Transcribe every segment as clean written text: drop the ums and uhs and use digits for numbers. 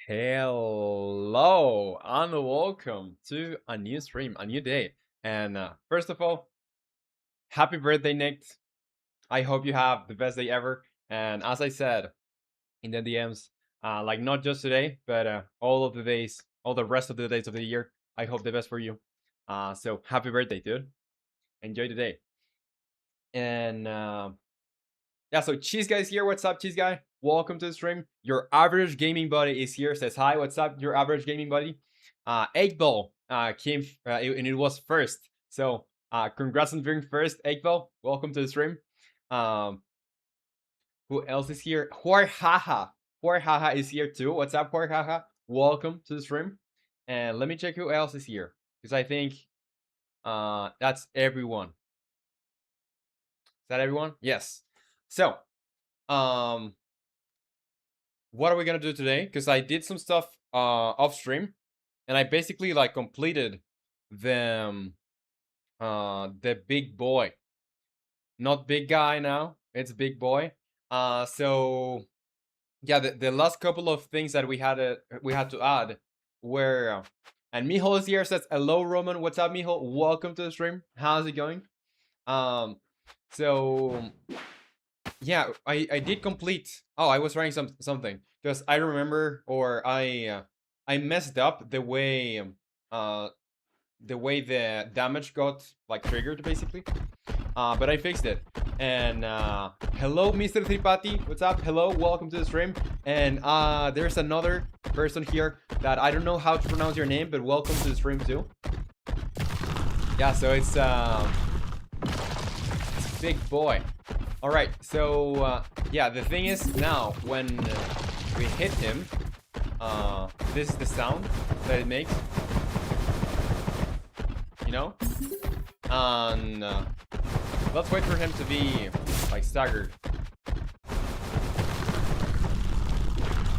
Hello and welcome to a new stream, a new day. And first of all, happy birthday, Nick. I hope you have the best day ever. And as I said in the DMs, like not just today, but all of the days, all the rest of the days of the year, I hope the best for you. So happy birthday, dude. Enjoy the day. And yeah, so Cheese Guy's here. What's up, Cheese Guy? Welcome to the stream. Your average gaming buddy is here. Says hi. What's up, your average gaming buddy? 8ball came and it was first. So congrats on being first, 8ball. Welcome to the stream. Who else is here? Huarhaha. Huarhaha is here too. What's up, Huarhaha? Welcome to the stream. And let me check who else is here, because I think that's everyone. Is that everyone? Yes. So, what are we gonna do today? Because I did some stuff off stream, and I basically like completed the big boy, not big guy now. It's big boy. So yeah, the last couple of things that we had to add were, and Mijo is here. Says hello, Roman. What's up, Mijo? Welcome to the stream. How's it going? So yeah, I did complete. Oh, I was writing something because I remember, or I messed up the way the damage got like triggered basically. But I fixed it. And hello, Mr. Tripati. What's up? Hello, welcome to the stream. And there's another person here that I don't know how to pronounce your name, but welcome to the stream too. Yeah, so it's big boy. All right, so yeah, the thing is now when we hit him, this is the sound that it makes, you know. And let's wait for him to be like staggered.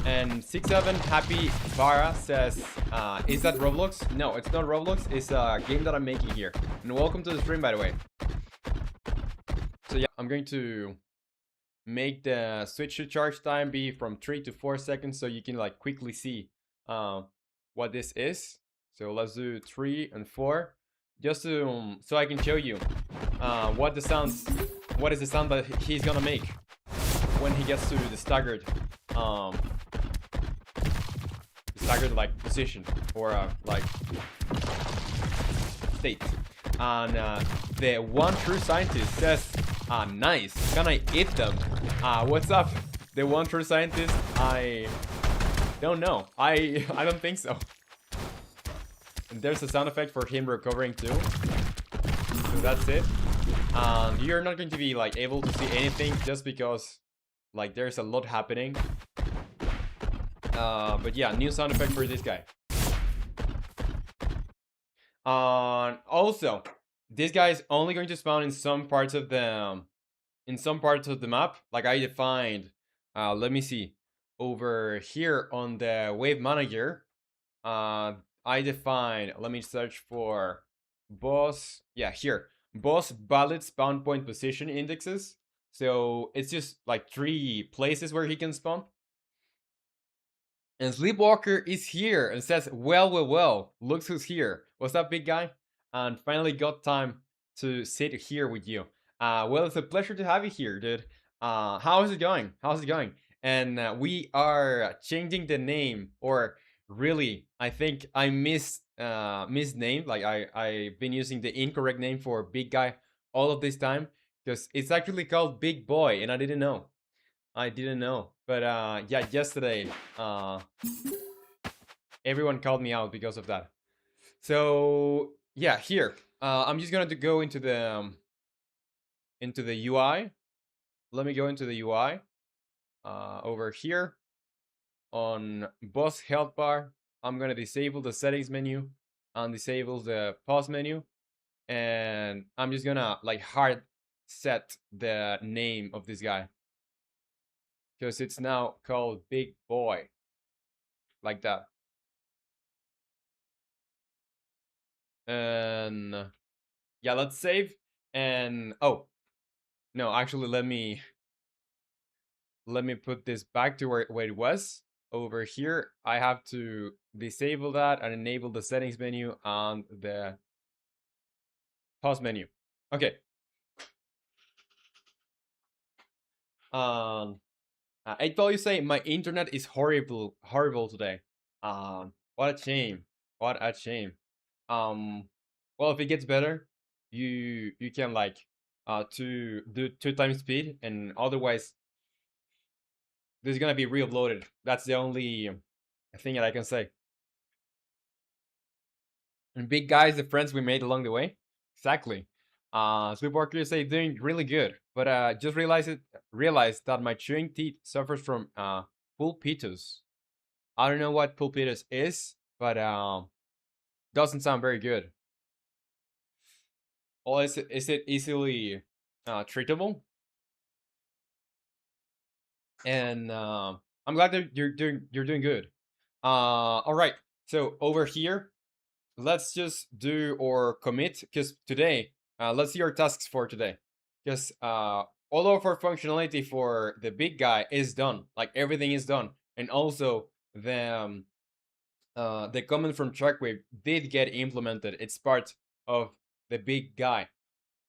And 67 Happy Vara says, is that Roblox? No, it's not Roblox. It's a game that I'm making here. And welcome to the stream, by the way. So yeah, I'm going to make the switch to charge time be from 3 to 4 seconds, so you can like quickly see what this is. So let's do 3 and 4, just to so I can show you what is the sound that he's gonna make when he gets to the staggered staggered like position or like state. And the one true scientist says, nice, can I eat them? What's up? The one true scientist, I don't know. I don't think so. And there's a sound effect for him recovering too. So that's it. You're not going to be like able to see anything just because like there's a lot happening. But yeah, new sound effect for this guy. Also, this guy is only going to spawn in some parts of the map. Like I defined, let me see, over here on the wave manager. I define. Let me search for boss. Yeah, here, boss valid spawn point position indexes. So it's just like 3 places where he can spawn. And Sleepwalker is here and says, well, looks who's here. What's up, big guy? And finally got time to sit here with you. Well, it's a pleasure to have you here, dude. How is it going? How's it going? And we are changing the name, or really, I think I misnamed. Like I've been using the incorrect name for big guy all of this time because it's actually called Big Boy, and I didn't know. But yeah, yesterday everyone called me out because of that. So yeah, here I'm just gonna go into the UI. Let me go into the UI over here on boss health bar. I'm gonna disable the settings menu and disable the pause menu, and I'm just gonna like hard set the name of this guy because it's now called Big Boy, like that. And yeah, let's save. And oh no, actually let me put this back to where it was. Over here I have to disable that and enable the settings menu and the pause menu. Okay. I told you, say my internet is horrible today. What a shame. What a shame. Well, if it gets better, you can like to do 2 times speed, and otherwise this is gonna be re-uploaded. That's the only thing that I can say. And big guys, the friends we made along the way. Exactly. Sleepwalker say doing really good, but just realized that my chewing teeth suffers from pulpitus. I don't know what pulpitus is, but doesn't sound very good. Or is it easily treatable? And I'm glad that you're doing good. All right. So over here, let's just do or commit, because today, let's see our tasks for today. Because all of our functionality for the big guy is done. Like everything is done, and also the comment from Trackwave did get implemented. It's part of the big guy,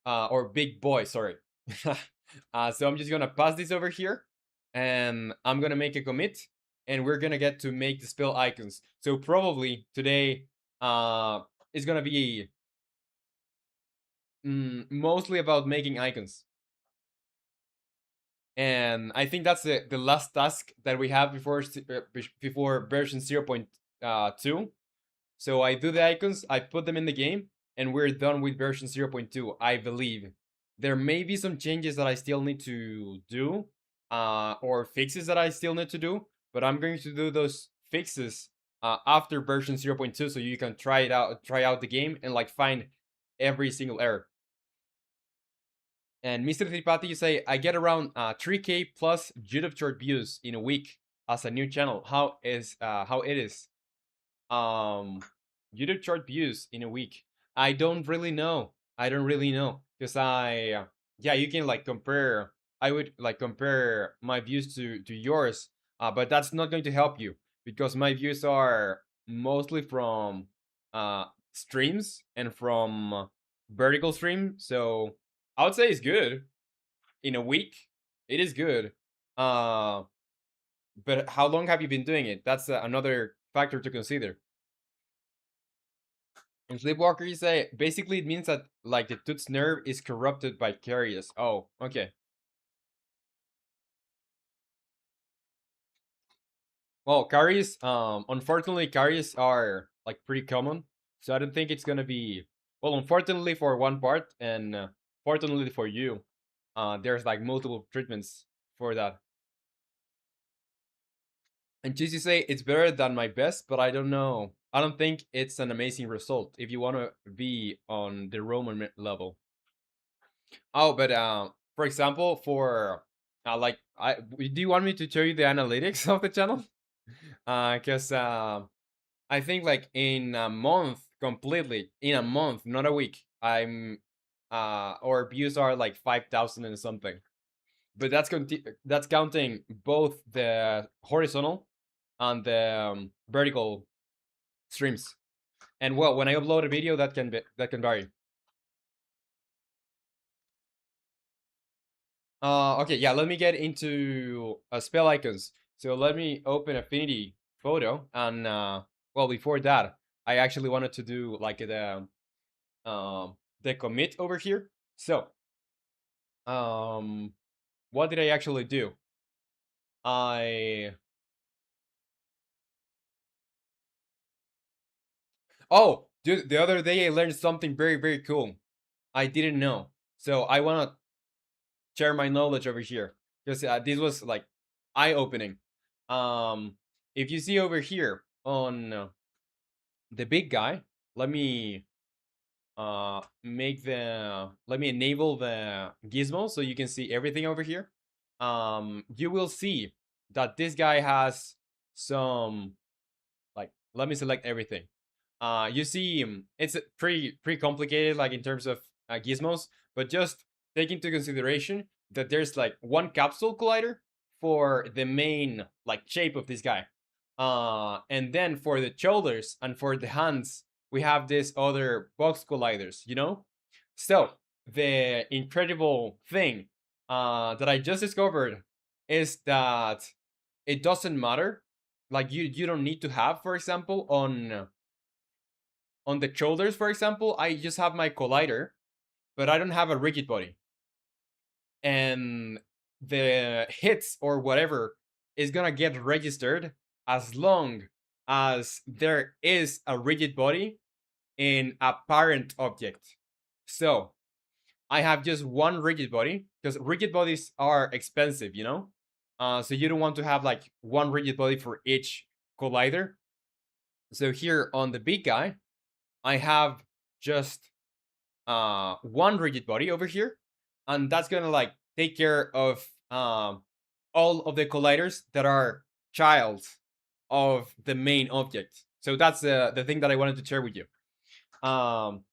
or big boy. Sorry. So I'm just gonna pass this over here, and I'm gonna make a commit, and we're gonna get to make the spell icons. So probably today it's gonna be mostly about making icons. And I think that's the last task that we have before version 0.2. So I do the icons, I put them in the game, and we're done with version 0.2, I believe. There may be some changes that I still need to do, or fixes that I still need to do, but I'm going to do those fixes after version 0.2, so you can try out the game and like find every single error. And Mr. Tripati, you say, I get around 3K plus YouTube short views in a week as a new channel. How it is? YouTube short views in a week. I don't really know. Because yeah, you can like compare. I would like compare my views to yours, but that's not going to help you because my views are mostly from streams and from vertical stream. So I would say it's good in a week. It is good. But how long have you been doing it? That's another factor to consider. In Sleepwalker, you say basically it means that like the tooth's nerve is corrupted by caries. Oh, okay. Well, caries, unfortunately, caries are like pretty common, so I don't think it's gonna be. Well, unfortunately for one part, and fortunately for you, there's like multiple treatments for that. And Cheesy say it's better than my best, but I don't know. I don't think it's an amazing result if you want to be on the Roman level. Oh, but for example, for like, do you want me to show you the analytics of the channel? Because I think like in a month, completely in a month, not a week, I'm our views are like 5,000 and something. But that's counting both the horizontal and the vertical streams. And well, when I upload a video, that can vary. Okay, yeah. Let me get into spell icons. So let me open Affinity Photo, and well, before that, I actually wanted to do like the commit over here. So what did I actually do? I Oh, dude, the other day I learned something very cool. I didn't know. So I want to share my knowledge over here because this was like eye-opening. Um, if you see over here on the big guy, let me let me enable the gizmo so you can see everything over here. You will see that this guy has some like, let me select everything. You see, it's pretty complicated, like in terms of gizmos, but just take into consideration that there's like one capsule collider for the main like shape of this guy, and then for the shoulders and for the hands, we have this other box colliders. You know, so the incredible thing that I just discovered is that it doesn't matter. Like you don't need to have, for example, on the shoulders, for example, I just have my collider, but I don't have a rigid body. And the hits or whatever is gonna get registered as long as there is a rigid body in a parent object. So I have just one rigid body because rigid bodies are expensive, you know? So you don't want to have like one rigid body for each collider. So here on the big guy, I have just one rigid body over here, and that's gonna like take care of all of the colliders that are child of the main object. So that's the thing that I wanted to share with you. Um,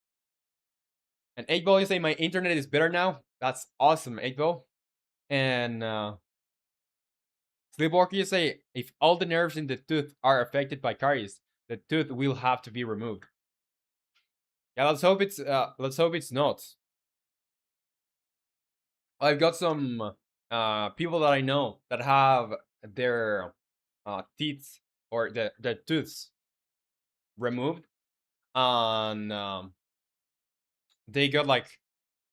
and 8 Ball, you say my internet is better now. That's awesome, 8 Ball. And Sleepwalker, you say if all the nerves in the tooth are affected by caries, the tooth will have to be removed. Yeah, let's hope it's not. I've got some people that I know that have their teeth or their tooths removed, and they got like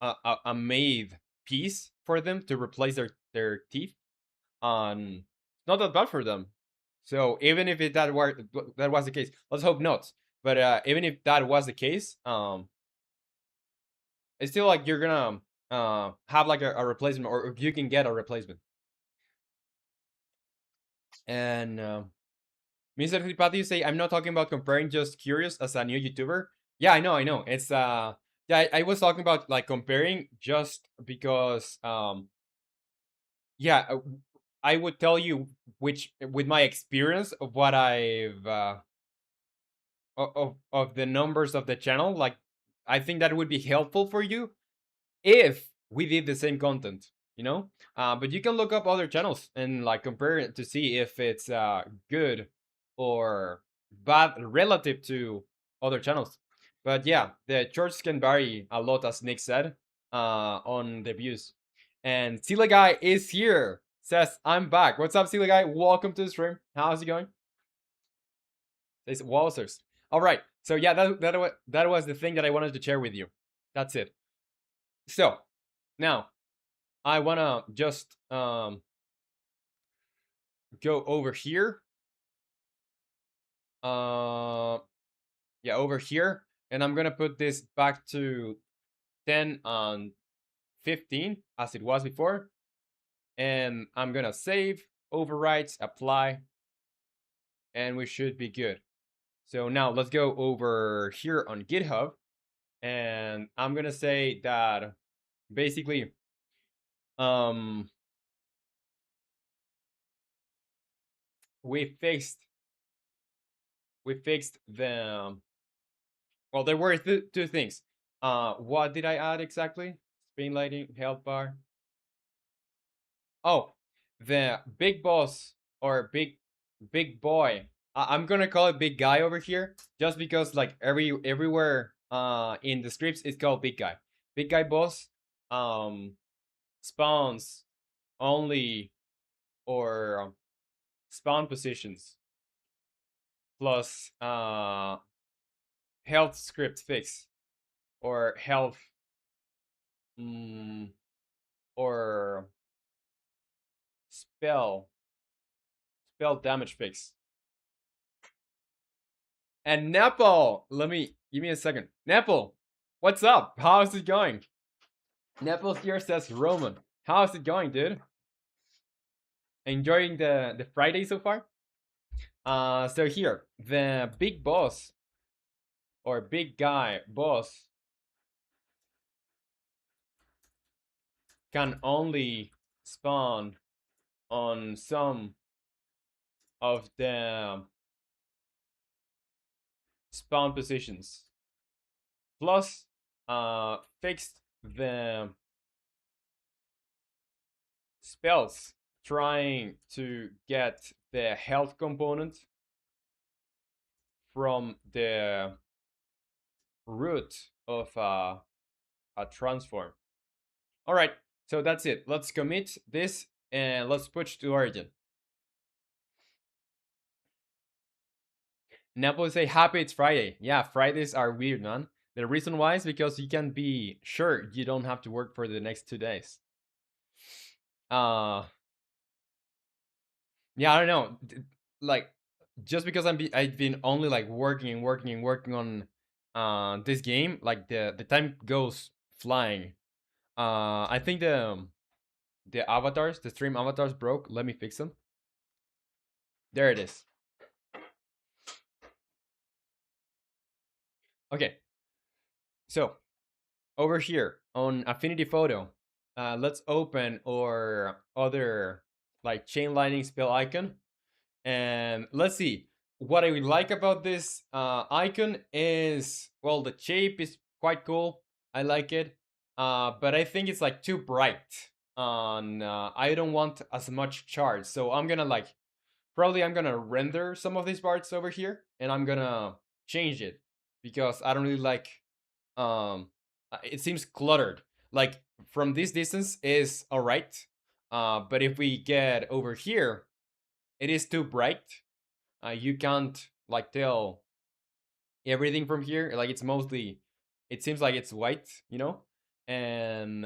a made piece for them to replace their teeth, and it's not that bad for them. So even if that was the case, let's hope not. But even if that was the case, it's still like you're gonna have like a replacement, or you can get a replacement. And Mr. Tripati, you say I'm not talking about comparing, just curious as a new YouTuber. Yeah, I know. It's yeah, I was talking about like comparing just because yeah, I would tell you which with my experience of what I've of the numbers of the channel, like I think that would be helpful for you if we did the same content, you know. But you can look up other channels and like compare it to see if it's good or bad relative to other channels. But yeah, the charts can vary a lot, as Nick said, on the views. And Sila Guy is here, says I'm back. What's up, Sila Guy? Welcome to the stream. How's it going? Says Walsers. All right. So yeah, that was the thing that I wanted to share with you. That's it. So now I wanna just go over here. Yeah, over here, and I'm gonna put this back to 10 and 15 as it was before, and I'm gonna save, overwrites, apply, and we should be good. So now let's go over here on GitHub, and I'm gonna say that basically, um, we fixed the, well, there were two things. What did I add exactly? Spin lighting, health bar. Oh, the big boss or big boy. I'm gonna call it big guy over here, just because like everywhere in the scripts it's called big guy. Big guy boss um spawns only, or spawn positions plus health script fix, or health mm, or spell damage fix. And Nepal, give me a second. Nepal, what's up? How's it going? Nepal here says Roman. How's it going, dude? Enjoying the Friday so far? So here, the big boss or big guy boss can only spawn on some of the spawn positions. Plus, fixed the spells trying to get the health component from the root of a transform. All right, so that's it. Let's commit this and let's push to origin. Napoli say happy it's Friday. Yeah, Fridays are weird, man. The reason why is because you can be sure you don't have to work for the next 2 days. Yeah, I don't know. Like, just because I've been only like working on this game, like the time goes flying. I think the avatars, the stream avatars broke. Let me fix them. There it is. Okay. So over here on Affinity Photo, let's open our other like chain lightning spell icon, and let's see. What I would like about this icon is, well, the shape is quite cool. I like it, but I think it's like too bright. I don't want as much charge, so I'm gonna like probably I'm gonna render some of these parts over here, and I'm gonna change it because I don't really like. It seems cluttered. Like from this distance is all right, but if we get over here, it is too bright. You can't like tell everything from here. Like it's mostly, it seems like it's white, and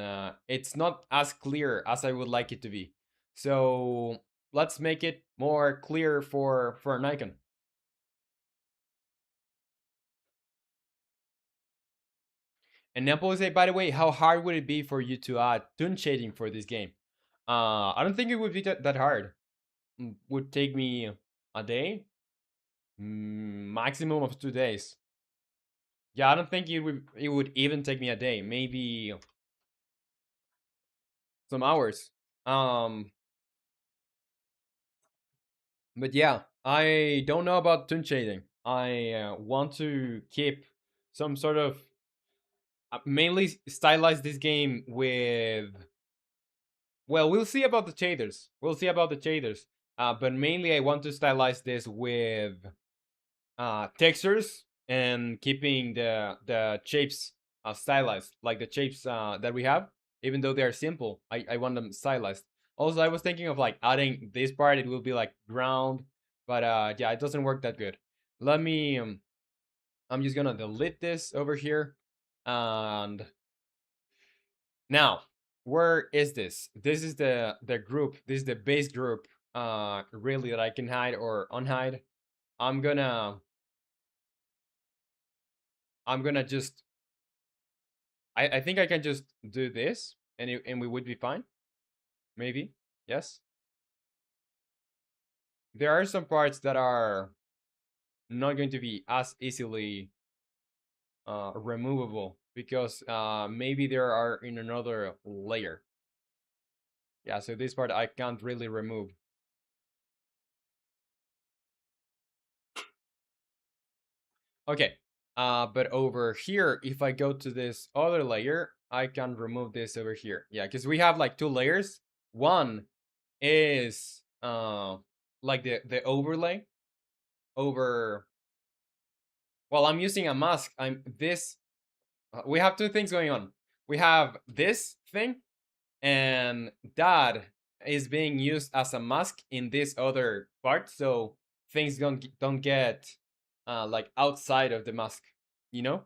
it's not as clear as I would like it to be. So let's make it more clear for an icon. And Nepal say, by the way, how hard would it be for you to add tune shading for this game? I don't think it would be that hard. Would take me a day, maximum of 2 days. Yeah, I don't think it would even take me a day. Maybe some hours. But yeah, I don't know about tune shading. I want to keep some sort of mainly stylize this game with. Well, we'll see about the shaders. We'll see about the shaders. But mainly, I want to stylize this with textures and keeping the shapes stylized, like the shapes that we have. Even though they are simple, I want them stylized. Also, I was thinking of like adding this part. It will be like ground, but yeah, it doesn't work that good. let me I'm just gonna delete this over here. And now, where is this? This is the group. This is the base group. Really, that I can hide or unhide. I'm gonna just. I think I can just do this, and we would be fine. Maybe, yes. There are some parts that are not going to be as easily removable because maybe there are in another layer. Yeah, so this part I can't really remove. Okay, but over here, if I go to this other layer, I can remove this over here. Yeah, because we have like two layers. One is like the overlay over. Well, I'm using a mask. I'm this. We have two things going on. We have this thing, and that is being used as a mask in this other part, so things don't get like outside of the mask, you know.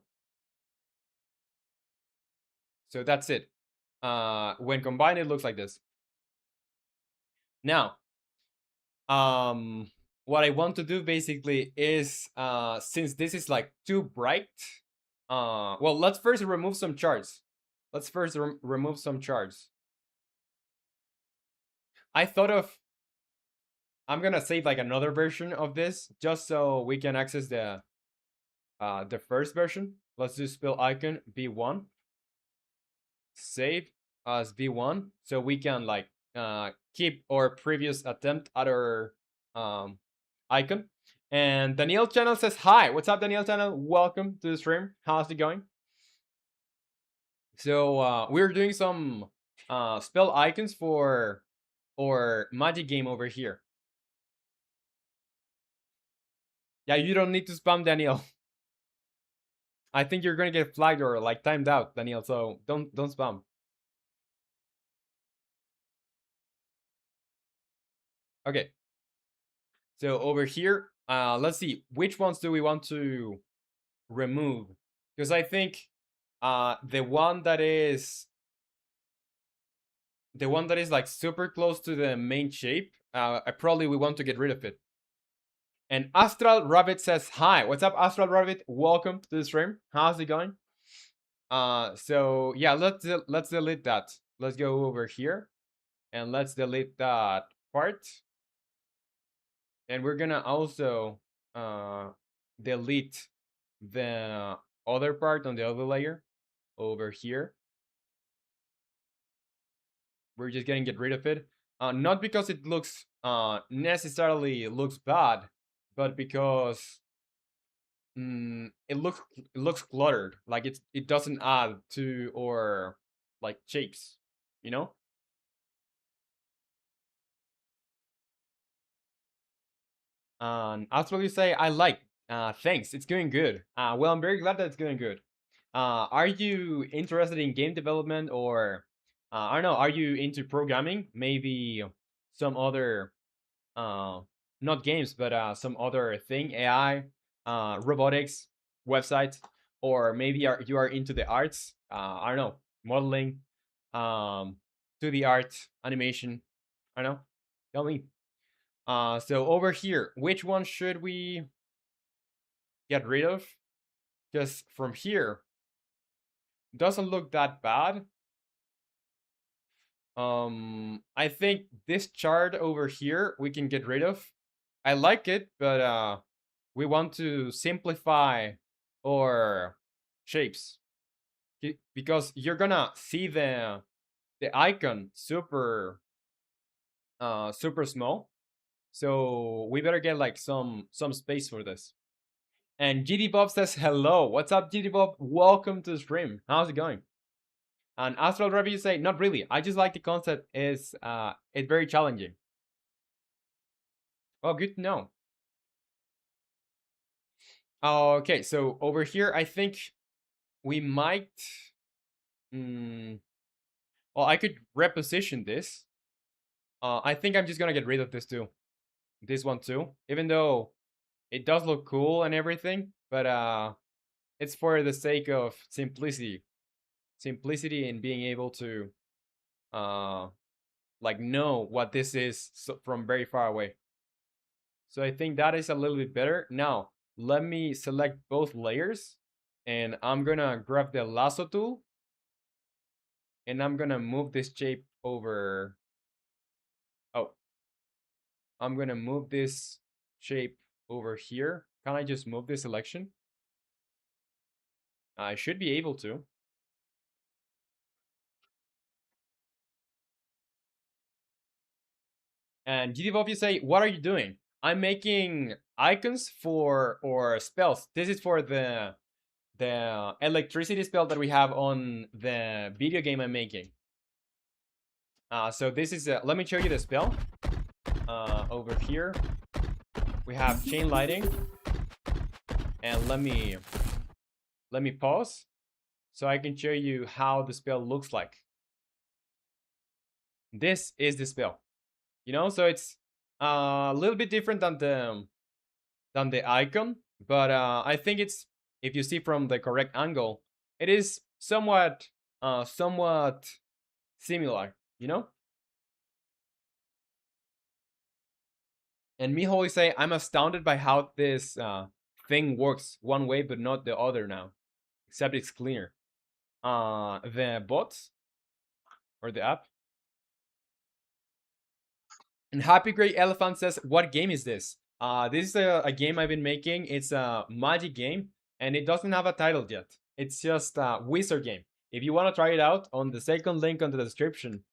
So that's it. When combined, it looks like this. Now, what I want to do basically is, since this is like too bright, well, let's first remove some charts. Let's first remove some charts. I thought of, I'm gonna save like another version of this just so we can access the first version. Let's do spill icon v1, save as v1, so we can like keep our previous attempt at our icon. And Daniel Channel says hi. What's up, Daniel Channel? Welcome to the stream. How's it going? So we're doing some spell icons for our magic game over here. Yeah, you don't need to spam, Daniel. I think you're gonna get flagged or like timed out, Daniel. So don't spam. Okay. So over here, let's see which ones do we want to remove, because I think the one that is like super close to the main shape, I probably we want to get rid of it. And Astral Rabbit says hi. What's up, Astral Rabbit? Welcome to the stream. How's it going? So yeah, let's delete that. Let's go over here and let's delete that part. And we're gonna also delete the other part on the other layer over here. We're just gonna get rid of it. Not because it looks necessarily looks bad, but because it looks cluttered. Like it doesn't add to or like shapes, you know. After you say I like, thanks. It's going good. Well, I'm very glad that it's going good. Are you interested in game development or I don't know? Are you into programming? Maybe some other not games, but some other thing, AI, robotics, websites, or maybe you are into the arts. I don't know, modeling, 2D art, animation. I don't know. Tell me. So over here, which one should we get rid of? Because from here, doesn't look that bad. I think this chart over here we can get rid of. I like it, but we want to simplify our shapes because you're gonna see the icon super small. So we better get like some space for this. And GD Bob says hello. What's up, GD Bob? Welcome to the stream. How's it going? And Astral Review say not really. I just like the concept. It's very challenging. Oh, good to know. Okay, so over here, I think we might. Well, I could reposition this. I think I'm just gonna get rid of this too. This one too. Even though It does look cool and everything, but it's for the sake of simplicity in being able to uh like know what this is from very far away. So I think that is a little bit better. Now, let me select both layers, and I'm gonna grab the lasso tool, and I'm gonna move this shape over. Oh, I'm gonna move this shape over here. Can I just move this selection? I should be able to. And GDVOF, you say, what are you doing? I'm making icons for or spells. This is for the electricity spell that we have on the video game I'm making. So this is let me show you the spell. Over here we have chain lighting, and let me pause so I can show you how the spell looks like. This is the spell, so it's a little bit different than the icon, but I think it's, if you see from the correct angle, it is somewhat similar, And me always say, I'm astounded by how this thing works one way but not the other now, except it's cleaner. The bots or the app. And Happy Gray Elephant says, what game is this? This is a game I've been making. It's a magic game, and it doesn't have a title yet. It's just a wizard game. If you want to try it out, on the second link on the description,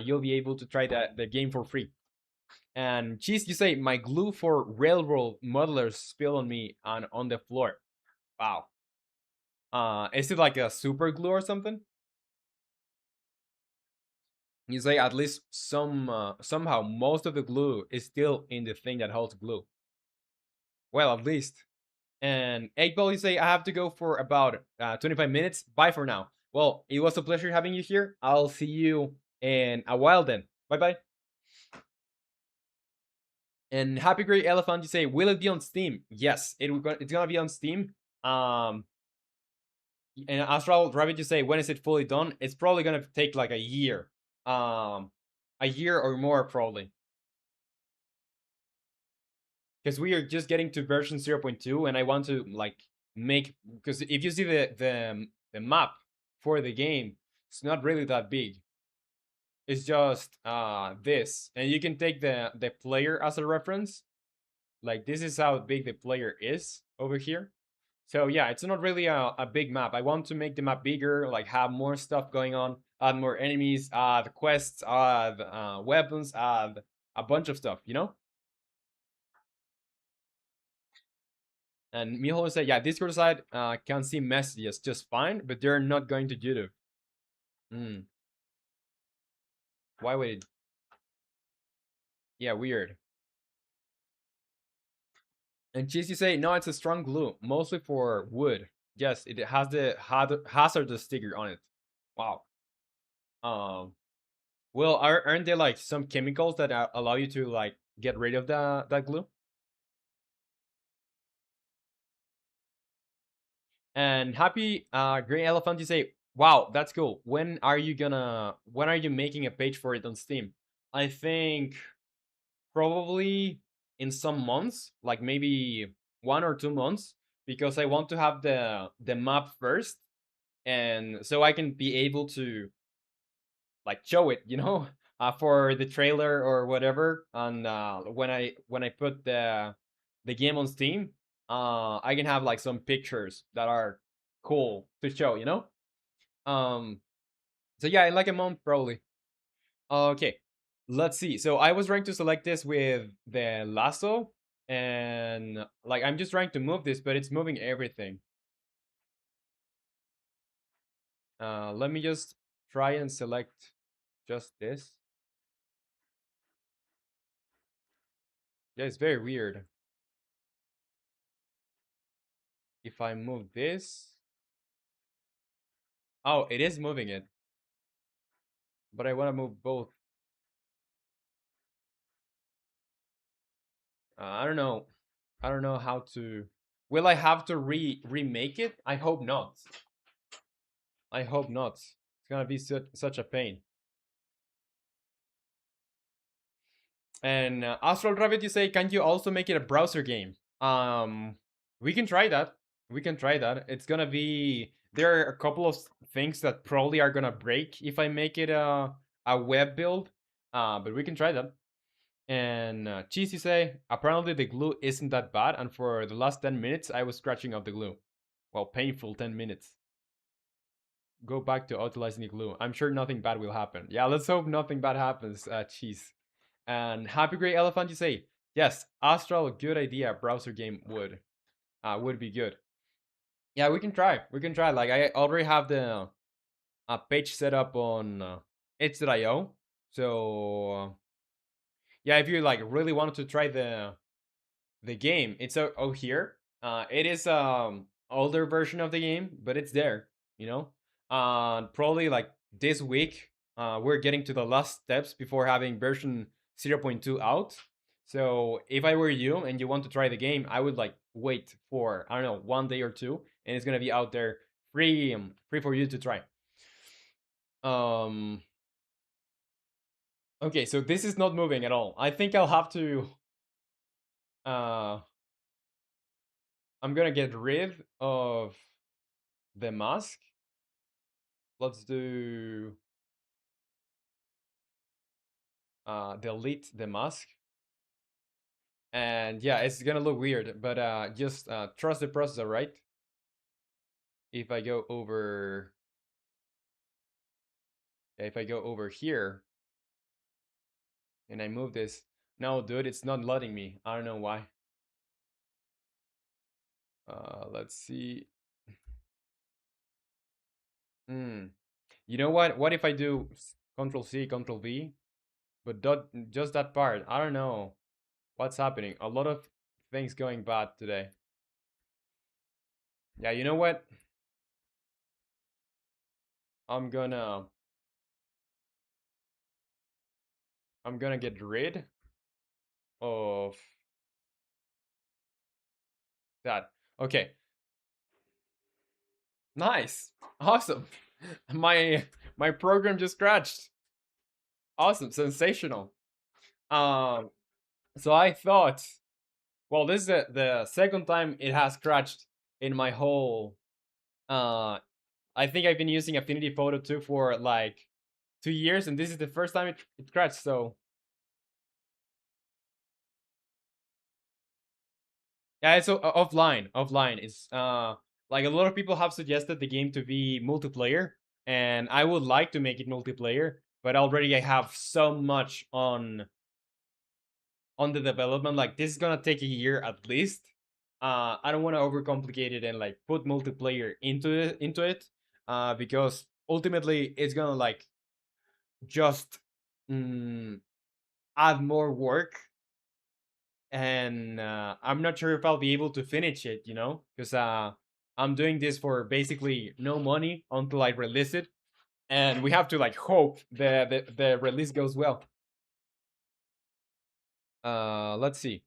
you'll be able to try the game for free. And Cheese, you say, my glue for railroad modelers spilled on me on the floor. Wow. Is it like a super glue or something? You say at least somehow most of the glue is still in the thing that holds glue. Well, at least. And 8 Ball, you say, I have to go for about 25 minutes. Bye for now. Well, it was a pleasure having you here. I'll see you in a while then. Bye bye. And Happy Great Elephant, you say, will it be on Steam? Yes, it's gonna be on Steam. And Astral Rabbit, you say, when is it fully done? It's probably gonna take like a year. A year or more probably. Because we are just getting to version 0.2, and I want to like make, because if you see the map for the game, it's not really that big. It's just this, and you can take the player as a reference. Like this is how big the player is over here. So yeah, it's not really a big map. I want to make the map bigger, like have more stuff going on, add more enemies, add quests, add weapons, add a bunch of stuff. And Miho said, yeah, Discord side can see messages just fine, but they're not going to YouTube. Hmm. Why would it? Yeah, weird. And Cheese, you say, no, it's a strong glue, mostly for wood. Yes, it has the hazardous sticker on it. Wow. Um. Well, aren't there like some chemicals that allow you to like get rid of that glue? And Happy Green Elephant, you say, wow, that's cool. When are you making a page for it on Steam? I think probably in some months, like maybe 1 or 2 months, because I want to have the map first, and so I can be able to like show it, for the trailer or whatever. And when I put the game on Steam, I can have like some pictures that are cool to show. Um, so yeah, in like a month probably. Okay, let's see. So I was trying to select this with the lasso, and like I'm just trying to move this, but it's moving everything. Let me just try and select just this. Yeah, it's very weird. If I move this, oh, it is moving it, but I want to move both. I don't know. I don't know how to. Will I have to remake it? I hope not. I hope not. It's gonna be such a pain. And Astral Rabbit, you say, can you also make it a browser game? We can try that. We can try that. It's gonna be. There are a couple of things that probably are gonna break if I make it a web build. But we can try that. And Cheese, you say, apparently the glue isn't that bad, and for the last 10 minutes I was scratching off the glue. Well, painful 10 minutes. Go back to utilizing the glue. I'm sure nothing bad will happen. Yeah, let's hope nothing bad happens, Cheese. And Happy Gray Elephant, you say, yes, Astral, good idea. Browser game would be good. Yeah, we can try. We can try. Like I already have the page set up on itch.io. So yeah, if you like really wanted to try the game, it's out here. It is older version of the game, but it's there. You know, probably like this week, we're getting to the last steps before having version 0.2 out. So if I were you and you want to try the game, I would like wait for I don't know 1 day or two, and it's gonna be out there free for you to try. Um. Okay, so this is not moving at all. I think I'll have to. Uh, I'm gonna get rid of the mask. Let's do delete the mask. And yeah, it's gonna look weird, but just trust the process, right? If I go over, yeah, if I go over here and I move this, no, dude, it's not letting me. I don't know why. Let's see. Hmm. You know what? What if I do Control C, Control V, but just that part? I don't know what's happening. A lot of things going bad today. Yeah, you know what? I'm gonna I'm gonna get rid of that. Okay. Nice. Awesome. My my program just crashed. Awesome. Sensational. Um so I thought, well, this is the second time it has crashed in my whole I think I've been using Affinity Photo 2 for like 2 years, and this is the first time it crashed, so yeah, it's offline. Offline. It's like a lot of people have suggested the game to be multiplayer, and I would like to make it multiplayer, but already I have so much on the development. Like this is gonna take a year at least. I don't want to overcomplicate it and like put multiplayer into it, because ultimately it's gonna like just mm, add more work, and I'm not sure if I'll be able to finish it, you know, because I'm doing this for basically no money until I release it, and we have to like hope the release goes well. Let's see.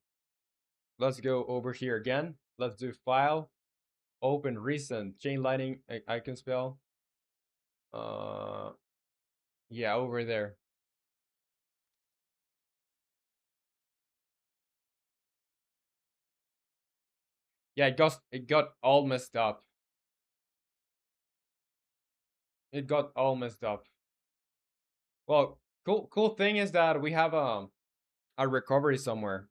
Let's go over here again. Let's do file, open recent chain lightning icon spell. Uh, yeah, over there. Yeah, it got all messed up. It got all messed up. Well, cool thing is that we have a recovery somewhere,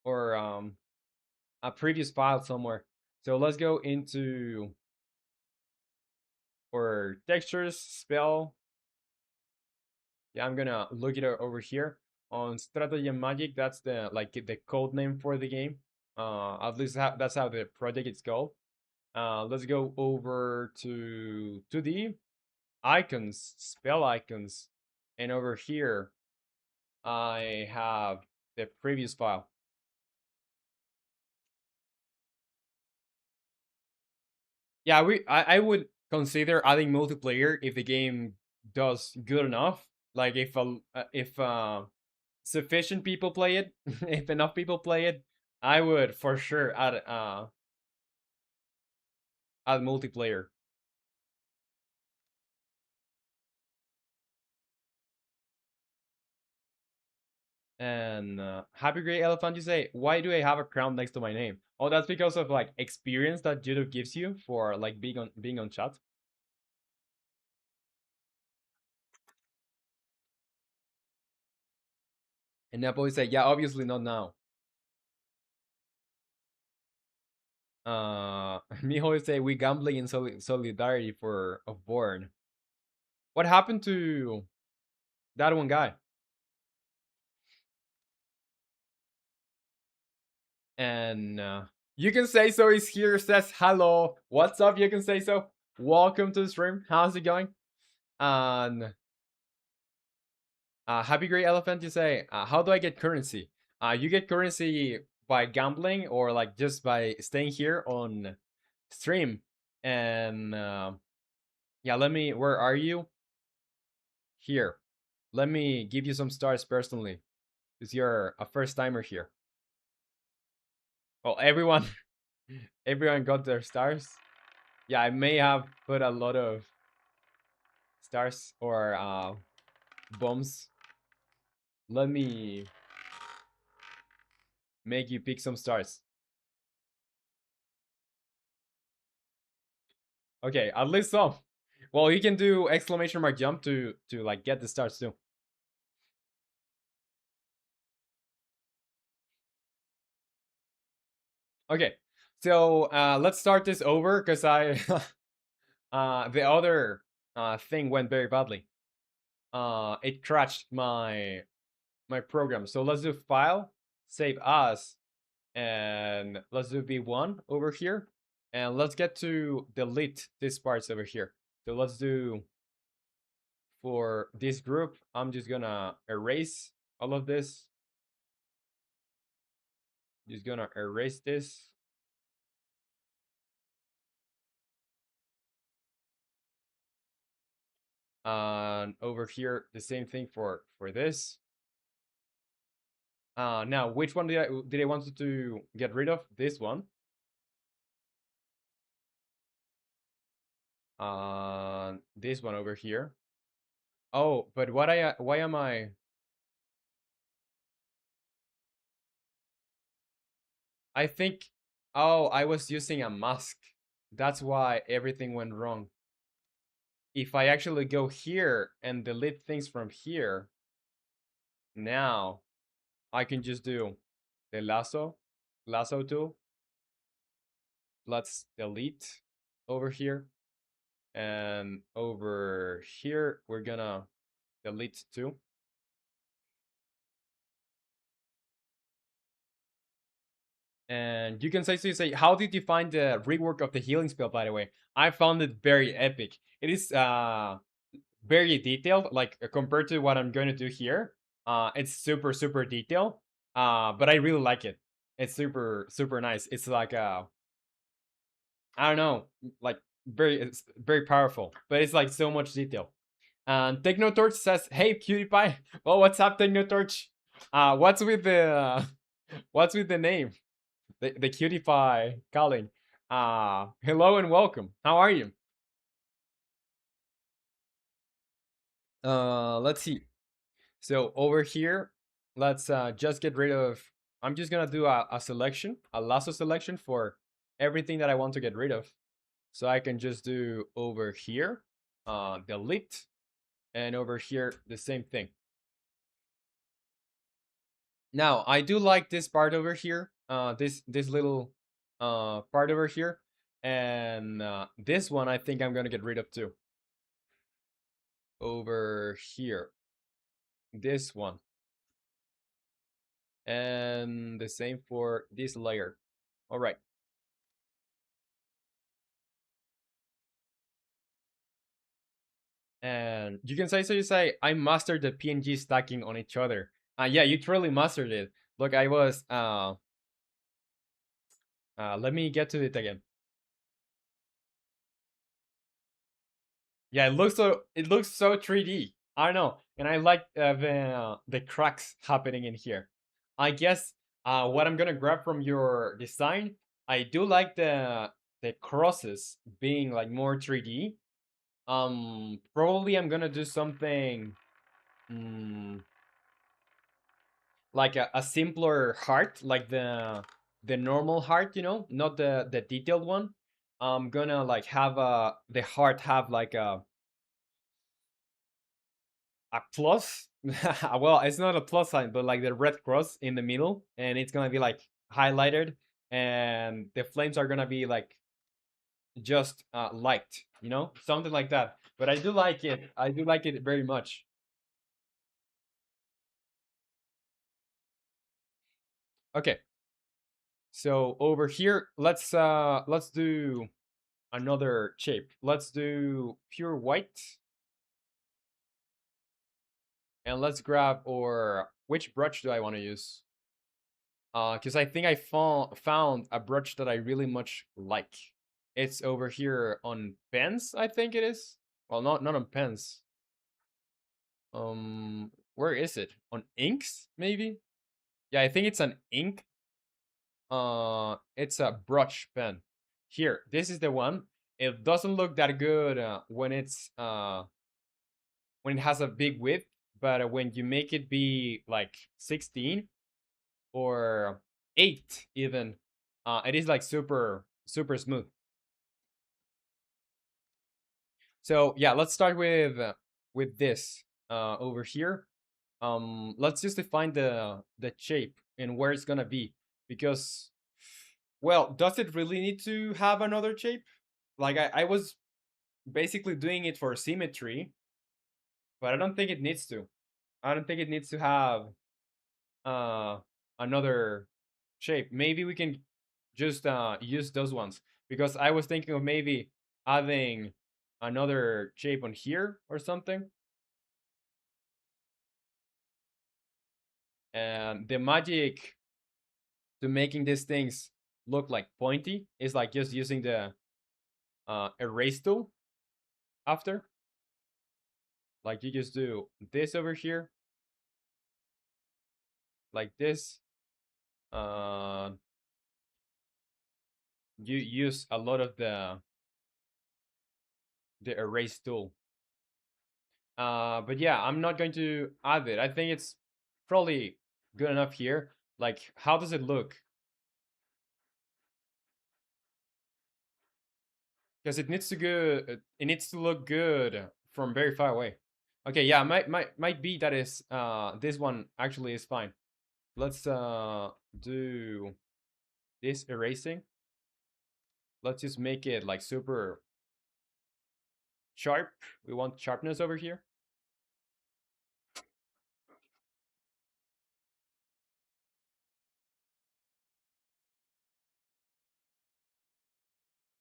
or a previous file somewhere. So let's go into our textures spell. Yeah, I'm gonna look it over here on Strategy and Magic. That's the like the code name for the game. At least that's how the project is called. Let's go over to 2D icons, spell icons, and over here I have the previous file. Yeah, I would consider adding multiplayer if the game does good enough. Like if sufficient people play it, if enough people play it, I would for sure add multiplayer. And Happy Gray Elephant, you say, why do I have a crown next to my name? Oh, that's because of like experience that YouTube gives you for like being on chat. And Apple say, yeah, obviously not now. Miho say we gambling in solidarity for of born. What happened to that one guy? And you can say so is here, says hello. What's up? You can say so. Welcome to the stream. How's it going? And Happy Great Elephant, you say, how do I get currency? You get currency by gambling or like just by staying here on stream. And yeah, where are you? Here. Let me give you some stars personally. Because you're a first timer here. Well, everyone got their stars. Yeah, I may have put a lot of stars or bombs. Let me make you pick some stars. Okay, at least some. Well, you can do exclamation mark jump to like get the stars too. Okay, so let's start this over because I the other thing went very badly. It crashed my program. So let's do file, save as, and let's do v1 over here, and let's get to delete these parts over here. So let's do for this group. I'm just gonna erase all of this. Just gonna erase this. And over here, the same thing for this. Now, which one did I want to get rid of? This one. This one over here. Oh, but why am I think, oh, I was using a mask. That's why everything went wrong. If I actually go here and delete things from here, now I can just do the lasso tool. Let's delete over here. And over here, we're gonna delete too. And you can say, so you say, how did you find the rework of the healing spell, by the way? I found it very epic. It is very detailed, like compared to what I'm going to do here. It's super detailed. But I really like it. It's super nice. It's like I don't know, like it's very powerful, but it's like so much detail. And Technotorch says, "Hey, PewDiePie. Well, what's up, Technotorch? What's with the what's with the name? The cutie pie calling. Hello and welcome. How are you? Let's see. So over here, let's just get rid of. I'm just gonna do a selection, a lasso selection for everything that I want to get rid of. So I can just do over here, delete, and over here the same thing. Now I do like this part over here, this little part over here, and this one I think I'm gonna get rid of too. Over here, this one, and the same for this layer. All right. And you can say, so you say, I mastered the PNG stacking on each other. Yeah, you truly mastered it. Look, I was let me get to it again. Yeah, it looks so 3D. I don't know, and I like the cracks happening in here. I guess What I'm gonna grab from your design, I do like the crosses being like more 3D. Probably I'm gonna do something mm, like a simpler heart, like the normal heart, not the detailed one. I'm gonna like have the heart have like a plus. Well, it's not a plus sign, but like the red cross in the middle, and it's gonna be like highlighted, and the flames are gonna be like just light, something like that. But I do like it. I do like it very much. Okay, so over here, let's do another shape. Let's do pure white, and let's grab, or which brush do I want to use? Because I think I found a brush that I really much like. It's over here on pens, I think it is. Well, not on pens. Where is it? On inks, maybe? Yeah, I think it's an ink. It's a brush pen. Here, this is the one. It doesn't look that good when it has a big width, but when you make it be like 16 or 8 even, it is like super super smooth. So yeah, let's start with this over here. Let's just define the shape and where it's gonna be, because, well, does it really need to have another shape? Like I was basically doing it for symmetry, but I don't think it needs to. I don't think it needs to have uh another shape. Maybe we can just use those ones, because I was thinking of maybe adding another shape on here or something. And the magic to making these things look like pointy is like just using the erase tool after. Like you just do this over here, like this. Uh, you use a lot of the erase tool. But yeah, I'm not going to add it. I think it's probably good enough here. Like, how does it look? Because it needs to look good from very far away. Okay, yeah, might be that is this one actually is fine. Let's do this erasing. Let's just make it like super sharp. We want sharpness over here.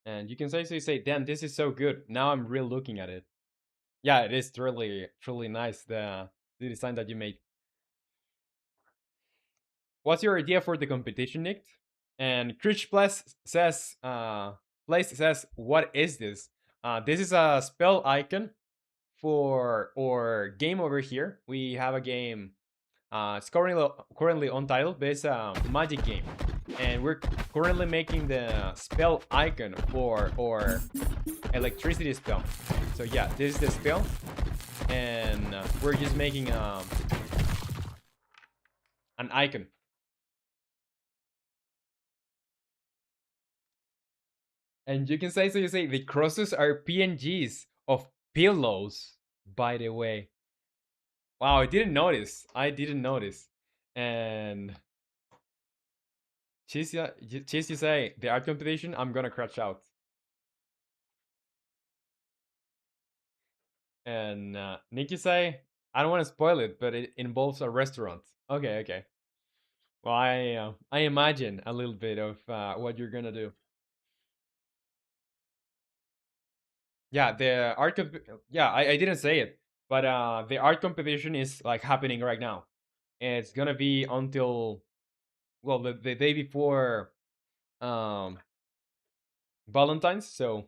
And you can say, damn, this is so good. Now I'm real looking at it. Yeah, it is truly nice, the design that you made. What's your idea for the competition, Nick? And Krish Place says, what is this? This is a spell icon for our game over here. We have a game. It's currently untitled, but it's a magic game, and we're currently making the spell icon for our electricity spell. So yeah, this is the spell, and we're just making an icon. And you can say, so you say the crosses are PNGs of pillows. By the way, wow, I didn't notice. I didn't notice. And Cheese, Cheese, you say the art competition. I'm gonna crash out. And Nikki say, I don't want to spoil it, but it involves a restaurant. Okay, okay. Well, I imagine a little bit of what you're gonna do. Yeah, the yeah, I didn't say it, but the art competition is like happening right now. And it's gonna be until, well, the day before um Valentine's. So,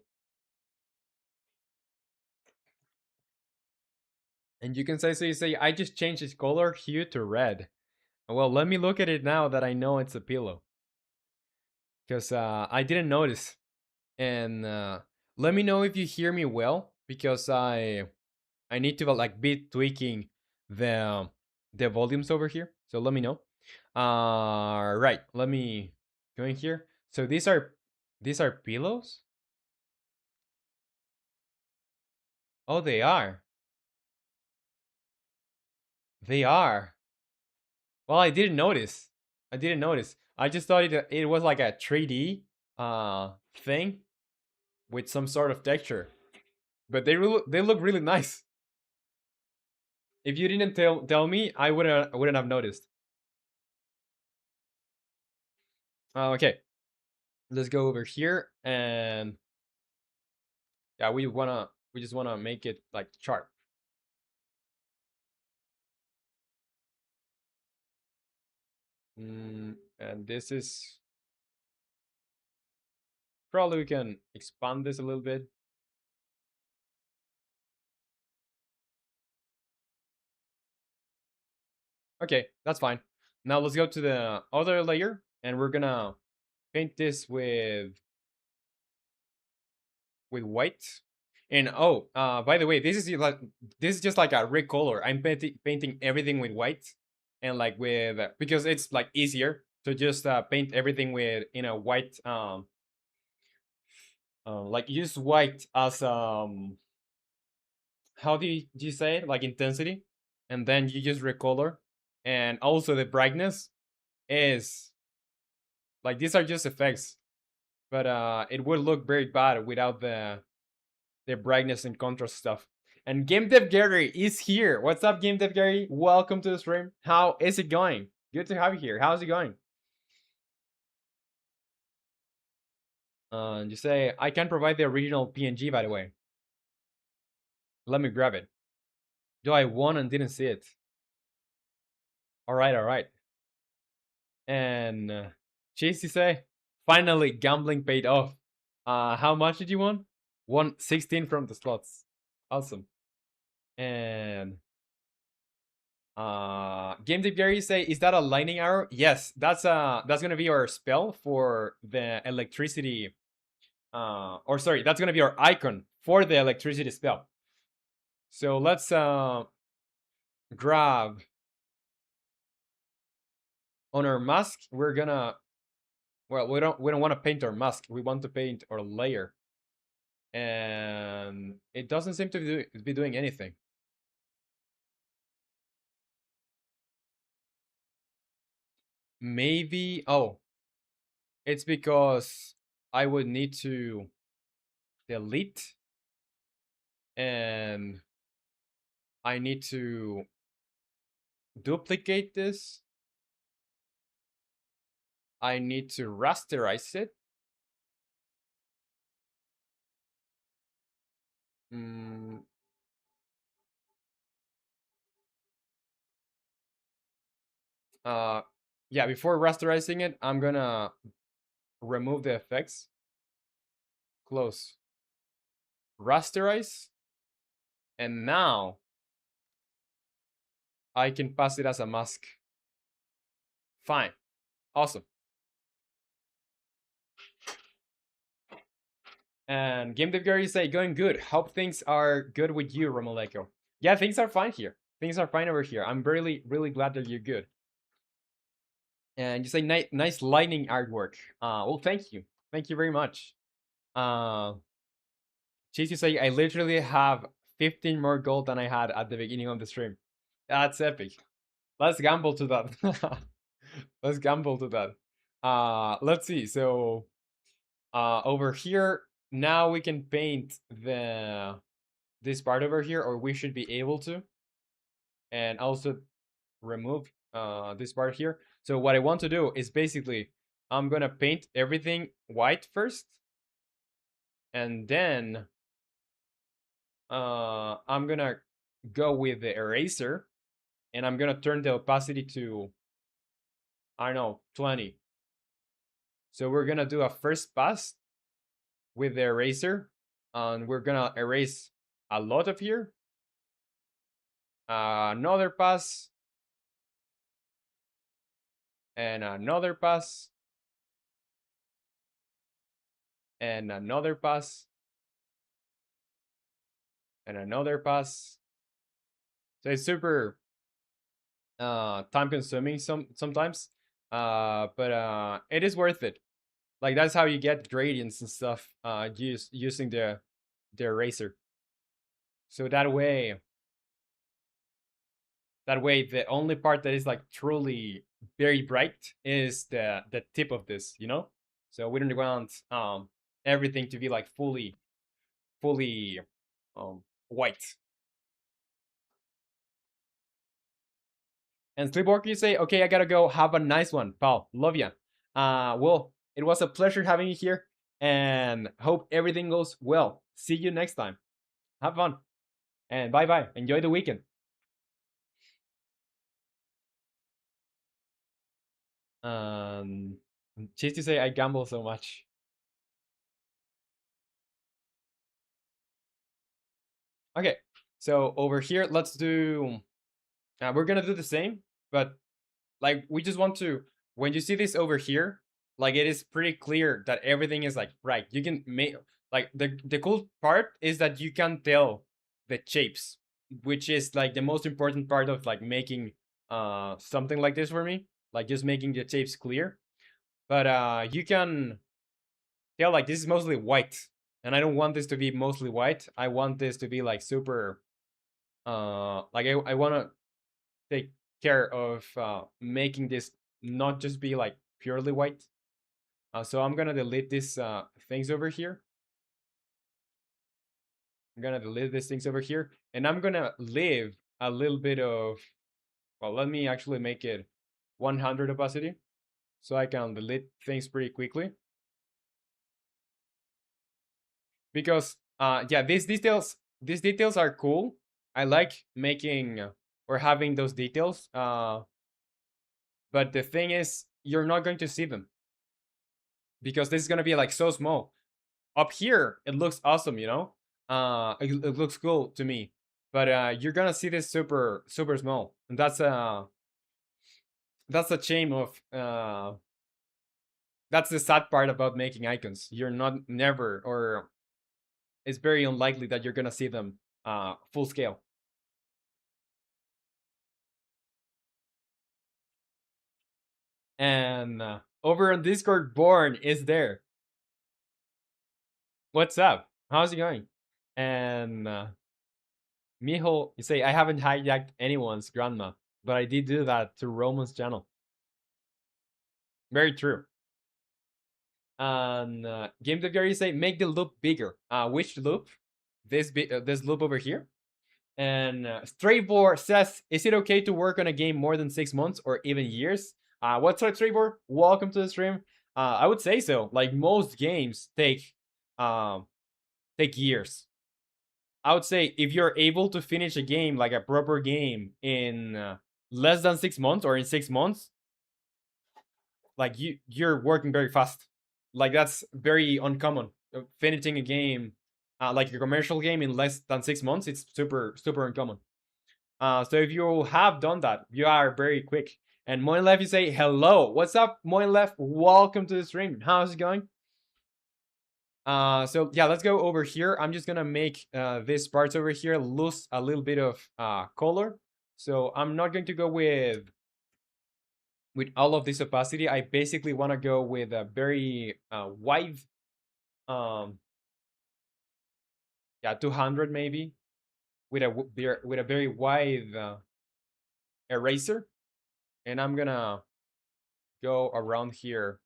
and you can say, so you say, I just changed its color hue to red. Well, let me look at it now that I know it's a pillow, because I didn't notice. And let me know if you hear me well, because I need to like be tweaking the the volumes over here. So let me know. Right. Let me go in here. So these are pillows. Oh, they are. They are. Well, I didn't notice. I didn't notice. I just thought it was like a 3D thing with some sort of texture. But they look really nice. If you didn't tell me, I wouldn't have noticed. Okay, let's go over here, and yeah, we just wanna make it like sharp. And this is probably, we can expand this a little bit. Okay, that's fine. Now let's go to the other layer, and we're gonna paint this with white. And oh, by the way, this is just like a recolor. I'm painting everything with white, and like with because it's like easier to just paint everything with white. Like use white as how do you say it, like intensity, and then you just recolor, and also the brightness is like, these are just effects, but it would look very bad without the brightness and contrast stuff. And Game Dev Gary is here. What's up, Game Dev Gary? Welcome to the stream. How is it going? Good to have you here. How's it going? You say I can provide the original PNG, by the way. Let me grab it. Do I won and didn't see it? All right, all right. And Chase, you say finally gambling paid off. How much did you won? Won 16 from the slots. Awesome. And Game Dev Gary say, is that a lightning arrow? Yes, that's gonna be our spell for the electricity. Or sorry, that's gonna be our icon for the electricity spell. So let's grab on our mask. We're gonna, well, we don't want to paint our mask. We want to paint our layer, and it doesn't seem to be doing anything. Maybe, oh, it's because I would need to delete, and I need to duplicate this. I need to rasterize it. Mm, uh, yeah, before rasterizing it, I'm gonna remove the effects. Close. Rasterize. And now I can pass it as a mask. Fine. Awesome. And Game Dev Gary say, going good. Hope things are good with you, romanleco. Yeah, things are fine here. Things are fine over here. I'm really, really glad that you're good. And you say, nice lightning artwork. Well, thank you. Thank you very much. Chase, you say, I literally have 15 more gold than I had at the beginning of the stream. That's epic. Let's gamble to that. Let's gamble to that. Let's see. So over here, now we can paint this part over here, or we should be able to, and also remove this part here. So what I want to do is basically, I'm gonna paint everything white first, and then I'm gonna go with the eraser, and I'm gonna turn the opacity to, I don't know, 20. So we're gonna do a first pass with the eraser, and we're gonna erase a lot of here. Another pass, and another pass, and another pass, and another pass. So it's super time consuming sometimes, but it is worth it. Like that's how you get gradients and stuff. Using the eraser. So that way the only part that is like truly very bright is the tip of this, you know. So we don't want everything to be like fully white. And Sleepwalker, you say, okay, I gotta go. Have a nice one, pal. Love ya. Well, it was a pleasure having you here, and hope everything goes well. See you next time. Have fun, and bye bye. Enjoy the weekend. Um, Cheese to say, I gamble so much. Okay, so over here, let's do. We're gonna do the same, but like we just want to. When you see this over here, like it is pretty clear that everything is like right. You can make like the cool part is that you can tell the shapes, which is like the most important part of like making something like this for me, like just making the shapes clear. But you can tell like this is mostly white, and I don't want this to be mostly white. I want this to be like super like I want to take care of making this not just be like purely white. So I'm gonna delete these things over here. I'm gonna delete these things over here, and I'm gonna leave a little bit of. Well, let me actually make it 100 opacity, so I can delete things pretty quickly. Because yeah, these details are cool. I like making or having those details. But the thing is, you're not going to see them because this is gonna be like so small. Up here, it looks awesome, you know. It looks cool to me, but you're gonna see this super small, and that's a shame of that's the sad part about making icons. You're not never or it's very unlikely that you're gonna see them full scale. And over on Discord, Born is there. What's up? How's it going? And Mijo, you say I haven't hijacked anyone's grandma, but I did do that to Roman's channel. Very true. And Game Dev Gary say make the loop bigger. Which loop? This loop over here. And Straybor says, is it okay to work on a game more than 6 months or even years? What's up, Straybor? Welcome to the stream. I would say so. Like most games um, take years. I would say if you're able to finish a game like a proper game in less than 6 months or in 6 months, like you're working very fast. Like that's very uncommon. Finishing a game like a commercial game in less than 6 months, it's super uncommon. So if you have done that, you are very quick. And Moinlef, you say hello. What's up, Moinlef? Welcome to the stream. How's it going? So yeah, let's go over here. I'm just gonna make these parts over here lose a little bit of color. So I'm not going to go with all of this opacity. I basically want to go with a very wide, um, yeah, 200 maybe, with a very wide eraser, and I'm gonna go around here.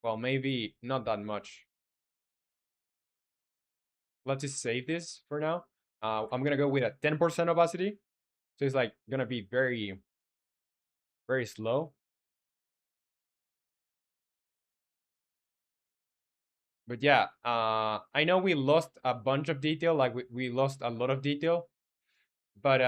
Well, maybe not that much. Let's just save this for now. I'm gonna go with a 10% opacity, so it's like gonna be very slow. But yeah, I know we lost a bunch of detail, like we lost a lot of detail, but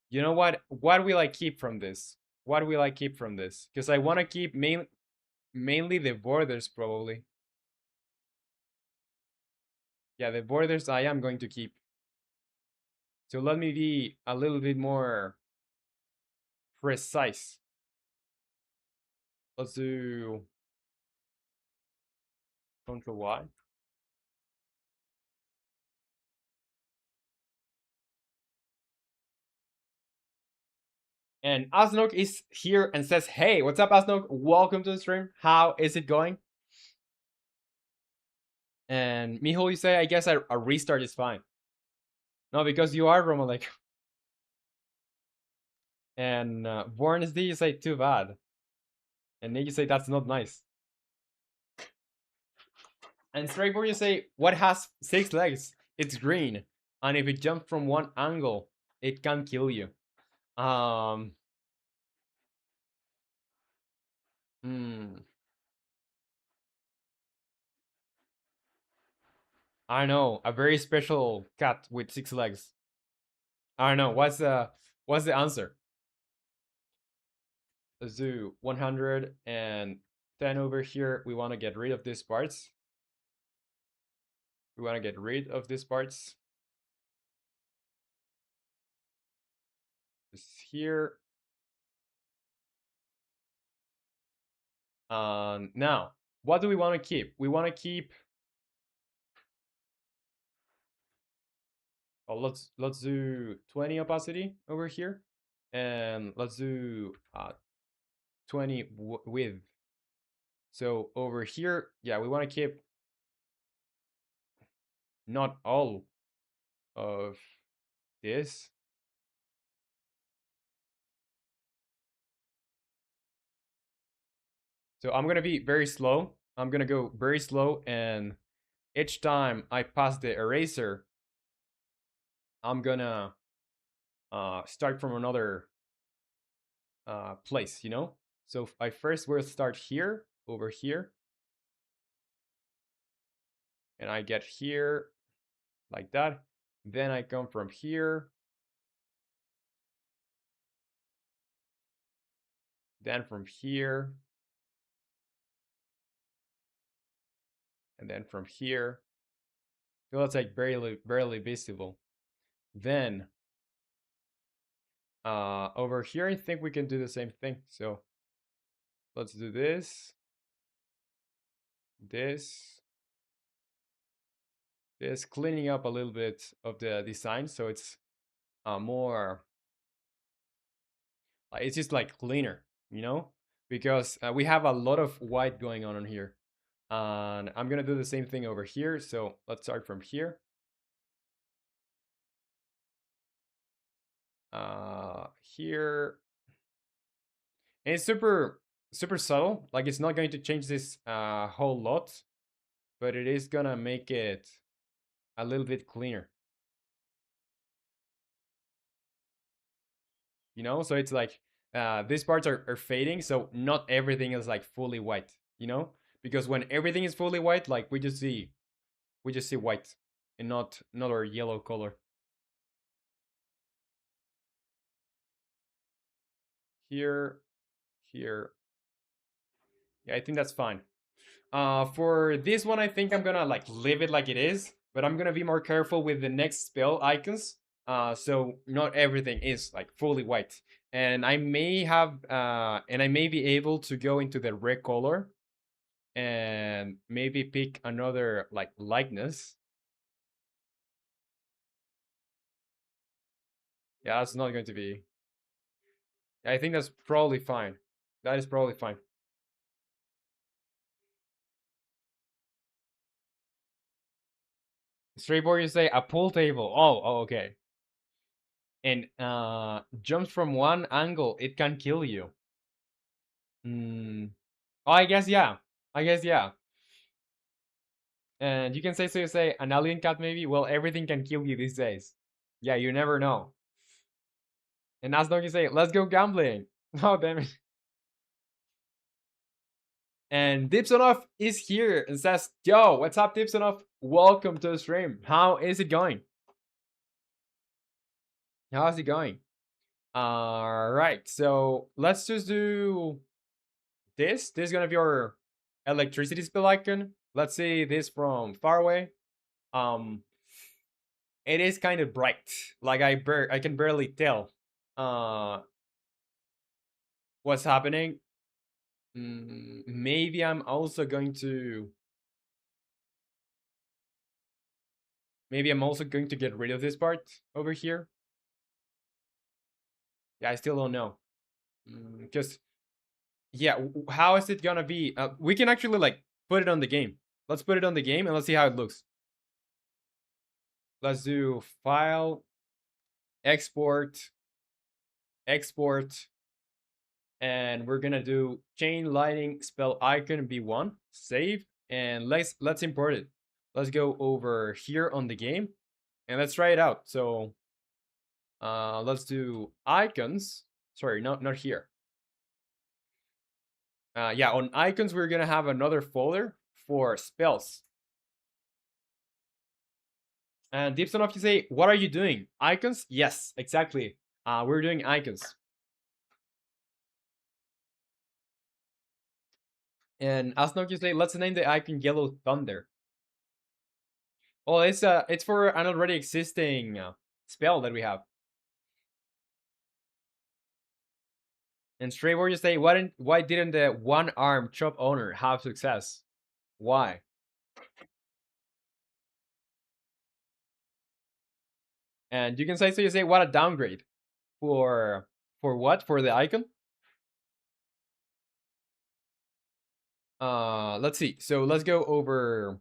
you know what? What will I keep from this? What will I keep from this? Because I want to keep mainly the borders, probably. Yeah, the borders I am going to keep. So let me be a little bit more precise. Let's do Control Y. And Asnok is here and says, "Hey, what's up, Asnok? Welcome to the stream. How is it going?" And Mijo, you say, "I guess a restart is fine." No, because you are romanleco. And Born SD, you say, "Too bad." And Nick, you say, "That's not nice." And Straightforward, you say, "What has 6 legs? It's green. And if it jumps from one angle, it can kill you." Um, hmm, I don't know. A very special cat with 6 legs. I don't know. What's the answer? Let's do 110 over here. We want to get rid of these parts. We want to get rid of these parts. Just here. Now, what do we want to keep? We want to keep. Oh, let's do 20 opacity over here, and let's do 20 width. So over here, yeah, we want to keep not all of this. So I'm gonna be very slow. I'm gonna go very slow, and each time I pass the eraser, I'm gonna start from another place, you know? So I first will start here, over here, and I get here like that. Then I come from here, then from here, and then from here. So that's like barely visible. Then over here, I think we can do the same thing. So let's do this, this, this, cleaning up a little bit of the design so it's more, it's just like cleaner, you know, because we have a lot of white going on here. And I'm gonna do the same thing over here. So let's start from here. Here, and it's super subtle. Like it's not going to change this whole lot, but it is gonna make it a little bit cleaner. You know, so it's like these parts are fading, so not everything is like fully white. You know, because when everything is fully white, like we just see white and not our yellow color. Here, here. Yeah, I think that's fine. For this one, I think I'm gonna like leave it like it is, but I'm gonna be more careful with the next spell icons. So not everything is like fully white, and I may have and I may be able to go into the red color, and maybe pick another like likeness. Yeah, that's not going to be. I think that's probably fine. That is probably fine. Straightboard, you say a pool table. Oh, okay. And jumps from one angle, it can kill you. Mm. Oh, I guess yeah. I guess yeah. And you can say, so you say an alien cat maybe. Well, everything can kill you these days. Yeah, you never know. And as long as you say, let's go gambling. Oh damn it. And Dipsonov is here and says, "Yo, what's up, Dipsonov? Welcome to the stream. How is it going? How's it going?" All right, so let's just do this. This is gonna be our electricity spill icon. Let's see this from far away. Um, it is kind of bright. Like I can barely tell. Uh, what's happening. Maybe I'm also going to. Maybe I'm also going to get rid of this part over here. Yeah, I still don't know. Because yeah, how is it gonna be? We can actually like put it on the game. Let's put it on the game and let's see how it looks. Let's do file, export, export, and we're gonna do chain lightning spell icon v1, save, and let's import it. Let's go over here on the game and let's try it out. So let's do icons. Sorry, not here. Yeah, on icons we're gonna have another folder for spells. And Dipsonoff, you say, what are you doing? Icons? Yes, exactly. We're doing icons. And Asnok, you say, let's name the icon Yellow Thunder. Well, it's for an already existing spell that we have. And Strayward, you say, why didn't the one arm chop owner have success? Why? And you can say, so you say, what a downgrade for what? For the icon? Let's see. So let's go over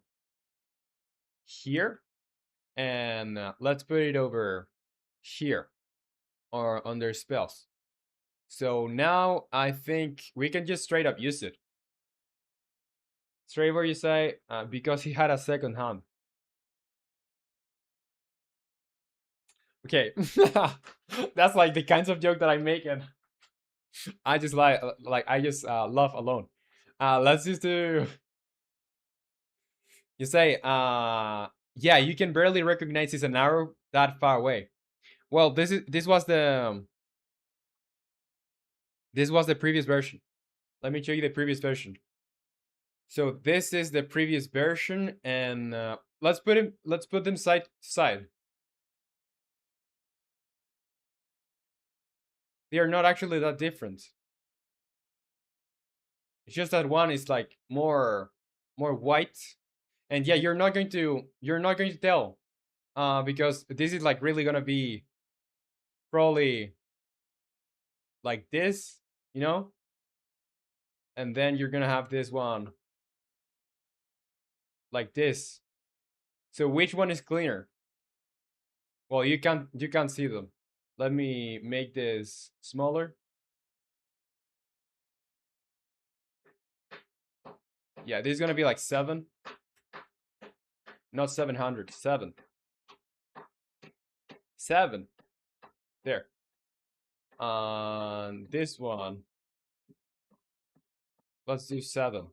here and let's put it over here or under spells. So now I think we can just straight up use it. Straight where you say, because he had a second hand. Okay, that's like the kinds of joke that I make, and I just like I just laugh alone. Let's just do. You say, yeah, you can barely recognize it's an arrow that far away. Well, this was the previous version. Let me show you the previous version. So this is the previous version, and let's put them side to side. They are not actually that different. It's just that one is like more white, and yeah, you're not going to tell, because this is like really gonna be probably like this, you know, and then you're gonna have this one like this. So which one is cleaner? Well, you can't see them. Let me make this smaller. Yeah, this is gonna be like 7, not 700, 7. 7. There. On this one, let's do 7.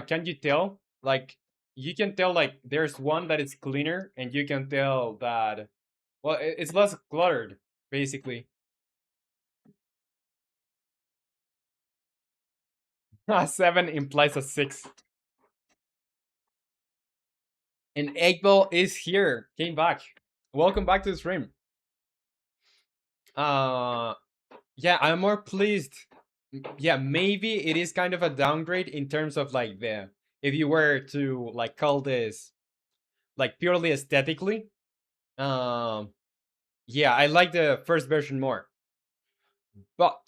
Can you tell? Like, you can tell like there's one that is cleaner, and you can tell that, well, it's less cluttered, basically. 7 implies a 6. And 8 Ball is here, came back. Welcome back to the stream. Yeah, I'm more pleased. Yeah, maybe it is kind of a downgrade in terms of like the, if you were to like call this like purely aesthetically. Um, yeah, I like the first version more, but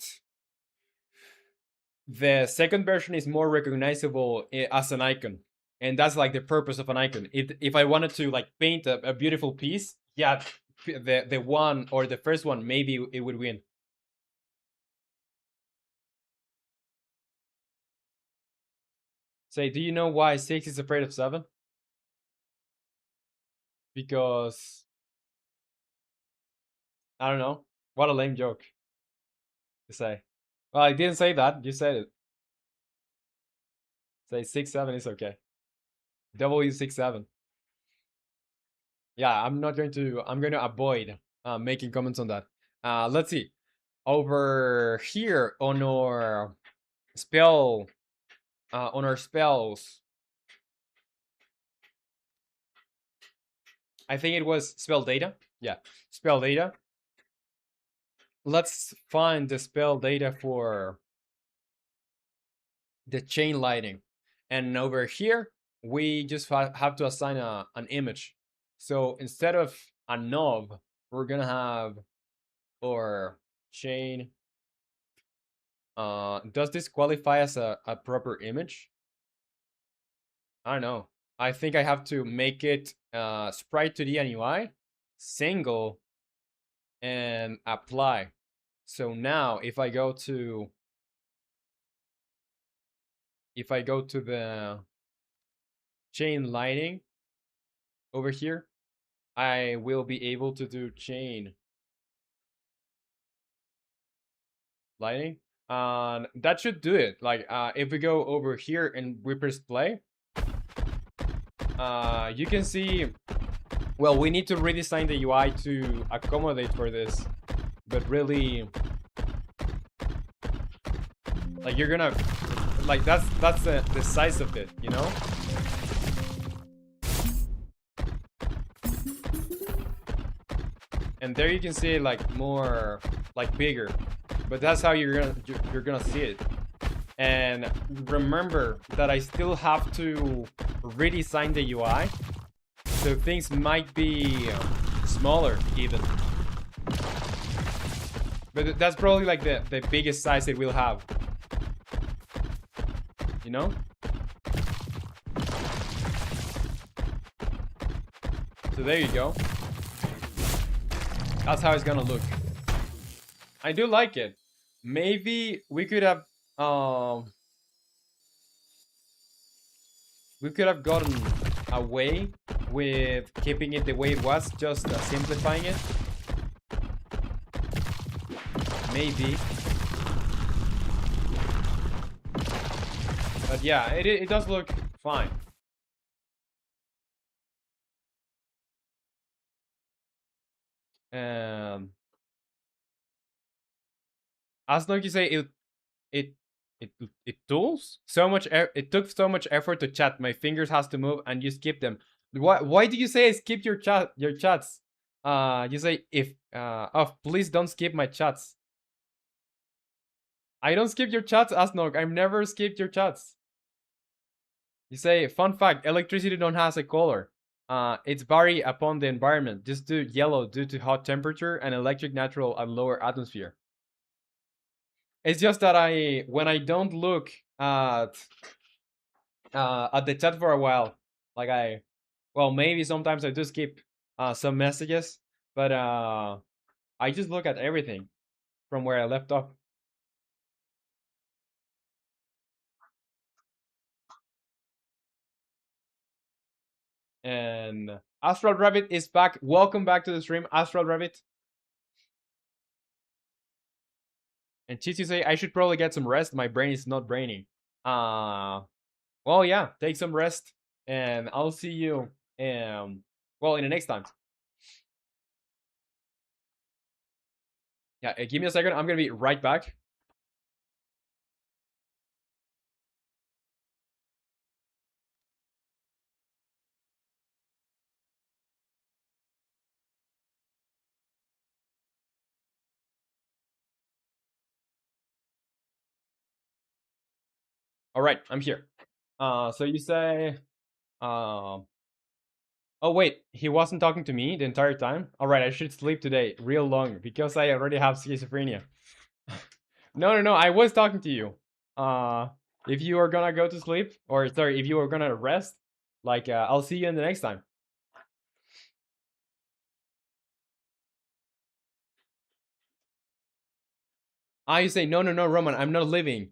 the second version is more recognizable as an icon, and that's like the purpose of an icon. If I wanted to like paint a beautiful piece, yeah, the one or the first one, maybe it would win. Say, do you know why 6 is afraid of 7? Because I don't know. What a lame joke to say. Well, I didn't say that. You said it. Say 6-7 is okay. W6-7. Yeah, I'm not going to. I'm going to avoid making comments on that. Let's see. Over here spell, on our spells, I think it was spell data. Yeah, spell data. let's find the spell data for the chain lighting. And over here, we just have to assign an image. So instead of a knob, we're gonna have our chain. Does this qualify as a proper image? I don't know. I think I have to make it sprite to the UI, single, and apply. So now if I go to the chain lighting over here, I will be able to do chain lighting. And that should do it. Like if we go over here and we press play, you can see, well, we need to redesign the UI to accommodate for this, but really, like you're gonna, like that's the size of it, you know? And there you can see it like more, like bigger, but that's how you're gonna see it. And remember that I still have to redesign the UI, so things might be smaller even. But that's probably like the biggest size it will have. You know? So there you go. That's how it's gonna look. I do like it. Maybe we could have gotten away with keeping it the way it was, just simplifying it. Maybe. But yeah, it does look fine. As long as you say it it tools so much. It took so much effort to chat. My fingers has to move, and you skip them. Why do you say I skip your chats? You say if oh, please don't skip my chats. I don't skip your chats, Asnog. I've never skipped your chats. You say, fun fact, electricity don't has a color. It's vary upon the environment. Just do yellow due to hot temperature and electric natural at lower atmosphere. It's just that when I don't look at the chat for a while, like well, maybe sometimes I do skip some messages, but I just look at everything from where I left off. And Astral Rabbit is back. Welcome back to the stream, Astral Rabbit. And Chichi say, I should probably get some rest. My brain is not braining. Well, yeah, take some rest. And I'll see you, well, in the next time. Yeah, give me a second. I'm going to be right back. All right, I'm here. So you say, oh wait, he wasn't talking to me the entire time? All right, I should sleep today real long because I already have schizophrenia. No, I was talking to you. If you are gonna go to sleep, or sorry, if you are gonna rest, like, I'll see you in the next time. You say, no, Roman, I'm not leaving.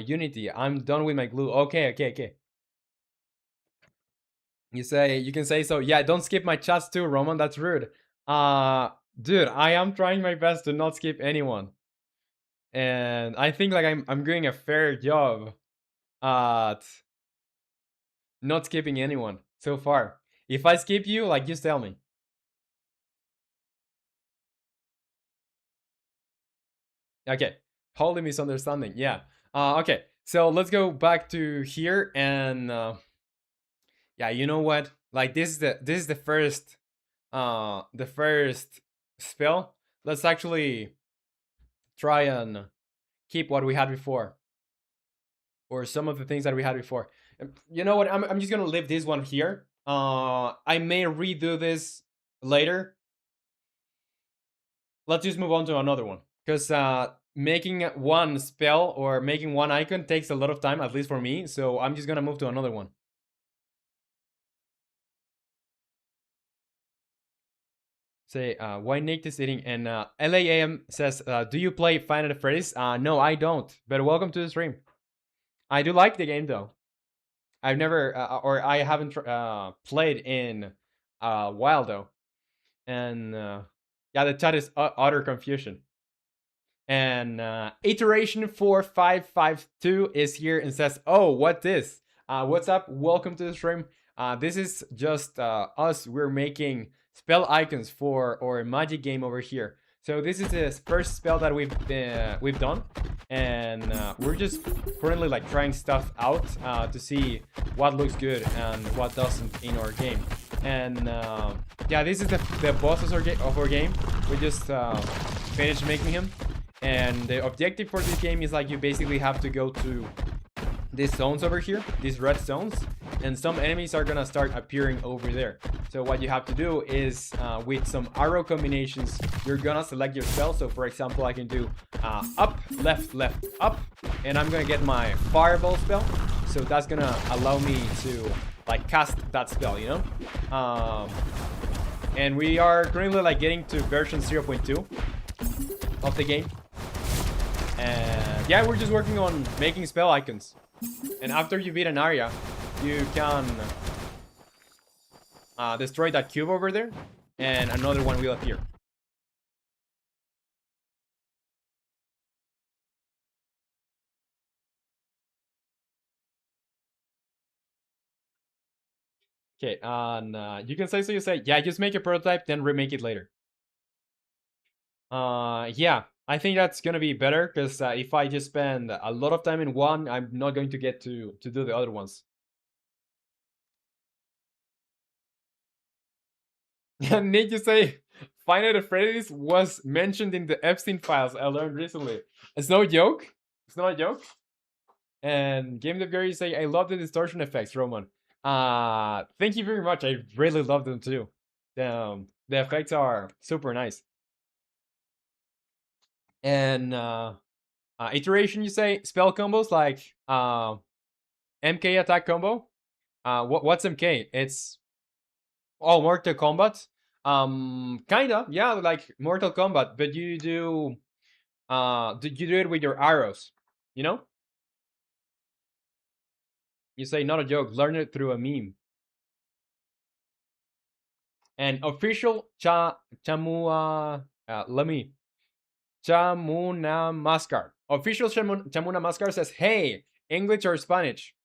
Unity, I'm done with my glue. Okay. You say, you can say so. Yeah, don't skip my chats too, Roman. That's rude. Dude, I am trying my best to not skip anyone. And I think like I'm doing a fair job at not skipping anyone so far. If I skip you, like, just tell me. Okay, holy misunderstanding. Yeah. Okay, so let's go back to here and yeah, you know what? Like this is the first spell. Let's actually try and keep what we had before, or some of the things that we had before. You know what? I'm just gonna leave this one here. I may redo this later. Let's just move on to another one, because making one spell or making one icon takes a lot of time, at least for me. So I'm just gonna move to another one. Say, why Nick is eating? And LAAM says, do you play Final Fantasy Freddy's? No, I don't. But welcome to the stream. I do like the game though. I've never, or I haven't played in a while though. And yeah, the chat is utter confusion. And iteration 4552 is here and says, oh, what this? What's up? Welcome to the stream. This is just us. We're making spell icons for our magic game over here. So this is the first spell that we've done, and we're just currently like trying stuff out to see what looks good and what doesn't in our game. And yeah, this is the boss of our game. We just finished making him, and the objective for this game is like you basically have to go to these zones over here, these red zones, and some enemies are gonna start appearing over there. So what you have to do is with some arrow combinations, you're gonna select your spell. So for example, I can do up, left, left, up, and I'm gonna get my fireball spell. So that's gonna allow me to like cast that spell, you know. And we are currently like getting to version 0.2 of the game, and yeah, we're just working on making spell icons. And after you beat an area, you can destroy that cube over there, and another one will appear. Okay, and you can say, so you say, yeah, just make a prototype, then remake it later. Yeah, I think that's gonna be better, because if I just spend a lot of time in one, I'm not going to get to do the other ones. Need you say, Final Fantasy Freddy's was mentioned in the Epstein files I learned recently. It's no joke. It's not a joke. And Game Dev Gary say, I love the distortion effects, Roman. Thank you very much. I really love them too. The effects are super nice. And iteration, you say, spell combos like MK attack combo. What's MK? It's Mortal Kombat. Kinda, yeah, like Mortal Kombat, but you do it with your arrows, you know? You say, not a joke, learn it through a meme. And official Chamuna Mascar. Official Chamuna Mascar says, hey, English or Spanish?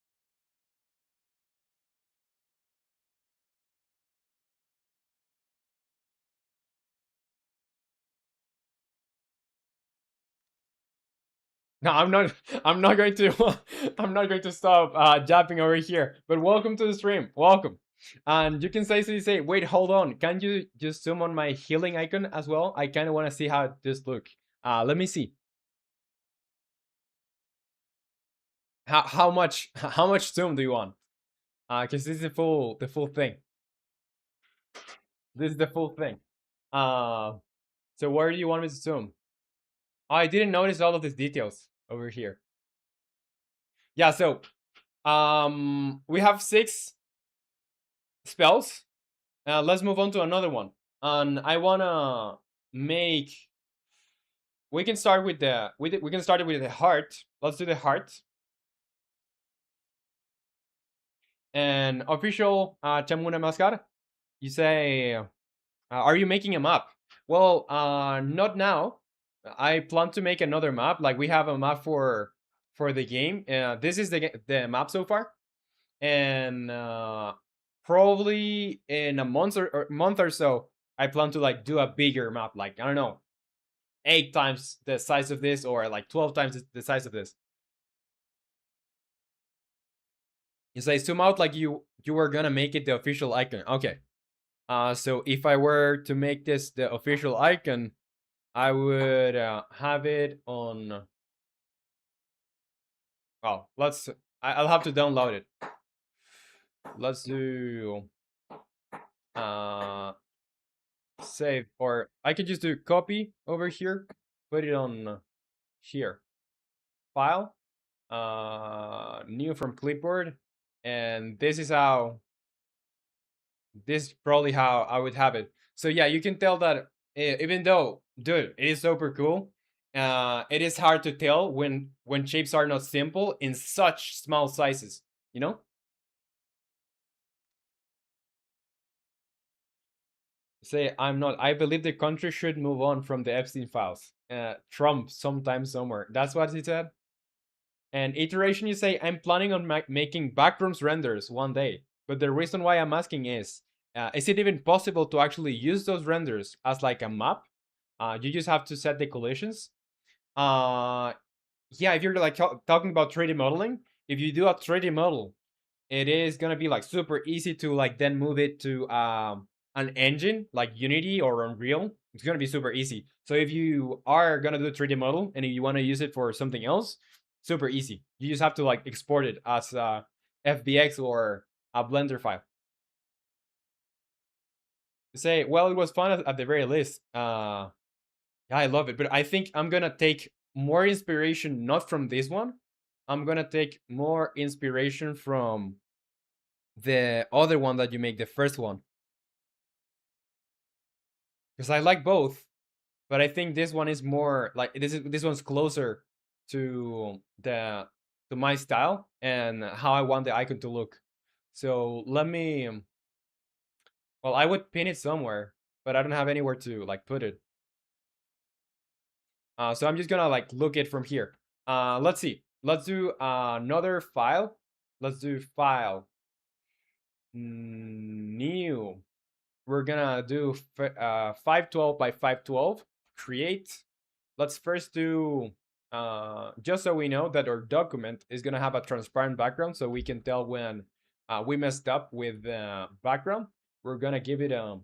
No, I'm not. I'm not going to. I'm not going to stop jabbing over here. But welcome to the stream. Welcome. And you can say, so you say, wait, hold on. Can you just zoom on my healing icon as well? I kind of want to see how this look. Let me see. How much zoom do you want? Because this is the full thing. This is the full thing. So where do you want me to zoom? Oh, I didn't notice all of these details over here. Yeah, so we have 6 spells. Let's move on to another one. And I wanna make. We can start with the. We can start with the heart. Let's do the heart. And official Chamuna Mascar, you say, are you making a map? Well, not now. I plan to make another map. Like we have a map for the game. This is the map so far, and probably in a month or so, I plan to like do a bigger map. Like I don't know, 8 times the size of this, or like 12 times the size of this. You say zoom out like you were gonna make it the official icon. Okay. So if I were to make this the official icon, I would have it on. Well, let's. I'll have to download it. Let's do uh save, or I could just do copy over here, put it on here, file, new from clipboard, and this is how. This is probably how I would have it. So yeah, you can tell that even though, dude, it is super cool. It is hard to tell when shapes are not simple in such small sizes. You know, say I'm not. I believe the country should move on from the Epstein files. Trump sometime somewhere. That's what he said. And iteration, you say I'm planning on making backrooms renders one day. But the reason why I'm asking is it even possible to actually use those renders as like a map? You just have to set the collisions. Uh, yeah, if you're like talking about 3D modeling, if you do a 3D model, it is gonna be like super easy to like then move it to an engine like Unity or Unreal. It's gonna be super easy. So if you are gonna do a 3D model and if you want to use it for something else, super easy. You just have to like export it as a FBX or a Blender file. Say, well, it was fun at the very least. Yeah, I love it, but I think I'm gonna take more inspiration not from this one. I'm gonna take more inspiration from the other one that you make, the first one, because I like both, but I think this one is more like this one's closer to the to my style and how I want the icon to look. So let me. Well, I would pin it somewhere, but I don't have anywhere to like put it. So I'm just gonna like look it from here. Let's see. Let's do another file. Let's do file new. We're gonna do 512 by 512. Create. Let's first do just so we know that our document is gonna have a transparent background, so we can tell when we messed up with the background. We're gonna give it a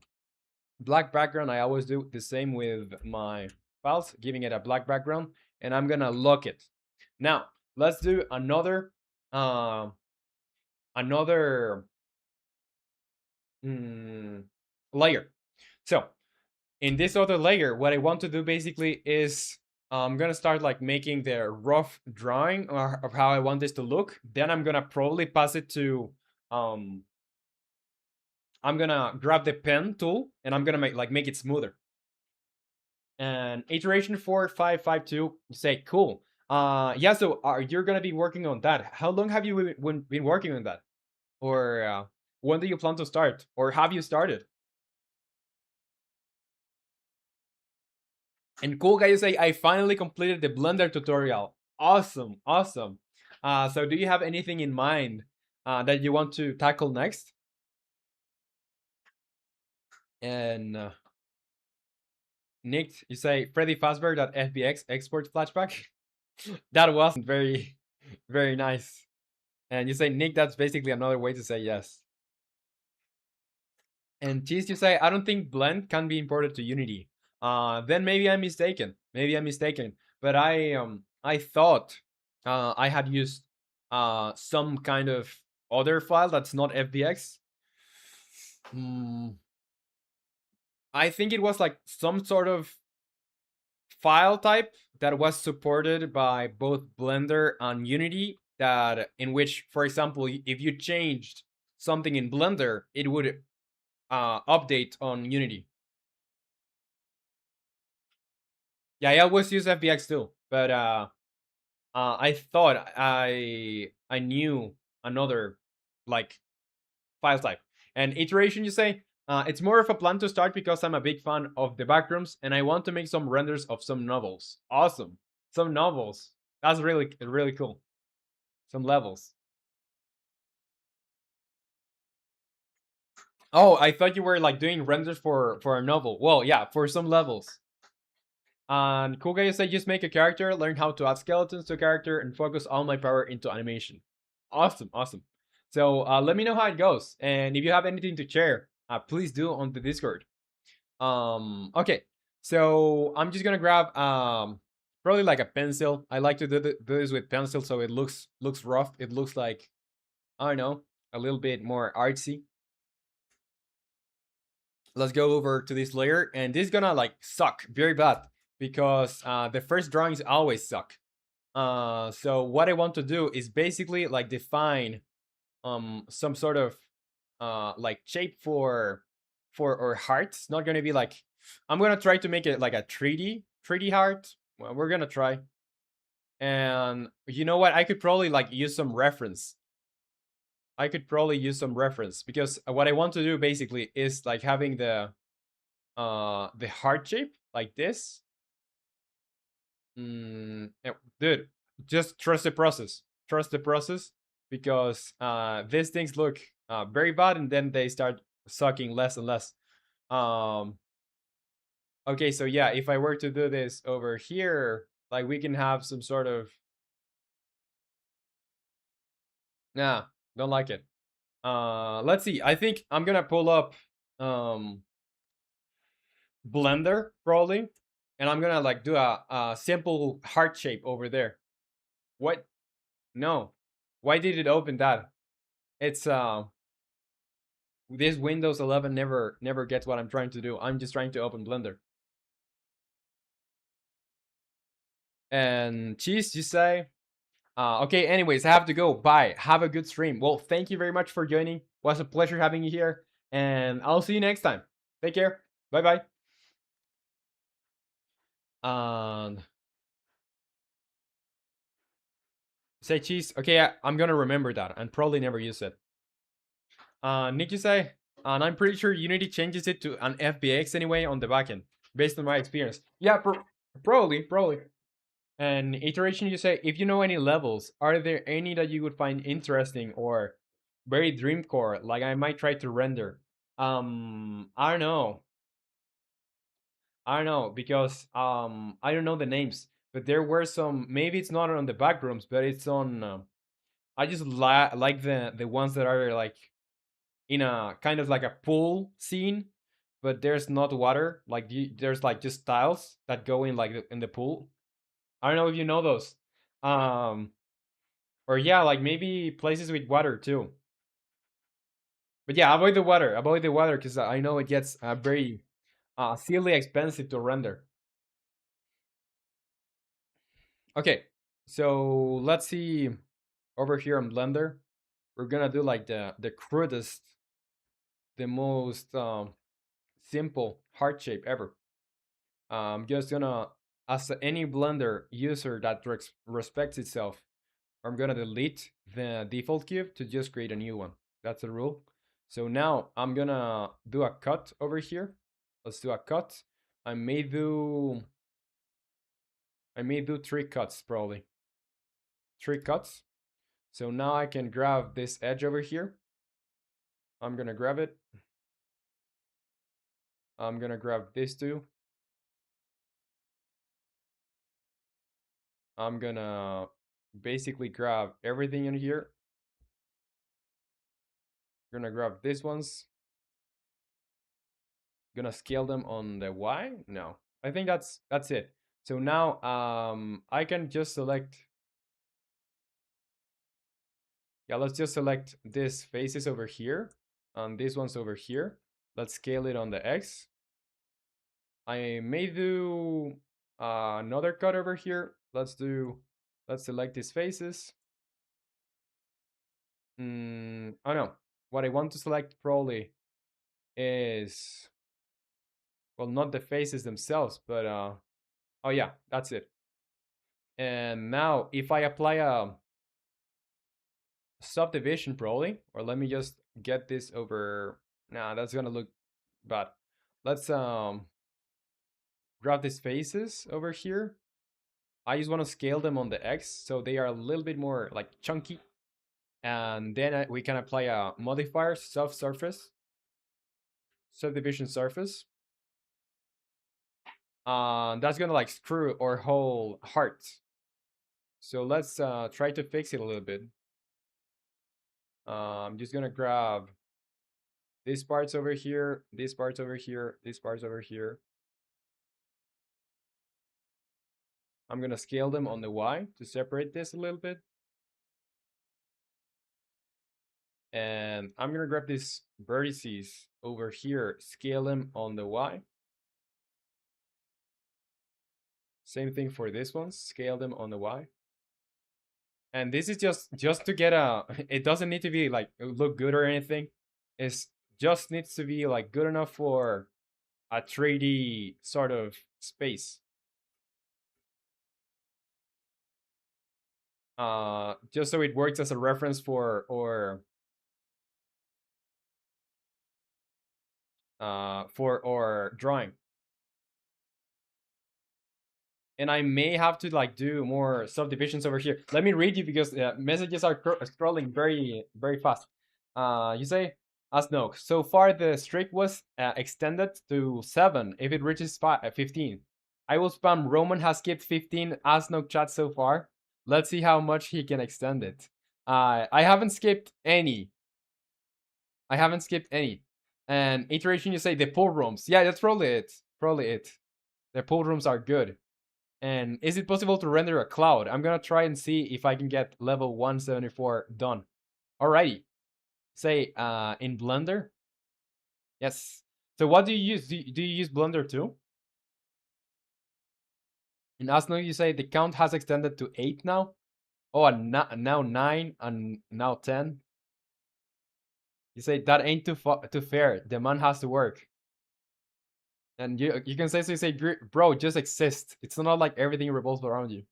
black background. I always do the same with my files, giving it a black background, and I'm gonna lock it. Now, let's do uh, another layer. So, in this other layer, what I want to do basically is I'm gonna start like making the rough drawing of how I want this to look. Then I'm gonna probably pass it to um, I'm gonna grab the pen tool and I'm gonna make it smoother. And iteration 4552, say cool. Yeah, so you're gonna be working on that. How long have you been working on that? Or when do you plan to start? Or have you started? And cool guy, you say I finally completed the Blender tutorial. Awesome, awesome. So do you have anything in mind that you want to tackle next? And Nick, you say Freddy Fazbear.fbx export flashback. That wasn't very, very nice. And you say Nick, that's basically another way to say yes. And Cheese, you say I don't think Blend can be imported to Unity. Then maybe I'm mistaken. Maybe I'm mistaken. But I thought I had used some kind of other file that's not FBX. I think it was like some sort of file type that was supported by both Blender and Unity, that in which, for example, if you changed something in Blender, it would update on Unity. Yeah, I always use FBX too, but I thought I knew another like file type. And iteration, you say, it's more of a plan to start because I'm a big fan of the backrooms and I want to make some renders of some novels. Awesome, some novels. That's really cool. Some levels. Oh, I thought you were like doing renders for a novel. Well, yeah, for some levels. And cool guy said, just make a character, learn how to add skeletons to a character, and focus all my power into animation. Awesome, awesome. So let me know how it goes, and if you have anything to share, please do on the Discord. Okay, So I'm just gonna grab probably like a pencil. I like to do this with pencil, so it looks rough. It looks like, I don't know, a little bit more artsy. Let's go over to this layer, and this is gonna like suck very bad because the first drawings always suck. So what I want to do is basically like define some sort of like shape for our hearts. Not gonna be like, I'm gonna try to make it like a 3D heart. Well, we're gonna try. And you know what? I could probably like use some reference. I could probably use some reference because what I want to do basically is like having the heart shape like this. Dude, just trust the process. Trust the process because these things look very bad and then they start sucking less and less. Um, okay, so yeah, if I were to do this over here, like we can have some sort of, nah, don't like it. Let's see. I think I'm gonna pull up um Blender probably, and I'm gonna like do a simple heart shape over there. What? No. Why did it open that? It's this Windows 11 never gets what I'm trying to do. I'm just trying to open Blender. And cheese, you say? Okay, anyways, I have to go. Bye. Have a good stream. Well, thank you very much for joining. It was a pleasure having you here. And I'll see you next time. Take care. Bye bye. And say cheese. Okay, I'm gonna remember that and probably never use it. Nick, you say? And I'm pretty sure Unity changes it to an FBX anyway on the backend, based on my experience. Yeah, probably. And iteration, you say, if you know any levels, are there any that you would find interesting or very dreamcore? Like I might try to render. I don't know. I don't know because I don't know the names, but there were some. Maybe it's not on the backrooms, but it's on. I just like the ones that are like in a kind of like a pool scene, but there's not water. Like there's like just tiles that go in like in the pool. I don't know if you know those. Um, or yeah, like maybe places with water too. But yeah, avoid the water. Avoid the water because I know it gets very silly expensive to render. Okay, so let's see over here on Blender. We're gonna do like the crudest, the most simple heart shape ever. I'm just gonna, as any Blender user that respects itself, I'm gonna delete the default cube to just create a new one. That's the rule. So now I'm gonna do a cut over here. Let's do a cut. I may do I may do 3 cuts probably. 3 cuts. So now I can grab this edge over here. I'm gonna grab it. I'm gonna grab this too. I'm gonna basically grab everything in here. Gonna grab these ones. Gonna scale them on the Y? No. I think that's it. So now I can just select, yeah, let's just select these faces over here and these ones over here. Let's scale it on the X. I may do another cut over here. Let's select these faces. Oh no, what I want to select probably is, well, not the faces themselves, but oh yeah, that's it. And now if I apply a subdivision probably, or let me just get this over, nah, that's gonna look bad. Let's grab these faces over here. I just want to scale them on the X so they are a little bit more like chunky. And then we can apply a modifier, surface, subdivision surface. That's gonna like screw our whole heart. So let's try to fix it a little bit. I'm just gonna grab these parts over here, these parts over here, these parts over here. I'm gonna scale them on the Y to separate this a little bit. And I'm gonna grab these vertices over here, scale them on the Y. Same thing for this one, scale them on the Y. And this is just to get a, it doesn't need to be like look good or anything. It's just needs to be like good enough for a 3D sort of space. Just so it works as a reference for or drawing. And I may have to like do more subdivisions over here. Let me read you because messages are scrolling very fast. You say, Asnok, so far the streak was extended to 7 if it reaches 15. I will spam Roman has skipped 15 Asnok chat so far. Let's see how much he can extend it. I haven't skipped any. I haven't skipped any. And iteration, you say the pool rooms. Yeah, that's probably it. Probably it. The pool rooms are good. And is it possible to render a cloud? I'm gonna try and see if I can get level 174 done. Alrighty. Say in Blender. Yes. So what do you use? Do you use Blender too? In Asno, you say the count has extended to 8 now. Oh, and now 9 and now 10. You say that ain't too fair. The man has to work. And you can say so. You say, bro, just exist. It's not like everything revolves around you.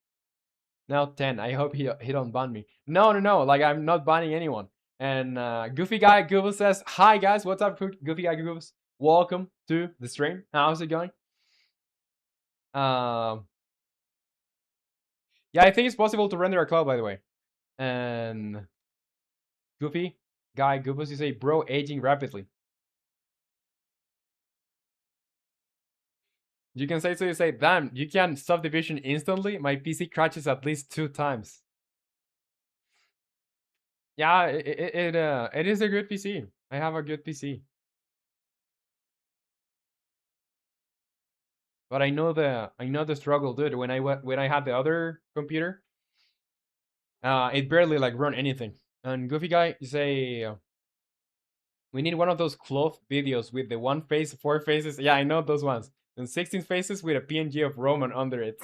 Now 10. I hope he don't ban me. No. Like I'm not banning anyone. And Goofy Guy Goobus says, "Hi guys, what's up, Goofy Guy Goobus? Welcome to the stream. How's it going?" Yeah, I think it's possible to render a cloud, by the way. And Goofy Guy Goobus, you say, "Bro, aging rapidly." You can say so. You say, "Damn, you can subdivision instantly. My PC crashes at least 2 times." Yeah, it is a good PC. I have a good PC. But I know the struggle, dude. When I had the other computer, it barely like run anything. And Goofy Guy, you say we need one of those cloth videos with the one face, 4 faces. Yeah, I know those ones. And 16 faces with a PNG of Roman under it.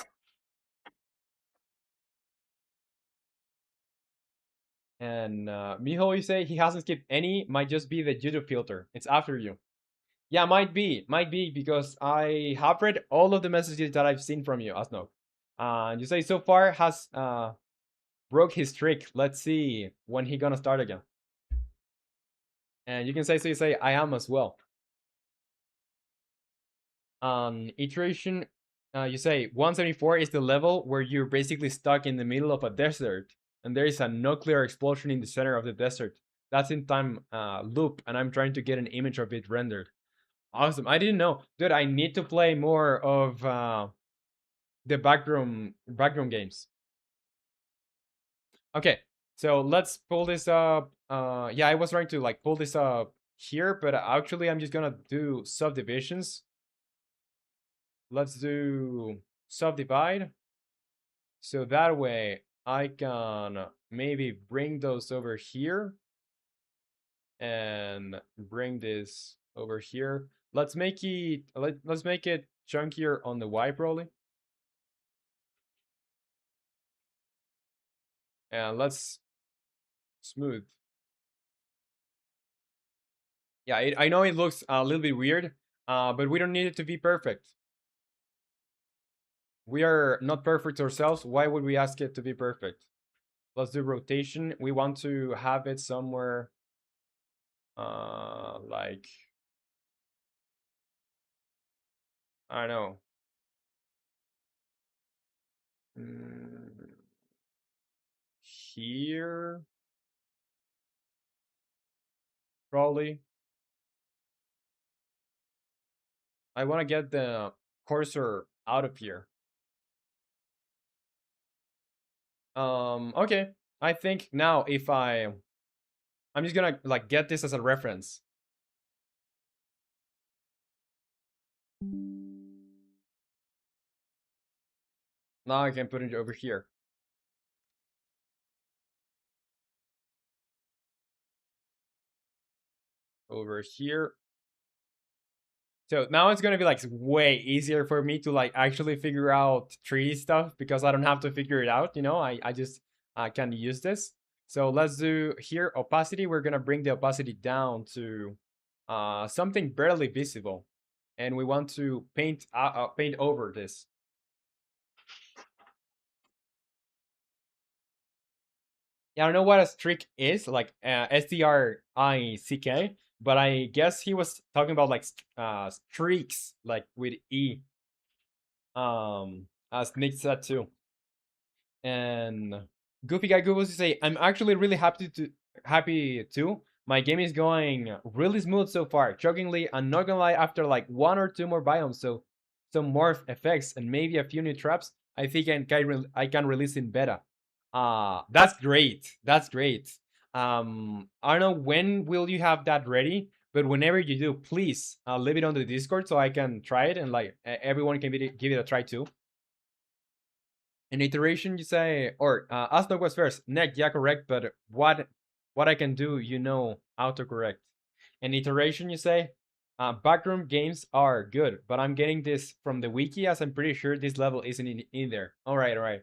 And Miho, you say he hasn't skipped any. Might just be the YouTube filter. It's after you. Yeah, might be because I have read all of the messages that I've seen from you, Asno. You say so far has broke his trick. Let's see when he gonna start again. And you can say so. You say I am as well. Iteration, you say 174 is the level where you're basically stuck in the middle of a desert, and there is a nuclear explosion in the center of the desert. That's in time loop, and I'm trying to get an image of it rendered. Awesome. I didn't know, dude. I need to play more of the backroom games. Okay, so let's pull this up. Yeah, I was trying to like pull this up here, but actually I'm just gonna do subdivisions. Let's do subdivide. So that way I can maybe bring those over here and bring this over here. Let's make it let's make it chunkier on the Y probably. And let's smooth. Yeah, I know it looks a little bit weird, but we don't need it to be perfect. We are not perfect ourselves. Why would we ask it to be perfect? Let's do rotation. We want to have it somewhere like, I don't know. Here, probably. I want to get the cursor out of here. Okay. I think now if I'm just gonna like get this as a reference. Now I can put it over here. Over here. So now it's gonna be like way easier for me to like actually figure out 3D stuff because I don't have to figure it out. I just can use this. So let's do here opacity. We're gonna bring the opacity down to something barely visible, and we want to paint over this. Yeah, I don't know what a streak is, like STRICK, but I guess he was talking about like streaks, like with E, as Nick said too. And Goofy Guy Googles to say, I'm actually really happy too. My game is going really smooth so far. Shockingly, I'm not gonna lie, after like one or two more biomes, so some morph effects and maybe a few new traps, I think I can release in beta. That's great. That's great. I don't know when will you have that ready, but whenever you do, please leave it on the Discord so I can try it and like everyone can give it a try too. An iteration, you say, or Asno was first. Neck, yeah, correct. But what I can do, autocorrect. An iteration, you say. Backroom games are good, but I'm getting this from the wiki as I'm pretty sure this level isn't in there. All right, all right.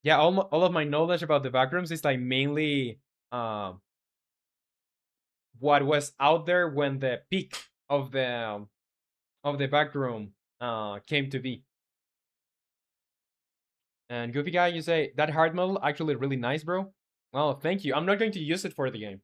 Yeah, all of my knowledge about the backrooms is like mainly what was out there when the peak of the backroom came to be. And Goofy Guy, you say that hard model actually really nice, bro. Well, thank you. I'm not going to use it for the game.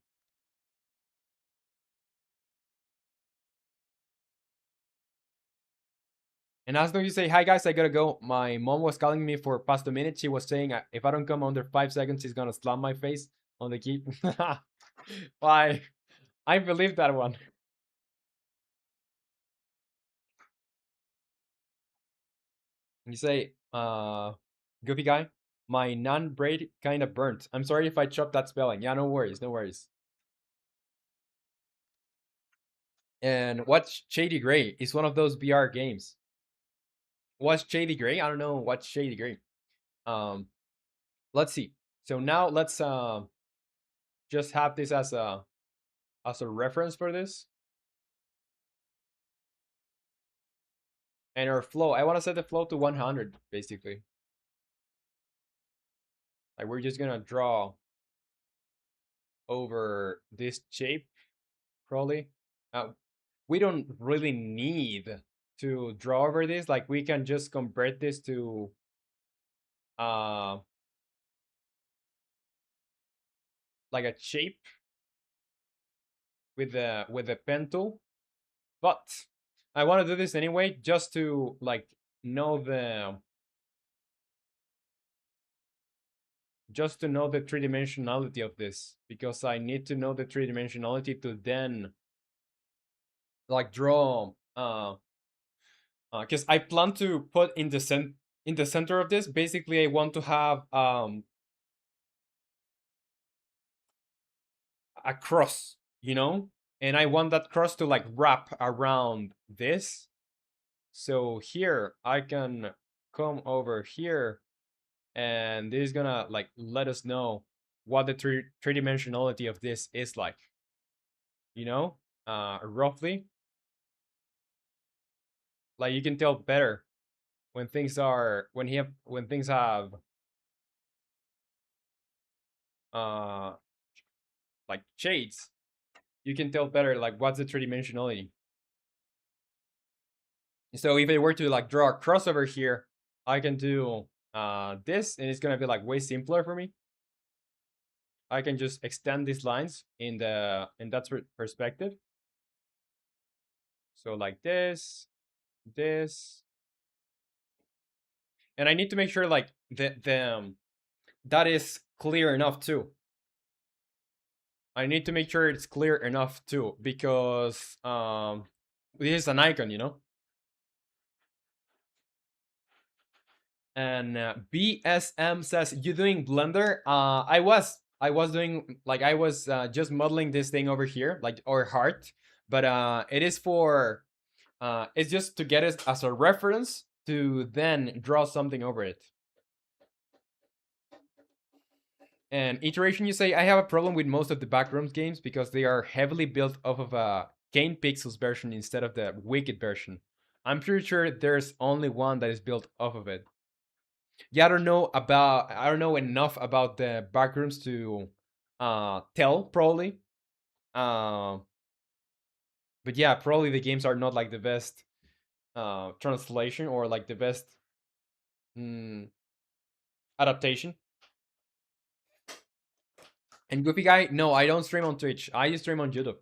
And as though you say, hi guys, I gotta go. My mom was calling me for past a minute. She was saying if I don't come under 5 seconds, she's gonna slam my face on the key. Why? I believe that one. You say, Goofy Guy, my non braid kind of burnt. I'm sorry if I chopped that spelling. Yeah, no worries, no worries. And what's Shady Gray? It's one of those VR games. What's Shady Gray? I don't know what's Shady Gray. Um, let's see. So now let's just have this as a reference for this. And our flow, I want to set the flow to 100 basically. Like we're just gonna draw over this shape probably. We don't really need to draw over this. Like we can just convert this to uh like a shape with the pen tool. But I want to do this anyway just to like know the three-dimensionality of this, because I need to know the three-dimensionality to then like draw because I plan to put in the center of this. Basically, I want to have a cross, and I want that cross to like wrap around this. So here I can come over here, and this is gonna like let us know what the three-dimensionality of this is like, roughly. Like you can tell better when things have uh like shades. You can tell better like what's the three-dimensionality. So if I were to like draw a crossover here, I can do this, and it's gonna be like way simpler for me. I can just extend these lines in that perspective. So like this, and I need to make sure like that is clear enough too. I need to make sure it's clear enough too, because this is an icon, And BSM says, "You doing Blender?" I was doing like I was just modeling this thing over here, like our heart, but it is for It's just to get it as a reference to then draw something over it. And iteration, you say, I have a problem with most of the Backrooms games because they are heavily built off of a Kane Pixels version instead of the Wicked version. I'm pretty sure there's only one that is built off of it. Yeah, I don't know enough about the Backrooms to tell probably. Uh, but yeah, probably the games are not like the best translation or like the best mm, adaptation. And Goofy Guy, no, I don't stream on Twitch. I just stream on YouTube.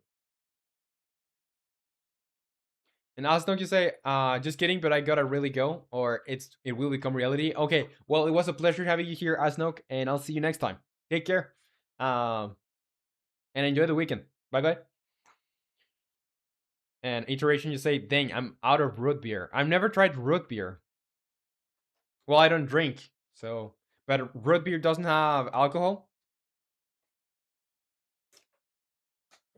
And Asnok, you say, just kidding, but I gotta really go, or it will become reality. Okay, well, it was a pleasure having you here, Asnok, and I'll see you next time. Take care, um, and enjoy the weekend. Bye bye. And iteration, you say, dang, I'm out of root beer. I've never tried root beer. Well, I don't drink, so, but root beer doesn't have alcohol.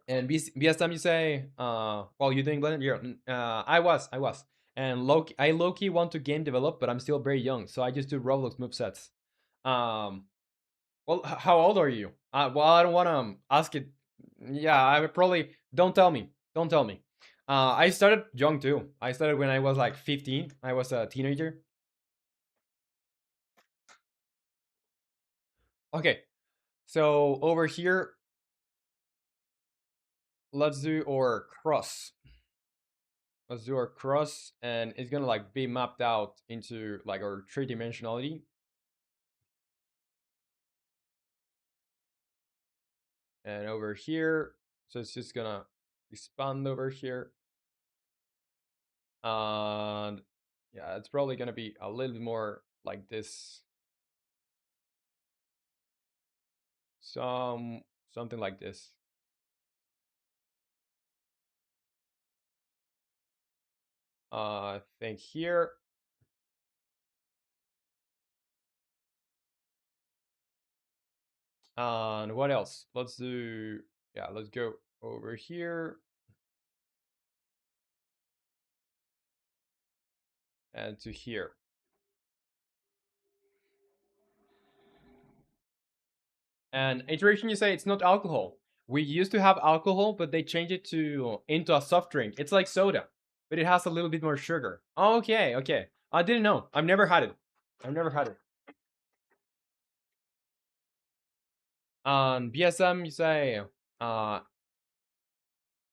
And BSM, you say, well, you doing blended? Yeah, I was. And I low key want to game develop, but I'm still very young, so I just do Roblox movesets. Um, well, how old are you? Well, I don't want to ask it. Yeah, I would probably don't tell me. Don't tell me. I started young too. I started when I was like 15. I was a teenager. Okay, so over here, let's do our cross. Let's do our cross, and it's gonna like be mapped out into like our three dimensionality. And over here, so it's just gonna expand over here. And yeah, it's probably gonna be a little bit more like this. Something like this. I think here. And what else? Let's do, yeah, let's go over here. And to here. And iteration, you say it's not alcohol. We used to have alcohol, but they changed it to into a soft drink. It's like soda, but it has a little bit more sugar. Okay, okay. I didn't know. I've never had it. I've never had it. On BSM, you say, uh,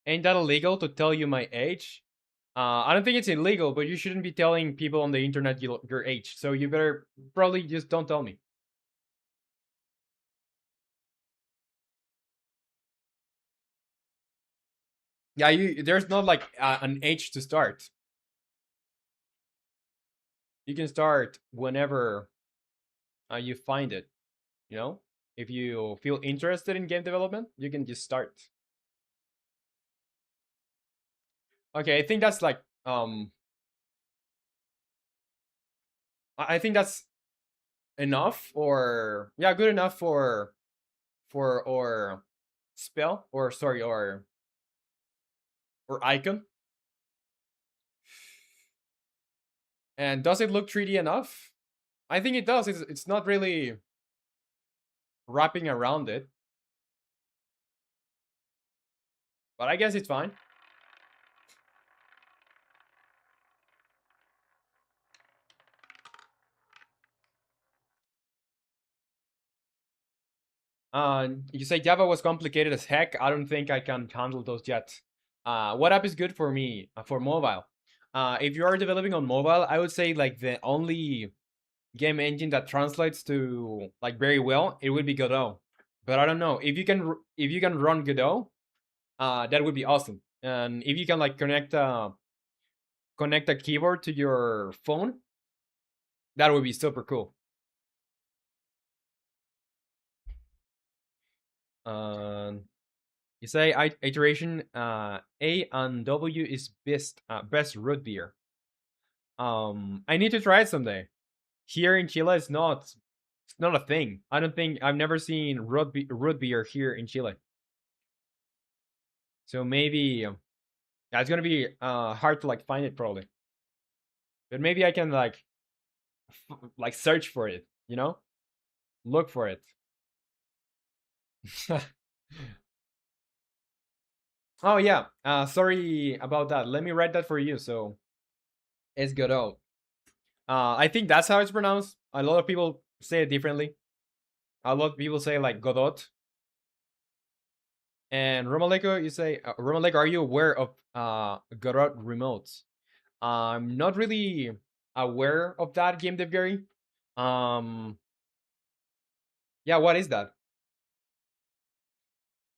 ain't that illegal to tell you my age? I don't think it's illegal, but you shouldn't be telling people on the internet your age. So you better probably just don't tell me. Yeah, there's not like an age to start. You can start whenever you find it. You know, if you feel interested in game development, you can just start. Okay, I think that's like I think that's enough, or yeah, good enough for or spell, or sorry, or icon. And does it look 3D enough? I think it does. It's not really wrapping around it, but I guess it's fine. You say Java was complicated as heck. I don't think I can handle those yet. What app is good for me for mobile? If you are developing on mobile, I would say like the only game engine that translates to like very well, it would be Godot. But I don't know if you can run Godot, that would be awesome. And if you can like connect a keyboard to your phone, that would be super cool. Um, you say iteration A and W is best root beer. I need to try it someday. Here in Chile, it's not a thing. I don't think I've never seen root beer here in Chile. So maybe Yeah, it's gonna be hard to like find it probably, but maybe I can like like search for it, you know, look for it. Oh yeah, sorry about that. Let me write that for you. So it's Godot. I think that's how it's pronounced. A lot of people say it differently. A lot of people say like Godot. And romanleco, you say romanleco. Are you aware of Godot remotes? I'm not really aware of that game dev Gary. Um, yeah, what is that?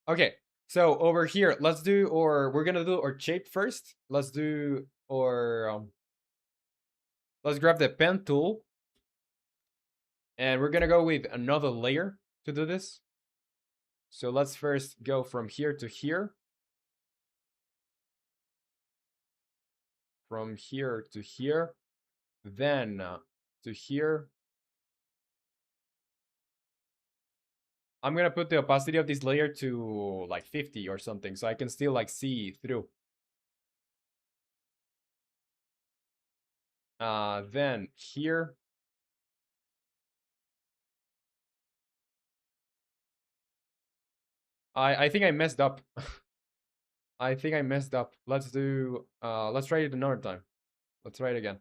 Okay, so over here, let's do, or we're gonna do our shape first. Let's do, or let's grab the pen tool, and we're gonna go with another layer to do this. So let's first go from here to here, from here to here, then to here. I'm gonna put the opacity of this layer to like 50 or something, so I can still like see through. Then here, I think I messed up. I think I messed up. Let's do, let's try it another time. Let's try it again.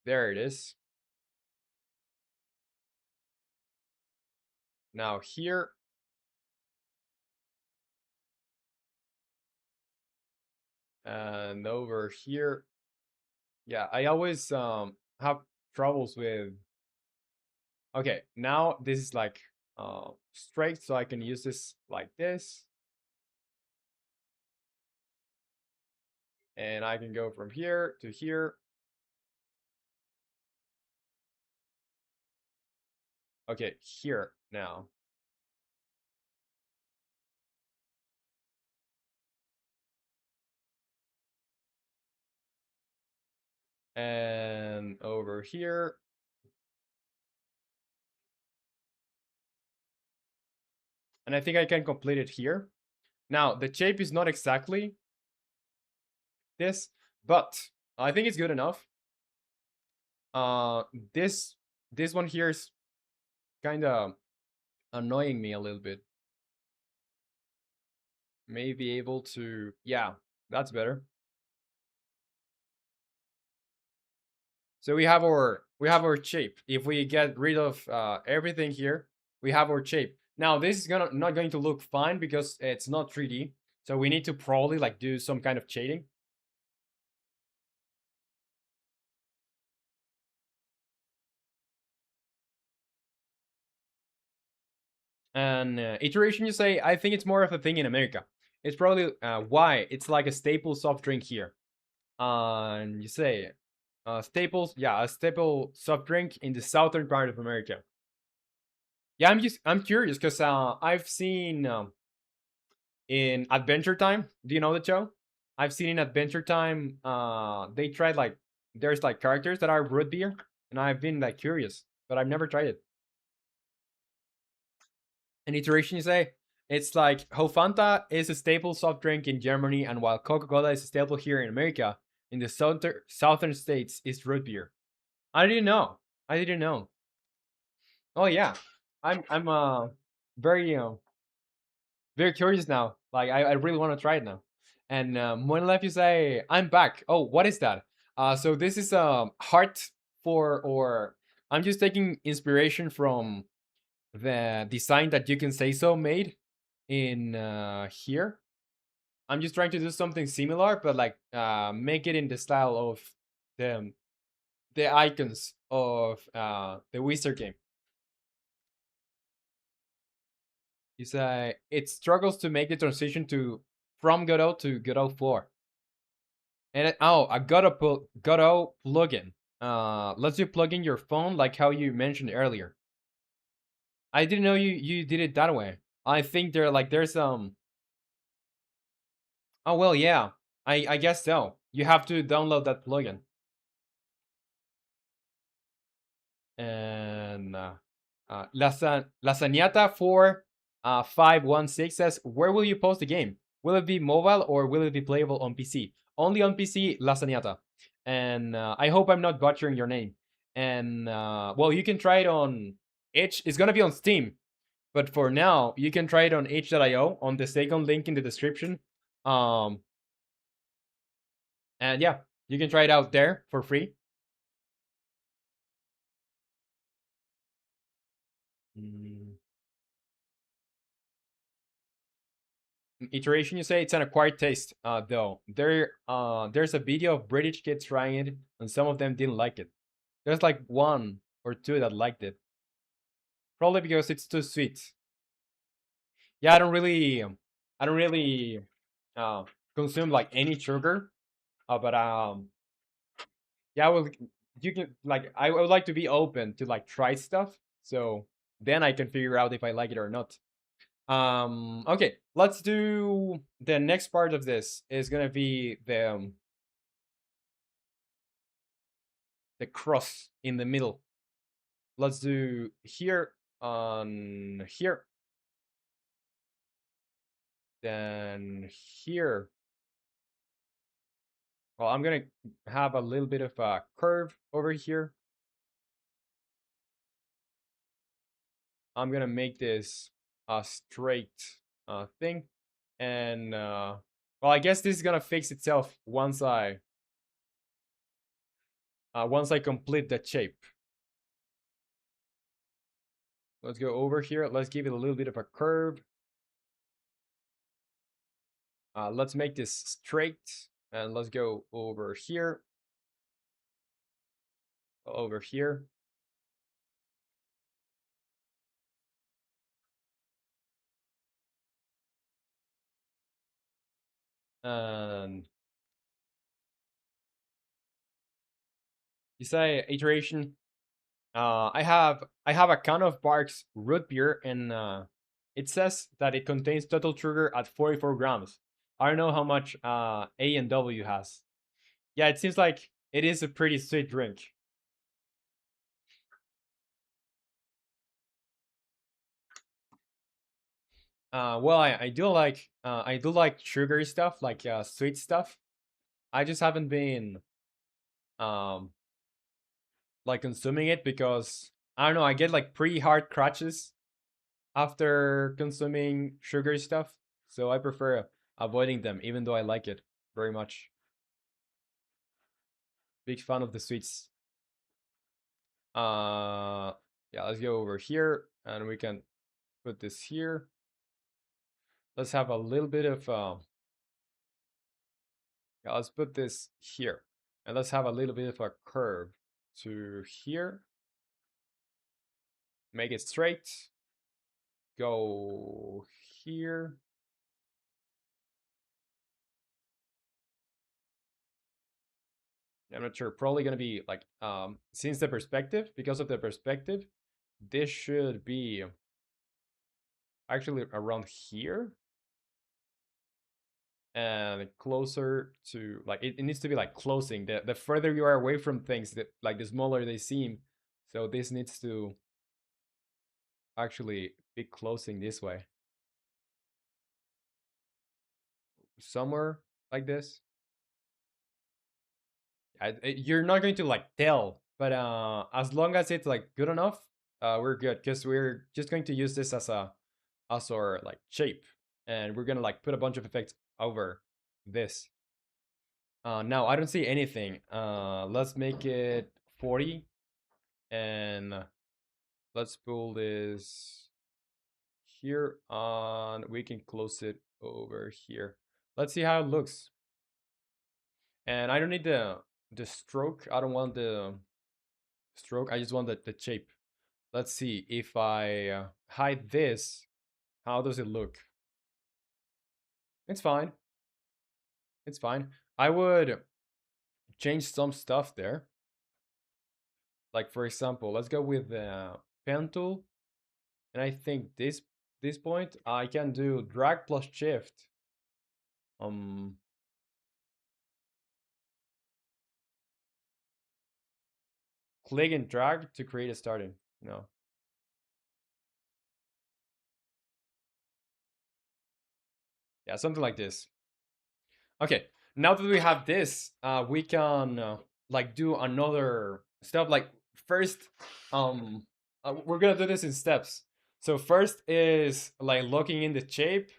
There it is. Now here, and over here. Yeah, I always have troubles with. Okay, now this is like straight, so I can use this like this, and I can go from here to here. Okay, here now. And over here. And I think I can complete it here. Now, the shape is not exactly this, but I think it's good enough. Uh, this this one here is kind of annoying me a little bit. May be able to, yeah, that's better. So we have our shape. If we get rid of everything here, we have our shape. Now this is gonna not going to look fine because it's not 3D. So we need to probably like do some kind of shading. And iteration, you say, I think it's more of a thing in America. It's probably why it's like a staple soft drink here. And you say staples, yeah, a staple soft drink in the southern part of America. Yeah, I'm curious because I've seen in Adventure Time. Do you know the show? I've seen in Adventure Time. They tried like there's like characters that are root beer, and I've been like curious, but I've never tried it. An iteration, you say? It's like how Fanta is a staple soft drink in Germany, and while Coca-Cola is a staple here in America, in the southern states is root beer. I didn't know. I didn't know. Oh yeah, I'm very very curious now. Like I really want to try it now. And when left, you say I'm back. Oh, what is that? So this is a heart for, or I'm just taking inspiration from the design that You Can Say So made in here. I'm just trying to do something similar, but like make it in the style of the the icons of the Wizard game. You say it struggles to make the transition to from Godot to Godot 4. And oh, a Godot plugin. Lets you plug in your phone like how you mentioned earlier. I didn't know you did it that way. I think there's oh well, yeah. I guess so. You have to download that plugin. And Lasagnata 4 516 says, where will you post the game? Will it be mobile or will it be playable on PC? Only on PC, Lasaniata. And I hope I'm not butchering your name. And well, you can try it on itch. It's gonna be on Steam, but for now, you can try it on itch.io on the second link in the description. Um, and yeah, you can try it out there for free. Mm. Iteration, you say it's an acquired taste. Though there's a video of British kids trying it, and some of them didn't like it. There's like one or two that liked it, probably because it's too sweet. Yeah, I don't really uh, consume like any sugar. But yeah, well, you can like I would like to be open to like try stuff, so then I can figure out if I like it or not. Okay, let's do the next part of this is gonna be the cross in the middle. Let's do here on here, then here. Well, I'm gonna have a little bit of a curve over here. I'm gonna make this a straight thing, and well, I guess this is gonna fix itself once I complete that shape. Let's go over here. Let's give it a little bit of a curve. Let's make this straight, and let's go over here, over here. And you say iteration. I have a can of Barks root beer, and it says that it contains total sugar at 44 grams. I don't know how much A and W has. Yeah, it seems like it is a pretty sweet drink. Well, I do like sugary stuff, like sweet stuff. I just haven't been um like consuming it because I don't know. I get like pretty hard crutches after consuming sugary stuff, so I prefer avoiding them, even though I like it very much. Big fan of the sweets. Uh, yeah, let's go over here and we can put this here. Let's have a little bit of yeah, let's put this here, and let's have a little bit of a curve to here. Make it straight. Go here. I'm not sure. Probably gonna be like since the perspective, because of the perspective, this should be actually around here and closer to like it needs to be like closing. The further you are away from things, the smaller they seem. So this needs to actually be closing this way. Somewhere like this. You're not going to like tell, but as long as it's like good enough, we're good because we're just going to use this as our like shape, and we're gonna like put a bunch of effects over this. Now I don't see anything. Let's make it 40, and let's pull this here on. We can close it over here. Let's see how it looks. And I don't need the stroke. I don't want the stroke. I just want the shape. Let's see if I hide this. How does it look? It's fine. It's fine. I would change some stuff there. Like for example, let's go with the pen tool, and I think this point I can do drag plus shift. Um, Click and drag to create a starting. No, Yeah, something like this. Okay, now that we have this, we can like do another step. Like first, we're gonna do this in steps. So first is like looking in the shape.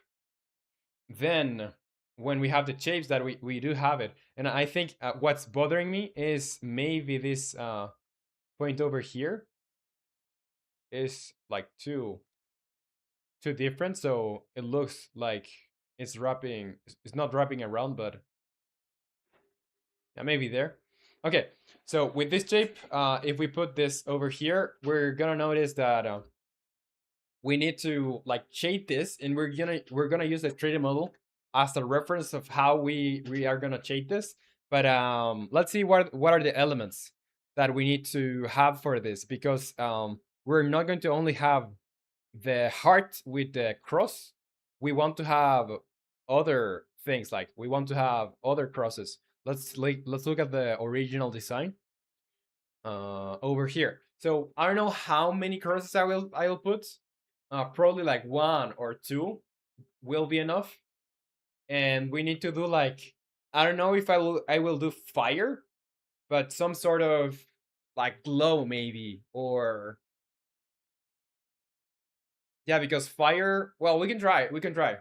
Then, when we have the shapes that we do have it, and I think what's bothering me is maybe this point over here is like too different. So it looks like it's wrapping. It's not wrapping around, but yeah, maybe there. Okay, so with this shape, if we put this over here, we're gonna notice that we need to like shade this, and we're gonna use the 3D model as a reference of how we are gonna shade this. But let's see what are the elements that we need to have for this, because we're not going to only have the heart with the cross. We want to have other things, like we want to have other crosses. Let's look at the original design over here. So I don't know how many crosses I will put. Probably like one or two will be enough. And we need to do like, I don't know if I will do fire, but some sort of like glow maybe, or yeah, because fire. Well, we can try. We can try.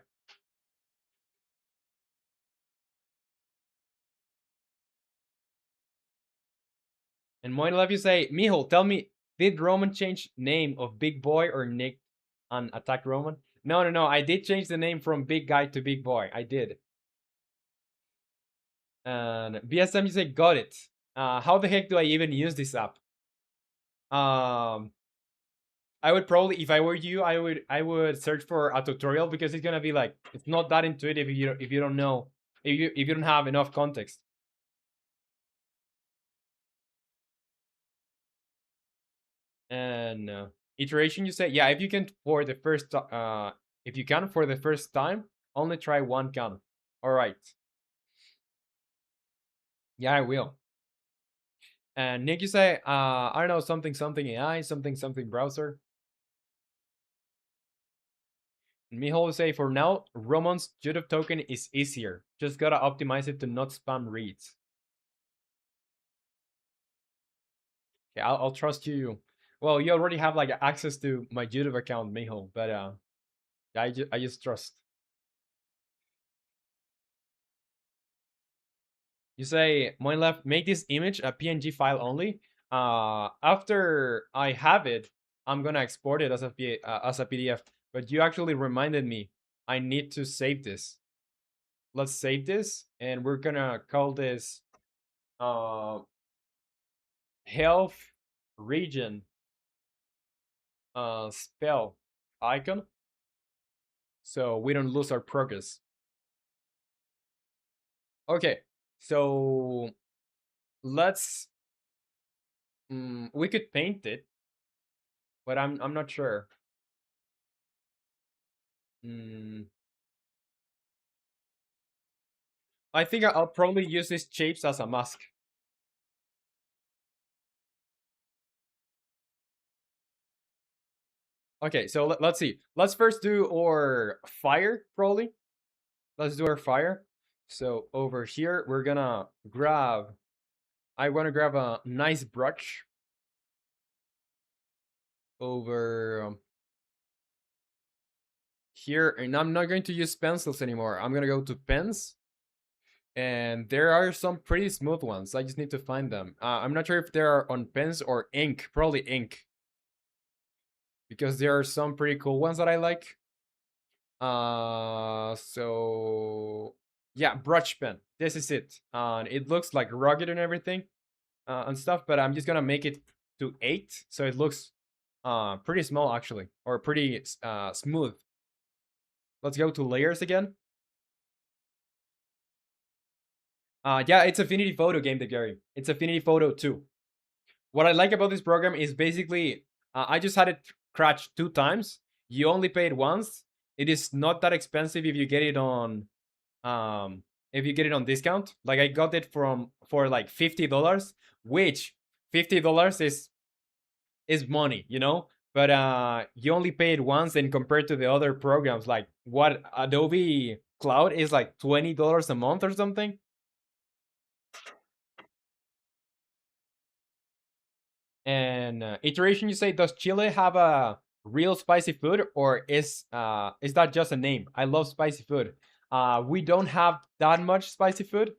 And Moin love you say, Mijo, tell me, did Roman change name of Big Boy or Nick on Attack Roman? No, no, no. I did change the name from Big Guy to Big Boy. I did. And BSM, you say, got it. How the heck do I even use this app? Um, I would probably, if I were you, I would search for a tutorial, because it's gonna be like, it's not that intuitive if you don't know, if you don't have enough context. And iteration, you say, yeah, if you can for the first if you can for the first time, only try one can. All right. Yeah, I will. And Nick, you say, I don't know, something something AI, something something browser. And Mijo will say, for now, Roman's YouTube token is easier. Just gotta optimize it to not spam reads. Okay, I'll trust you. Well, you already have like access to my YouTube account, Mijo, but I just trust. You say, mine left, make this image a PNG file only. After I have it, I'm gonna export it as a PDF. But you actually reminded me, I need to save this. Let's save this, and we're gonna call this uh, health region spell icon, so we don't lose our progress. Okay, so let's we could paint it, but I'm not sure. Mm, I think I'll probably use these shapes as a mask. Okay, so let's see. Let's first do our fire, probably. Let's do our fire. So over here, we're gonna grab, I wanna grab a nice brush over here. And I'm not going to use pencils anymore. I'm gonna go to pens. And there are some pretty smooth ones. I just need to find them. I'm not sure if they are on pens or ink. Probably ink. Because there are some pretty cool ones that I like. So yeah, brush pen. This is it. It looks like rugged and everything, and stuff. But I'm just gonna make it to 8, so it looks pretty small actually, or pretty smooth. Let's go to layers again. Yeah, it's Affinity Photo game, the Gary. It's Affinity Photo 2. What I like about this program is basically, I just had it crash 2 times. You only paid once. It is not that expensive if you get it on discount. Like I got it for like $50, which $50 is money, but you only pay it once, and compared to the other programs, like what Adobe Cloud is like $20 a month or something. And iteration, you say, does Chile have a real spicy food, or is that just a name? I love spicy food. We don't have that much spicy food.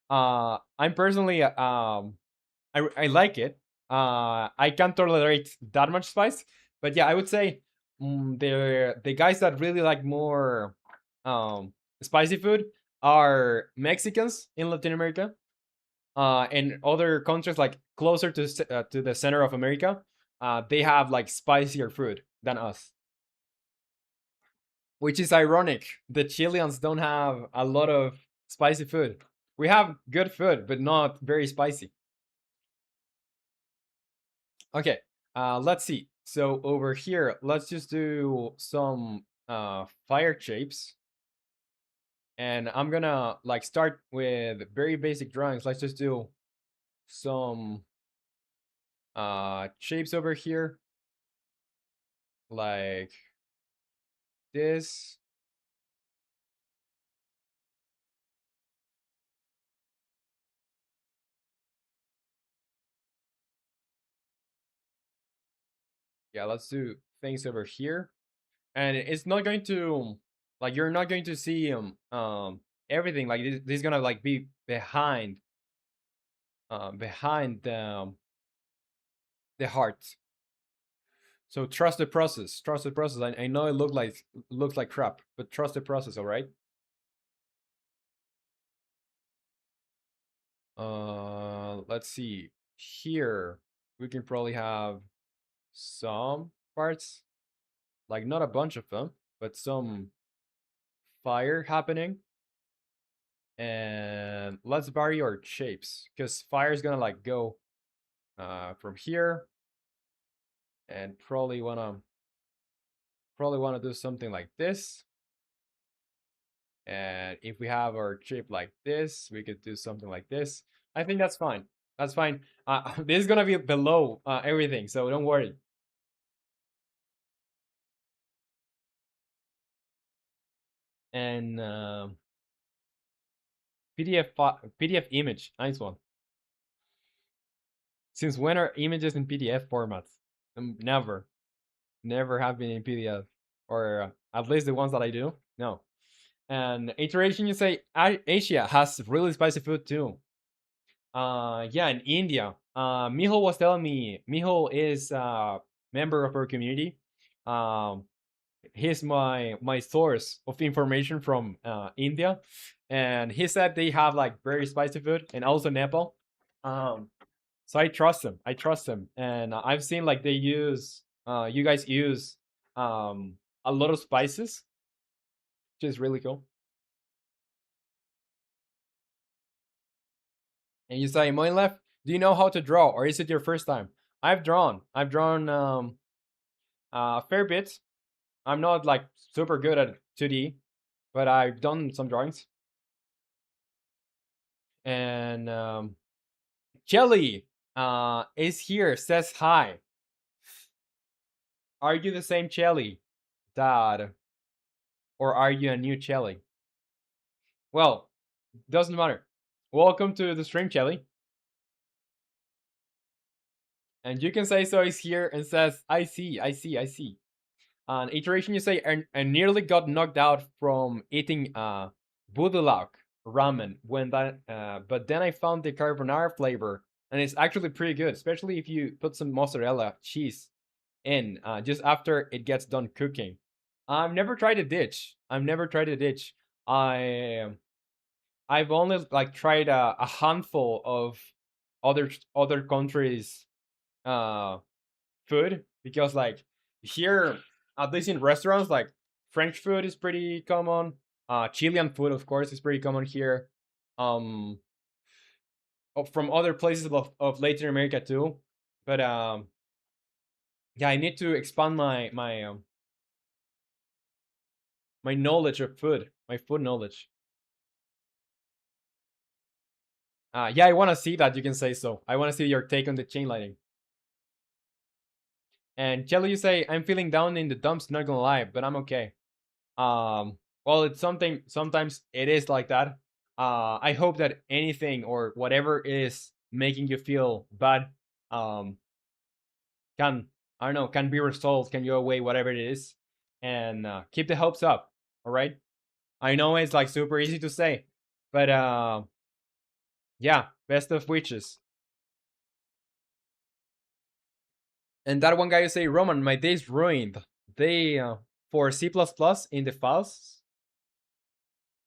I'm personally I like it. I can't tolerate that much spice, but yeah, I would say the guys that really like more um, spicy food are Mexicans in Latin America, and other countries like closer to the center of America. They have like spicier food than us, which is ironic. The Chileans don't have a lot of spicy food. We have good food, but not very spicy. Okay, let's see. So over here, let's just do some fire shapes. And I'm gonna like start with very basic drawings. Let's just do some shapes over here, like this. Yeah, let's do things over here. And it's not going to, like, you're not going to see everything. Like this is gonna like be behind the heart. So trust the process. Trust the process. I know it looks like crap, but trust the process. All right. Let's see. Here we can probably have some parts, like not a bunch of them, but some fire happening. And let's vary our shapes, because fire is gonna like go from here, and probably wanna do something like this. And if we have our shape like this, we could do something like this. I think that's fine. That's fine. This is gonna be below everything, so don't worry. And PDF image, nice one. Since when are images in PDF formats? Never, never have been in PDF, or at least the ones that I do. No. And iteration, you say Asia has really spicy food too. Yeah, in India. Miho was telling me. Miho is a member of our community. Um, he's my source of information from India, and he said they have like very spicy food, and also Nepal. Um, so I trust him. I trust him, and I've seen like they use. You guys use a lot of spices, which is really cool. And you say, Moinlef, do you know how to draw, or is it your first time? I've drawn. I've drawn a fair bit. I'm not like super good at 2D, but I've done some drawings. And Jelly is here, says hi. Are you the same Jelly, Dad, or are you a new Jelly? Well, doesn't matter. Welcome to the stream, Jelly. And you can say so is here and says, I see, I see, I see. An iteration, you say, I nearly got knocked out from eating budulak ramen when that, but then I found the carbonara flavor, and it's actually pretty good, especially if you put some mozzarella cheese in just after it gets done cooking. I've never tried a ditch. I've never tried a ditch. I I've only like tried a handful of other countries' uh food, because like here, at least in restaurants, like French food is pretty common. Chilean food, of course, is pretty common here. Um, from other places of Latin America too. But yeah, I need to expand my knowledge of food, my food knowledge. Yeah, I want to see that. You can say so. I want to see your take on the chain lighting. And Jelly, you say I'm feeling down in the dumps. Not gonna lie, but I'm okay. Well, it's something. Sometimes it is like that. I hope that anything or whatever is making you feel bad, um, can I don't know, can be resolved, can go away, whatever it is, and keep the hopes up. All right. I know it's like super easy to say, but yeah, best of wishes. And that one guy you say, Roman, my day's ruined. They for C++ in the files.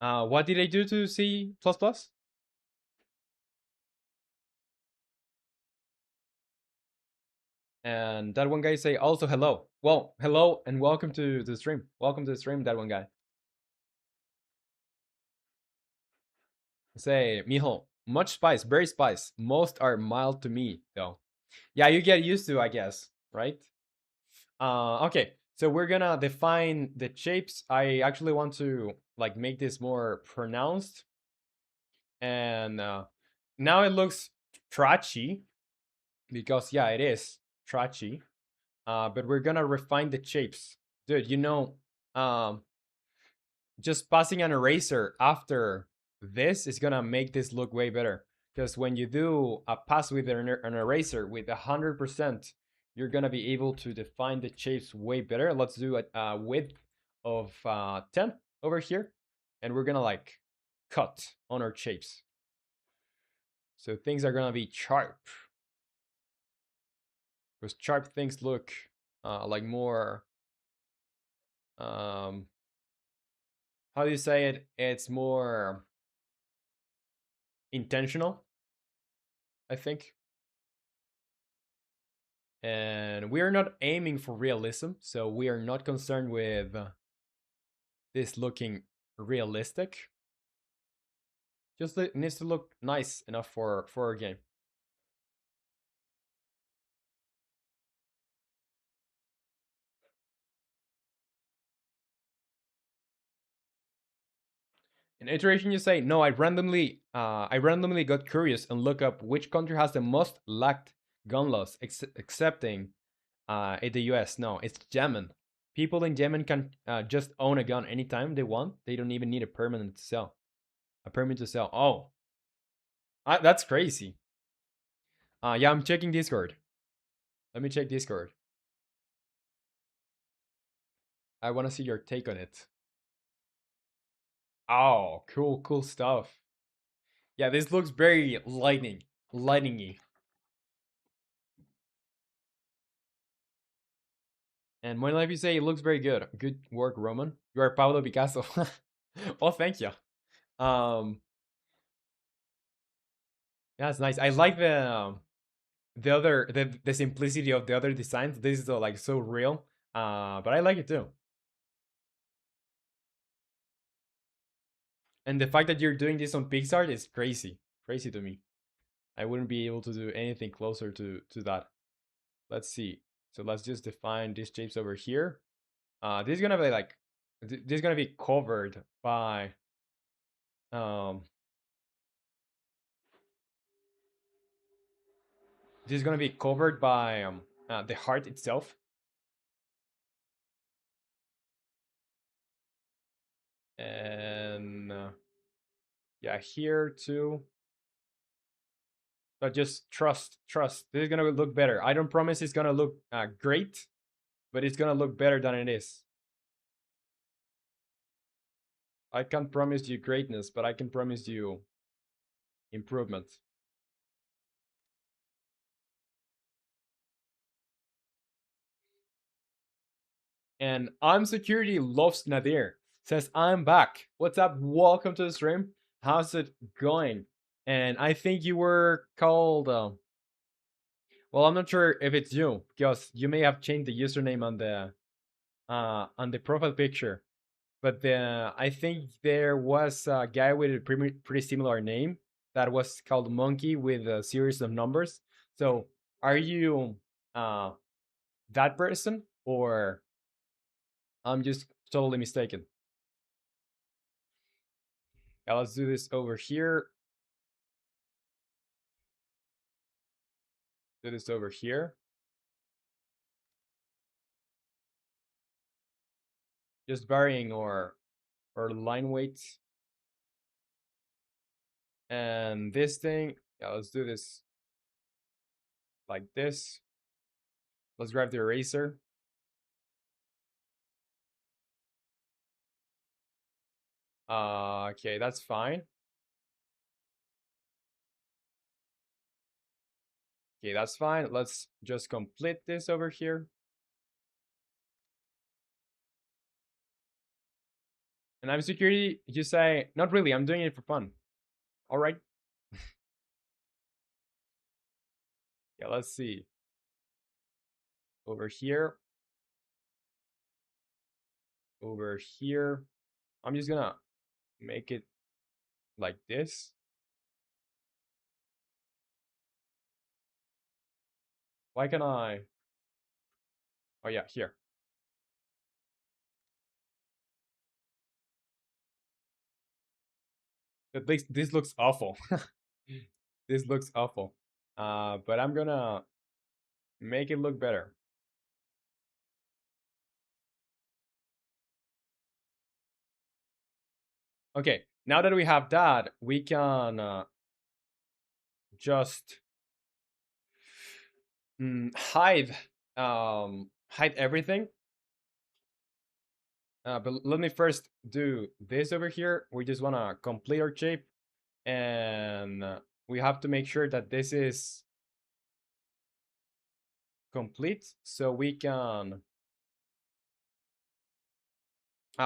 What did I do to C++? And that one guy say also hello. Well, hello and welcome to the stream. Welcome to the stream, that one guy. Say, mijo, much spice, very spice. Most are mild to me, though. Yeah, you get used to, I guess, right? Okay, so we're gonna define the shapes. I actually want to like make this more pronounced, and now it looks trashy because yeah, it is trashy. But we're gonna refine the shapes, dude. Um, just passing an eraser after this is gonna make this look way better. Because when you do a pass with an eraser with 100%, you're gonna be able to define the shapes way better. Let's do a width of 10 over here, and we're gonna like cut on our shapes. So things are gonna be sharp. Because sharp things look like more um, how do you say it? It's more intentional, I think. And we are not aiming for realism, so we are not concerned with this looking realistic. Just it needs to look nice enough for our game. In iteration, you say, "No, I randomly got curious and look up which country has the most lacked gun laws, excepting in the U.S. No, it's Yemen. People in Yemen can just own a gun anytime they want. They don't even need a permit to sell. A permit to sell. Oh, that's crazy. Yeah, I'm checking Discord. Let me check Discord. I want to see your take on it. Oh, cool, cool stuff. Yeah, this looks very lightningy. And more life you say it looks very good. Good work, Roman. You are Pablo Picasso. Oh, thank you. Um, yeah, it's nice. I like the simplicity of the other designs. This is like so real. But I like it too. And the fact that you're doing this on Pixar is crazy, crazy to me. I wouldn't be able to do anything closer to that. Let's see. So let's just define these shapes over here. This is gonna be like this is gonna be covered by um this is gonna be covered by the heart itself. And yeah, here too. But just trust. This is gonna look better. I don't promise it's gonna look great, but it's gonna look better than it is. I can't promise you greatness, but I can promise you improvement. And I'm Security loves Nadir. Says, I'm back. What's up? Welcome to the stream. How's it going? And I think you were called. Well, I'm not sure if it's you because you may have changed the username on the profile picture. But I think there was a guy with a pretty similar name that was called Monkey with a series of numbers. So, are you uh, that person, or I'm just totally mistaken? Yeah, let's do this over here. Do this over here. just varying our line weights. And this thing, yeah, let's do this like this. Let's grab the eraser. Okay, that's fine. Okay, that's fine. Let's just complete this over here. And I'm security, you say, not really, I'm doing it for fun. All right. Yeah, let's see. Over here. Over here. I'm just gonna make it like this. Why can I? Oh yeah, here. This looks awful. This looks awful. But I'm gonna make it look better. Okay, now that we have that, we can just hide hide everything. But let me first do this over here. We just wanna complete our shape, and we have to make sure that this is complete, so we can.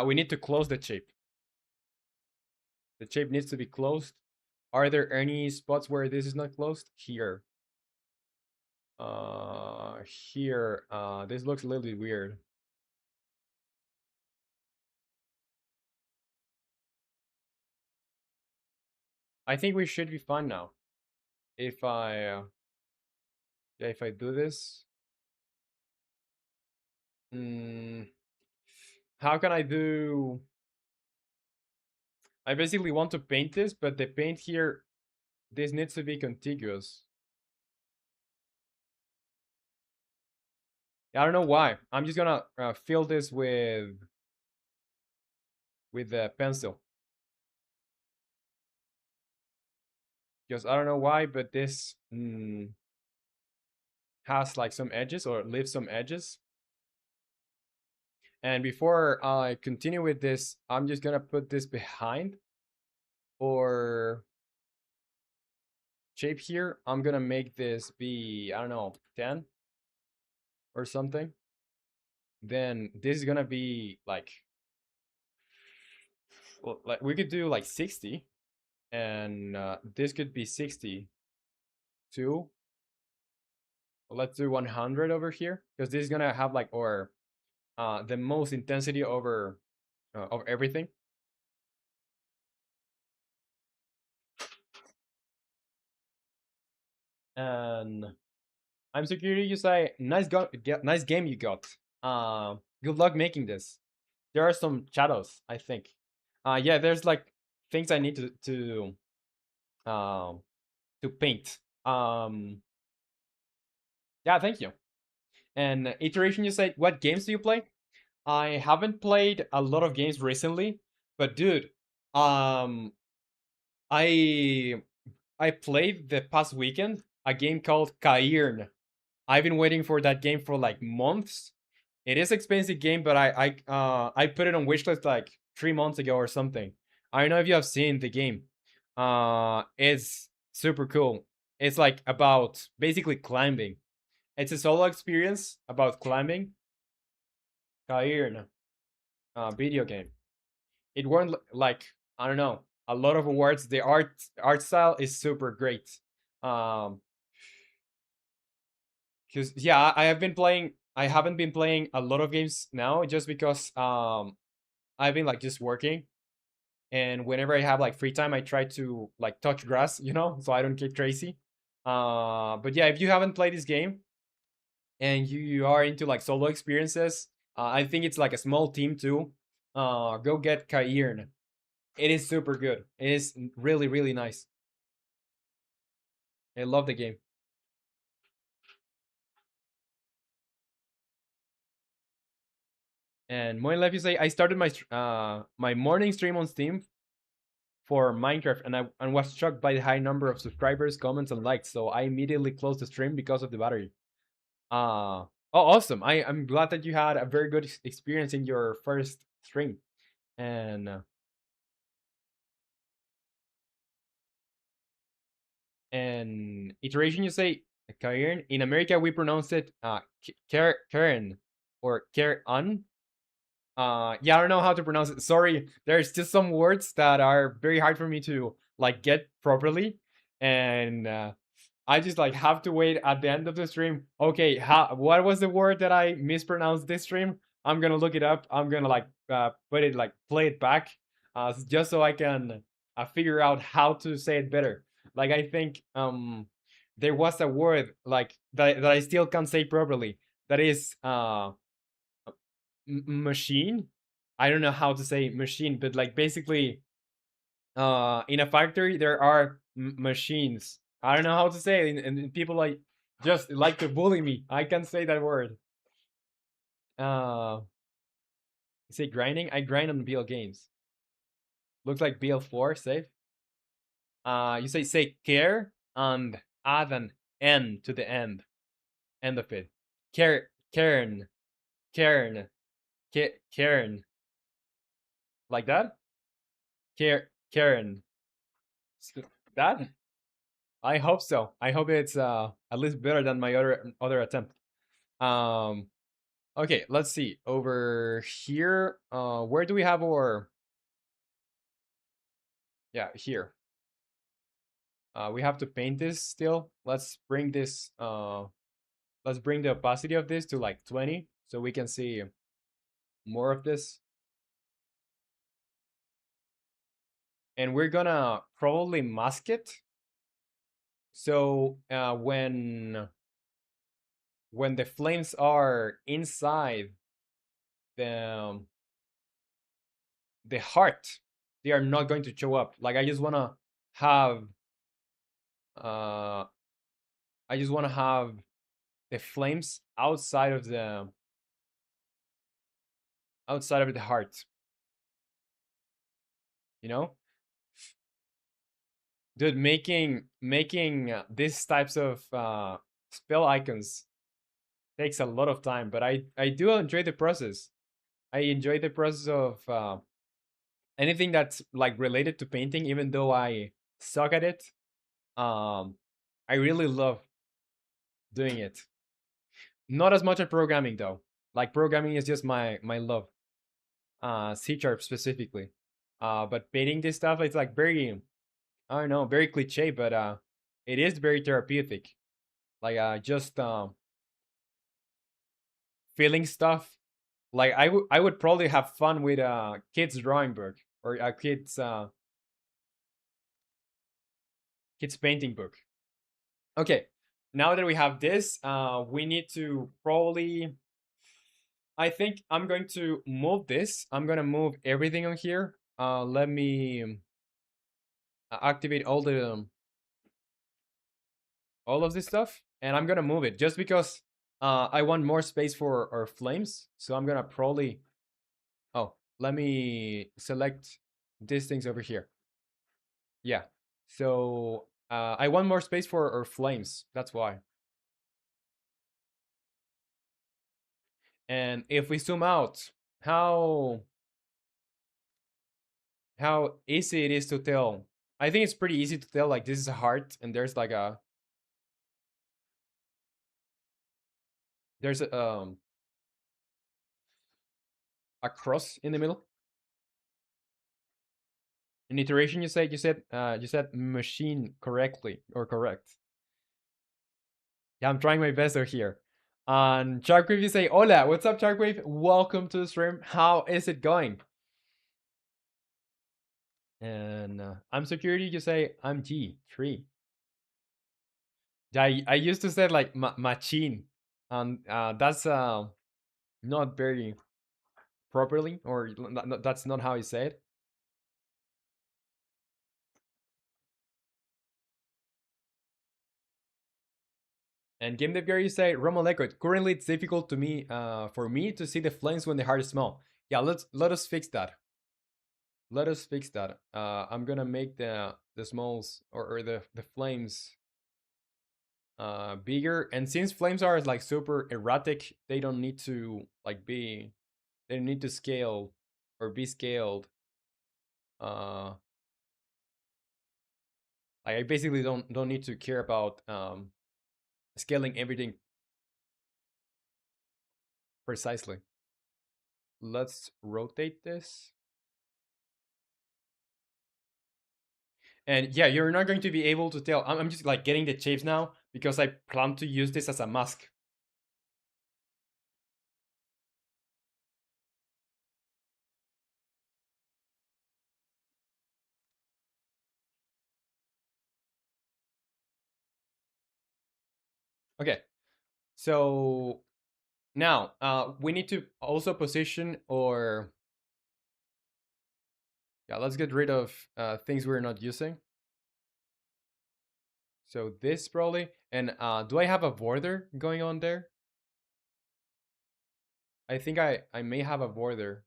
We need to close the shape. The shape needs to be closed. Are there any spots where this is not closed? Here. Here. This looks a little bit weird. I think we should be fine now. If yeah, if I do this, mm, how can I do? I basically want to paint this, but the paint here, this needs to be contiguous. I don't know why. I'm just gonna fill this with the pencil. Because I don't know why, but this has like some edges or leaves some edges. And before I continue with this, I'm just gonna put this behind or shape here. I'm gonna make this be, I don't know, 10 or something. Then this is gonna be like, well, like we could do like 60, and this could be 62. Let's do 100 over here because this is gonna have like or the most intensity over of everything. And I'm security. You say nice game you got. Good luck making this. There are some shadows, I think. Yeah, there's like things I need um to paint. Yeah, thank you. And iteration, you said, what games do you play? I haven't played a lot of games recently, but dude, um, I I played the past weekend a game called Cairn. I've been waiting for that game for like months. It is expensive game, but I put it on wishlist like 3 months ago or something. I don't know if you have seen the game. It's super cool. It's like about basically climbing. It's a solo experience about climbing. Cairn, video game. It won like I don't know a lot of awards. The art style is super great. Um, because yeah, I have been playing. I haven't been playing a lot of games now just because I've been like just working, and whenever I have like free time, I try to like touch grass, so I don't get crazy. But yeah, if you haven't played this game and you are into like solo experiences, I think it's like a small team too. Go get Cairn. It is super good. It is really really nice. I love the game. And more in life, you say I started my morning stream on Steam for Minecraft, and I was shocked by the high number of subscribers, comments, and likes. So I immediately closed the stream because of the battery. Oh, awesome! I'm glad that you had a very good experience in your first stream. And iteration, you say Karen. In America, we pronounce it Karen or Karen. Yeah, I don't know how to pronounce it. Sorry, there's just some words that are very hard for me to like get properly, and I just like have to wait at the end of the stream. Okay, what was the word that I mispronounced this stream? I'm gonna look it up. I'm gonna like put it like play it back, just so I can figure out how to say it better. Like I think there was a word like that I still can't say properly. That is machine. I don't know how to say machine, but like basically in a factory there are machines. I don't know how to say it, and people like just like to bully me. I can't say that word. uh Say grinding. I grind on BL games. Looks like BL4 safe. You say care and add an n to the end of it. Cairn, cairn, cairn, like that. Cairn. That. I hope so. I hope it's at least better than my other attempt. Um okay, let's see. Over here, where do we have our yeah, here. We have to paint this still. Let's bring the opacity of this to like 20 so we can see more of this. And we're gonna probably mask it. So when the flames are inside the the heart, they are not going to show up. Like have uh I just want to have the flames outside of the heart, you know? Dude, making these types of spell icons takes a lot of time, but I do enjoy the process. I enjoy the process of anything that's like related to painting, even though I suck at it. Um, I really love doing it. Not as much at programming though. Like programming is just my love. C sharp specifically. But painting this stuff, it's like very, I don't know, very cliche, but it is very therapeutic. Like just feeling stuff. Like I would probably have fun with a kid's drawing book or a kid's painting book. Okay, now that we have this, we need to probably. I think I'm going to move this. I'm gonna move everything on here. Let me activate all of this stuff, and I'm gonna move it just because I want more space for our flames. So I'm gonna probably. Oh, let me select these things over here. Yeah. So I want more space for our flames. That's why. And if we zoom out, how how easy it is to tell. I think it's pretty easy to tell. Like this is a heart, and there's a cross in the middle. In iteration, you said machine correctly or correct. Yeah, I'm trying my best over here. On Sharkwave, you say, "Hola, what's up, Sharkwave? Welcome to the stream. How is it going?" And I'm security. You say, "I'm G3." I used to say like machine, and that's not very properly, or that's not how you say it. And game dev you say romanleco. Currently, it's difficult to me, for me to see the flames when the heart is small. Yeah, let us fix that. Let us fix that. I'm gonna make the smalls or the flames bigger. And since flames are like super erratic, they don't need to like be. They don't need to scale or be scaled. Uh, I basically don't need to care about scaling everything precisely. Let's rotate this. And yeah, you're not going to be able to tell. I'm just like getting the shapes now because I plan to use this as a mask. Okay, so now we need to also position or yeah, let's get rid of things we're not using. So this probably, and do I have a border going on there? I think I may have a border.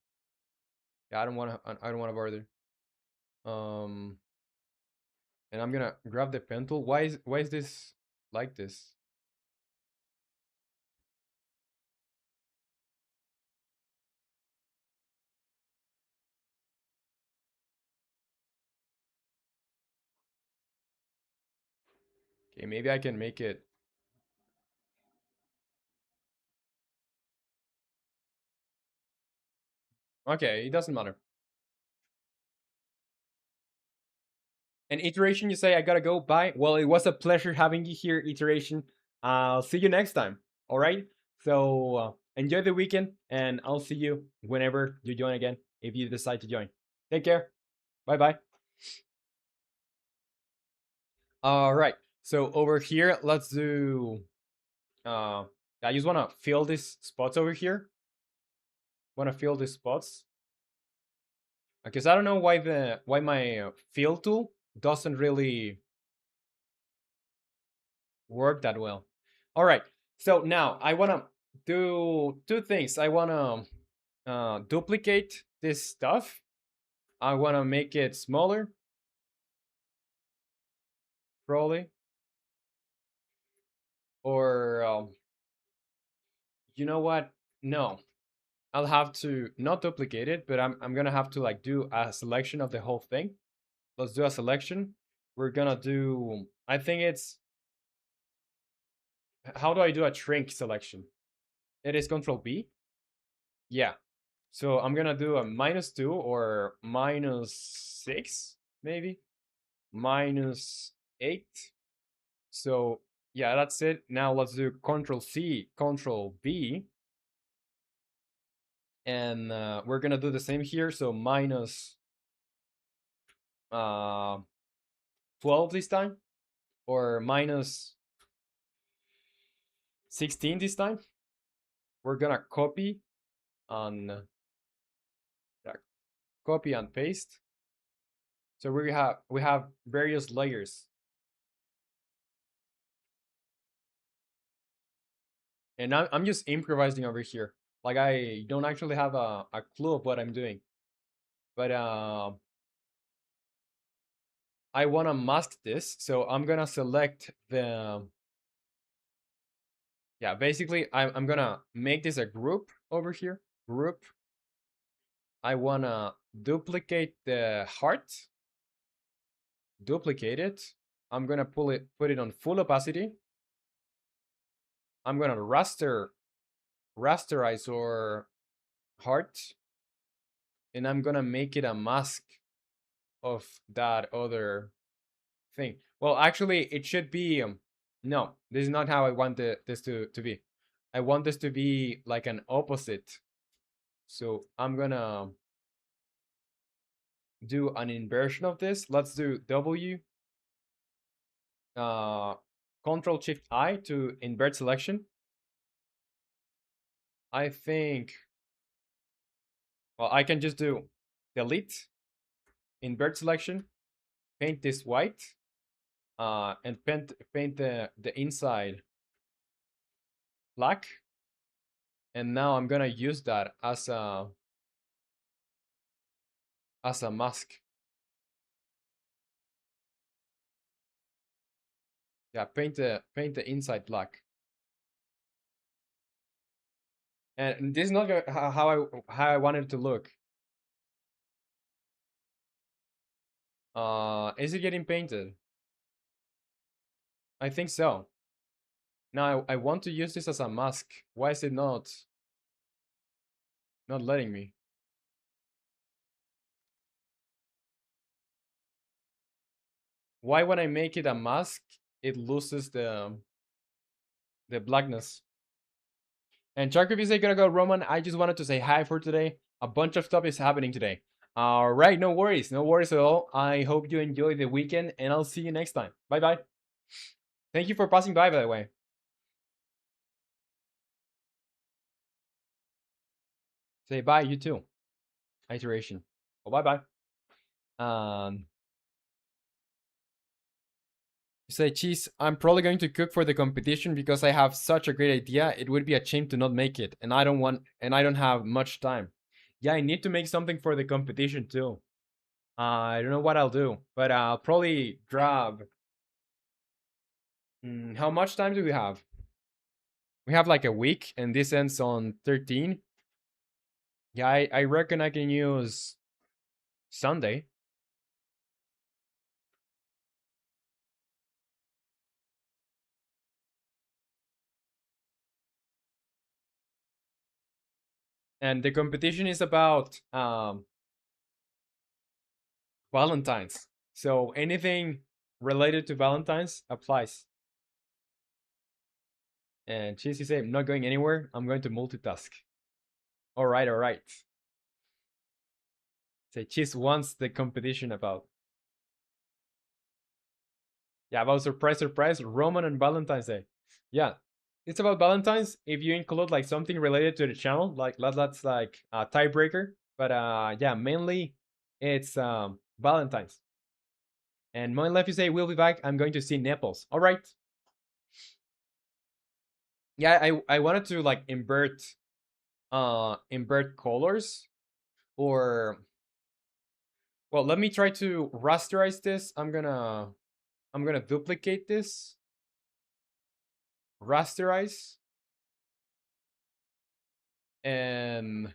Yeah, I don't want a border. Um, and I'm gonna grab the pen tool. Why is this like this? Okay, maybe I can make it. Okay, it doesn't matter. And iteration, you say I gotta go. Bye. Well, it was a pleasure having you here, iteration. I'll see you next time. All right. So enjoy the weekend, and I'll see you whenever you join again if you decide to join. Take care. Bye bye. All right. So over here, let's do. Uh, I just wanna fill these spots over here. Wanna fill these spots because I don't know why my fill tool doesn't really work that well. All right. So now I want to do two things. I want to duplicate this stuff. I want to make it smaller, probably. Or, you know what? No. I'll have to not duplicate it, but I'm going to have to like do a selection of the whole thing. Let's do a selection. We're going to do, I think it's, how do I do a shrink selection? It is Control B. Yeah. So I'm gonna do a -2 or -6, maybe -8. So yeah, that's it. Now let's do Control C, Control V, and we're gonna do the same here. So minus uh 12 this time, or minus 16 this time. We're gonna copy and yeah, copy and paste. So we have various layers. And I'm just improvising over here. Like I don't actually have a clue of what I'm doing. But I want to mask this, so I'm gonna select the yeah. Basically, I'm gonna make this a group over here. Group. I wanna duplicate the heart. Duplicate it. I'm gonna put it on full opacity. I'm gonna rasterize or heart, and I'm gonna make it a mask of that other thing. Well, actually, it should be. No, this is not how I want this to be. I want this to be like an opposite. So I'm gonna do an inversion of this. Let's do W, uh, Control Shift I to invert selection. I think. Well, I can just do delete, invert selection, paint this white, and paint the inside black, and now I'm gonna use that as a mask. Yeah, paint the inside black. And this is not how I wanted it to look. Is it getting painted? I think so. Now I want to use this as a mask. Why is it not letting me? Why when I make it a mask, it loses the blackness? And Shark, if you say gonna go Roman, I just wanted to say hi for today. A bunch of stuff is happening today. All right, no worries at all. I hope you enjoy the weekend, and I'll see you next time. Bye bye. Thank you for passing by the way. Say bye, you too. Iteration. Oh, bye bye. Um, say cheese. I'm probably going to cook for the competition because I have such a great idea. It would be a shame to not make it, and I don't have much time. Yeah, I need to make something for the competition too. I don't know what I'll do, but I'll probably grab. How much time do we have? We have like a week, and this ends on 13. Yeah, I reckon I can use Sunday. And the competition is about Valentine's. So anything related to Valentine's applies. And Cheesy say, I'm not going anywhere. I'm going to multitask. All right, all right. Say Cheese wants the competition about. Yeah, about surprise, Roman and Valentine's Day. Yeah, it's about Valentine's. If you include like something related to the channel, like that's like a tiebreaker. But yeah, mainly it's Valentine's. And Moin Left, you say we'll be back. I'm going to see Naples. All right. Yeah, I wanted to like invert colors, or well, let me try to rasterize this. I'm gonna duplicate this, rasterize, and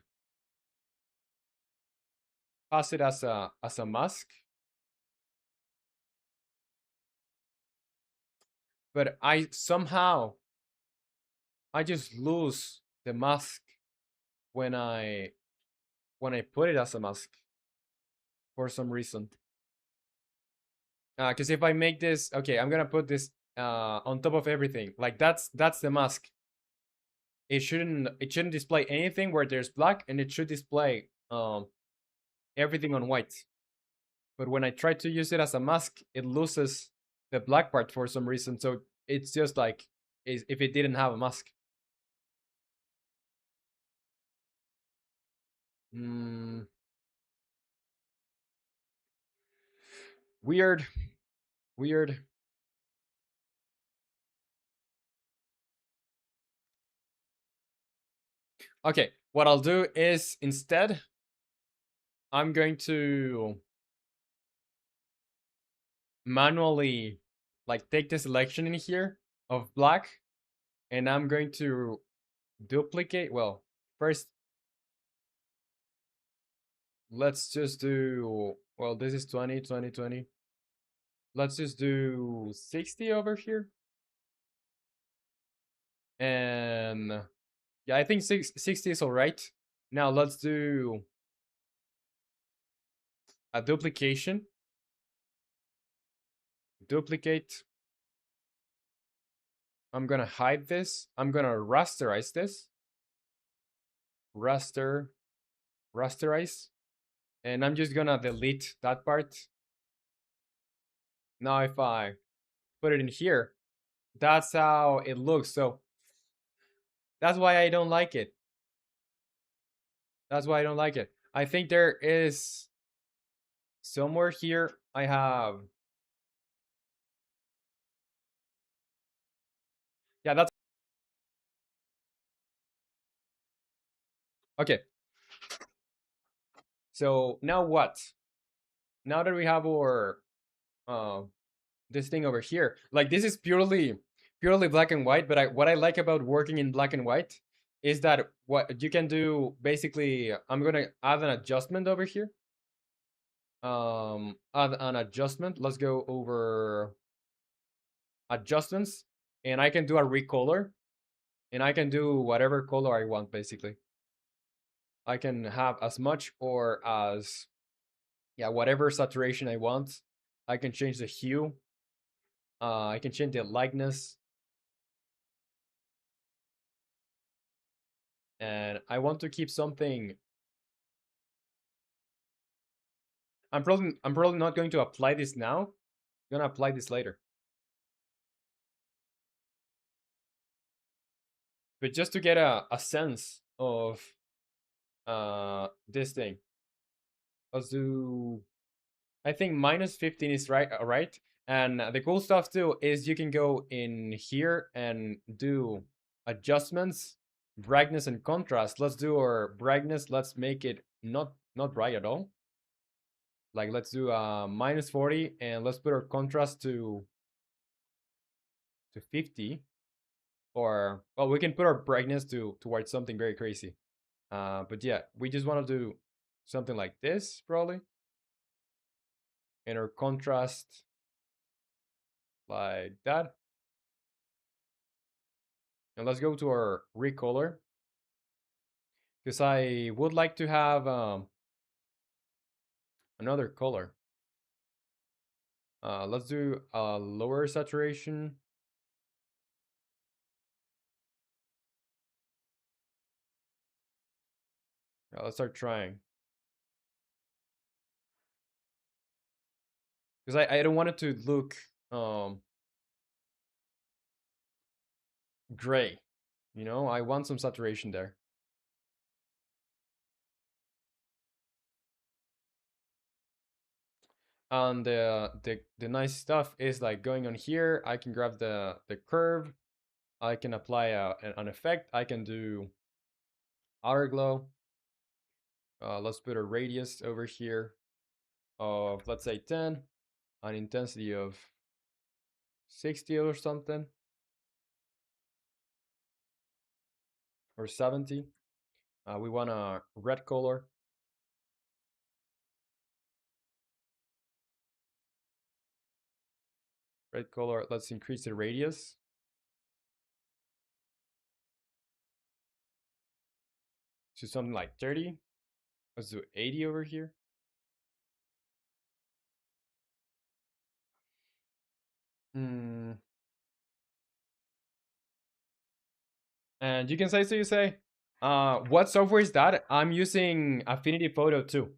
pass it as a mask. But I just lose the mask when I put it as a mask for some reason. Because if I make this, okay, I'm gonna put this on top of everything. Like that's the mask. It shouldn't display anything where there's black, and it should display everything on white. But when I try to use it as a mask, it loses the black part for some reason. So it's just like if it didn't have a mask. Mm, weird, weird. Okay, what I'll do is instead, I'm going to manually like take the selection in here of black, and I'm going to duplicate. Well, first, let's just do, well, this is 20, 20, 20. Let's just do 60 over here. And yeah, I think 60 is all right. Now let's do a duplication. Duplicate. I'm gonna hide this. I'm gonna rasterize this. Rasterize. And I'm just gonna delete that part. Now if I put it in here, that's how it looks. So that's why I don't like it. That's why I don't like it. I think there is somewhere here I have. Yeah, that's Okay, so now what? Now that we have our uh, this thing over here, like this is purely black and white. But what I like about working in black and white is that what you can do basically. I'm gonna add an adjustment over here. Add an adjustment. Let's go over adjustments, and I can do a recolor, and I can do whatever color I want basically. I can have as much or as, yeah, whatever saturation I want. I can change the hue. I can change the lightness, and I want to keep something. I'm probably not going to apply this now. I'm gonna apply this later. But just to get a sense of this thing, let's do. I think -15 is right. Right. And the cool stuff too is you can go in here and do adjustments, brightness and contrast. Let's do our brightness. Let's make it not bright at all. Like let's do -40, and let's put our contrast to 50. Or well, we can put our brightness to towards something very crazy. But yeah, we just want to do something like this probably, and our contrast like that. And let's go to our recolor, because I would like to have another color. Let's do a lower saturation. Let's start trying, because I don't want it to look gray. I want some saturation there. And the nice stuff is like going on here. I can grab the curve. I can apply an effect. I can do outer glow. Let's put a radius over here of, let's say, 10, an intensity of 60 or something, or 70. We want a red color. Red color. Let's increase the radius to something like 30. Let's do 80 over here. Hmm. And you can say, so you say, what software is that? I'm using Affinity Photo 2.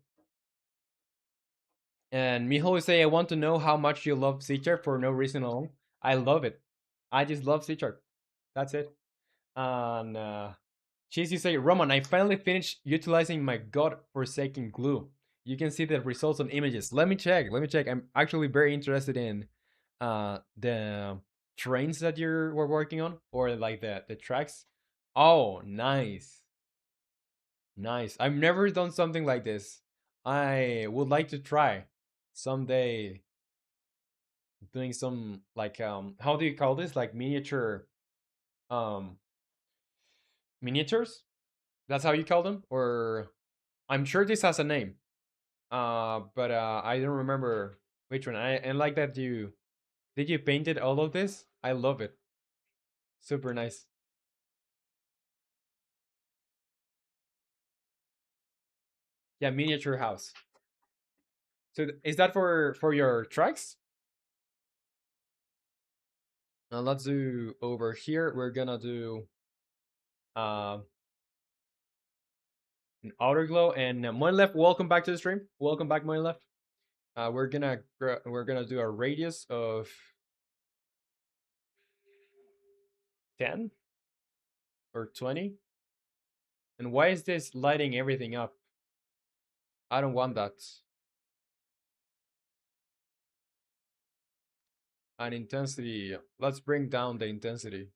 And Mijo will say, I want to know how much you love C Sharp for no reason at all. I love it. I just love C Sharp. That's it. And Cheesy say, Roman, I finally finished utilizing my god-forsaken glue. You can see the results on images. Let me check. Let me check. I'm actually very interested in the trains that you were working on, or like the tracks. Oh, nice. Nice. I've never done something like this. I would like to try someday doing some, like, how do you call this? Like um miniatures? That's how you call them? Or I'm sure this has a name. But I don't remember which one. And like that, you did you painted all of this? I love it. Super nice. Yeah, miniature house. So is that for your tracks? Let's do over here. We're gonna do uh, an outer glow. And Moin Left, welcome back to the stream. Welcome back, Moin Left. We're gonna do a radius of 10 or 20. And why is this lighting everything up? I don't want that. And intensity. Let's bring down the intensity.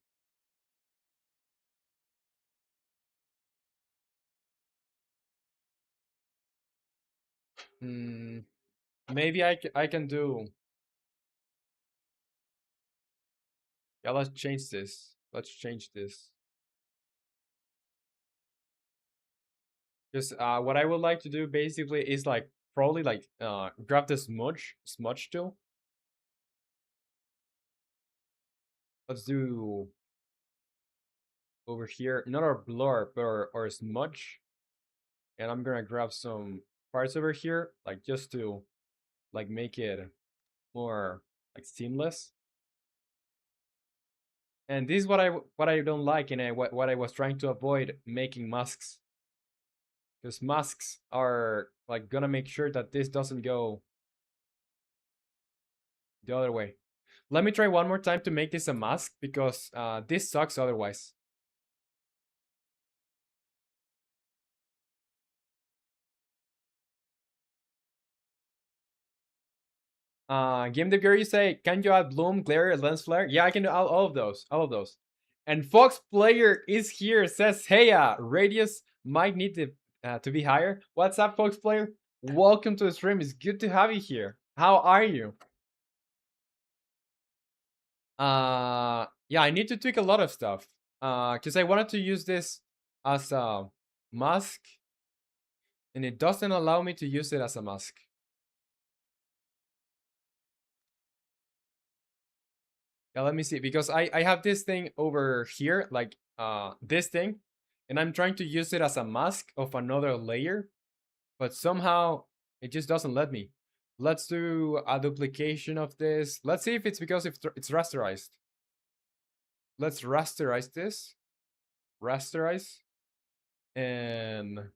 Maybe I can do. Yeah, let's change this. Let's change this. Because what I would like to do basically is like probably like grab the smudge tool. Let's do over here, not our blur, but our smudge. And I'm gonna grab some parts over here, like just to like make it more like seamless. And this is what I don't like, and what I was trying to avoid making masks, because masks are like gonna make sure that this doesn't go the other way. Let me try one more time to make this a mask, because this sucks otherwise. Game the girl, you say, can you add bloom, glare, lens flare? Yeah, I can do all of those. All of those. And Fox Player is here, says, Heya, radius might need to be higher. What's up, Fox Player? Welcome to the stream. It's good to have you here. How are you? Yeah, I need to tweak a lot of stuff. Because I wanted to use this as a mask, and it doesn't allow me to use it as a mask. Yeah, let me see, because I have this thing over here, like this thing, and I'm trying to use it as a mask of another layer, but somehow it just doesn't let me. Let's do a duplication of this. Let's see if it's because it's rasterized. Let's rasterize this. Rasterize. And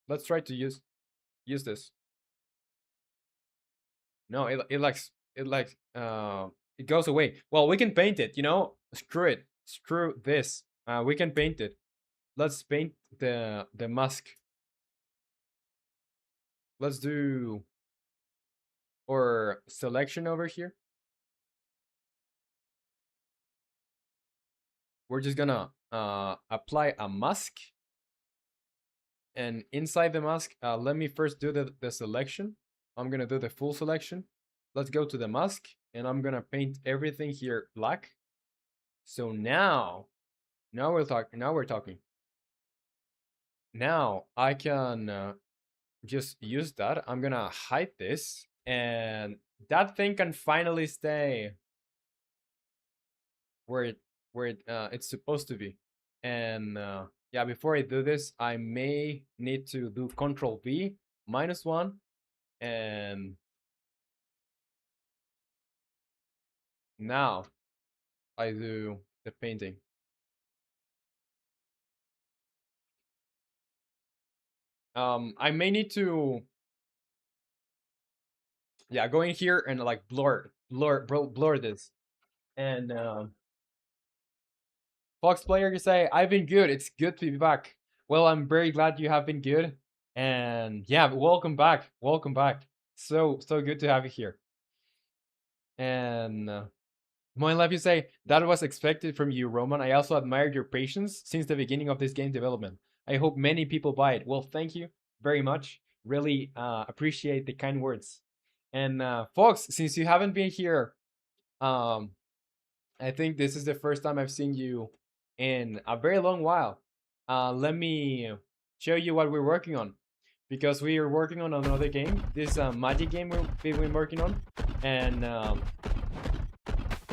let's try to use this. No, it goes away. Well, we can paint it, you know? Screw it. Screw this. We can paint it. Let's paint the mask. Let's do our selection over here. We're just gonna apply a mask. And inside the mask, let me first do the selection. I'm gonna do the full selection. Let's go to the mask, and I'm gonna paint everything here black. So now we're talking. Now I can just use that. I'm gonna hide this, and that thing can finally stay where it's supposed to be. And yeah, before I do this, I may need to do Control V -1, and now I do the painting. I may need to, yeah, go in here and like blur this. And Fox Player, you say, I've been good. It's good to be back. Well, I'm very glad you have been good. And yeah, welcome back. Welcome back. So good to have you here. And Moin Love, you say, that was expected from you, Roman. I also admired your patience since the beginning of this game development. I hope many people buy it. Well, thank you very much. Really appreciate the kind words. And Fox, since you haven't been here, I think this is the first time I've seen you in a very long while. Let me show you what we're working on, because we are working on another game. This is a Magic game we've been working on, and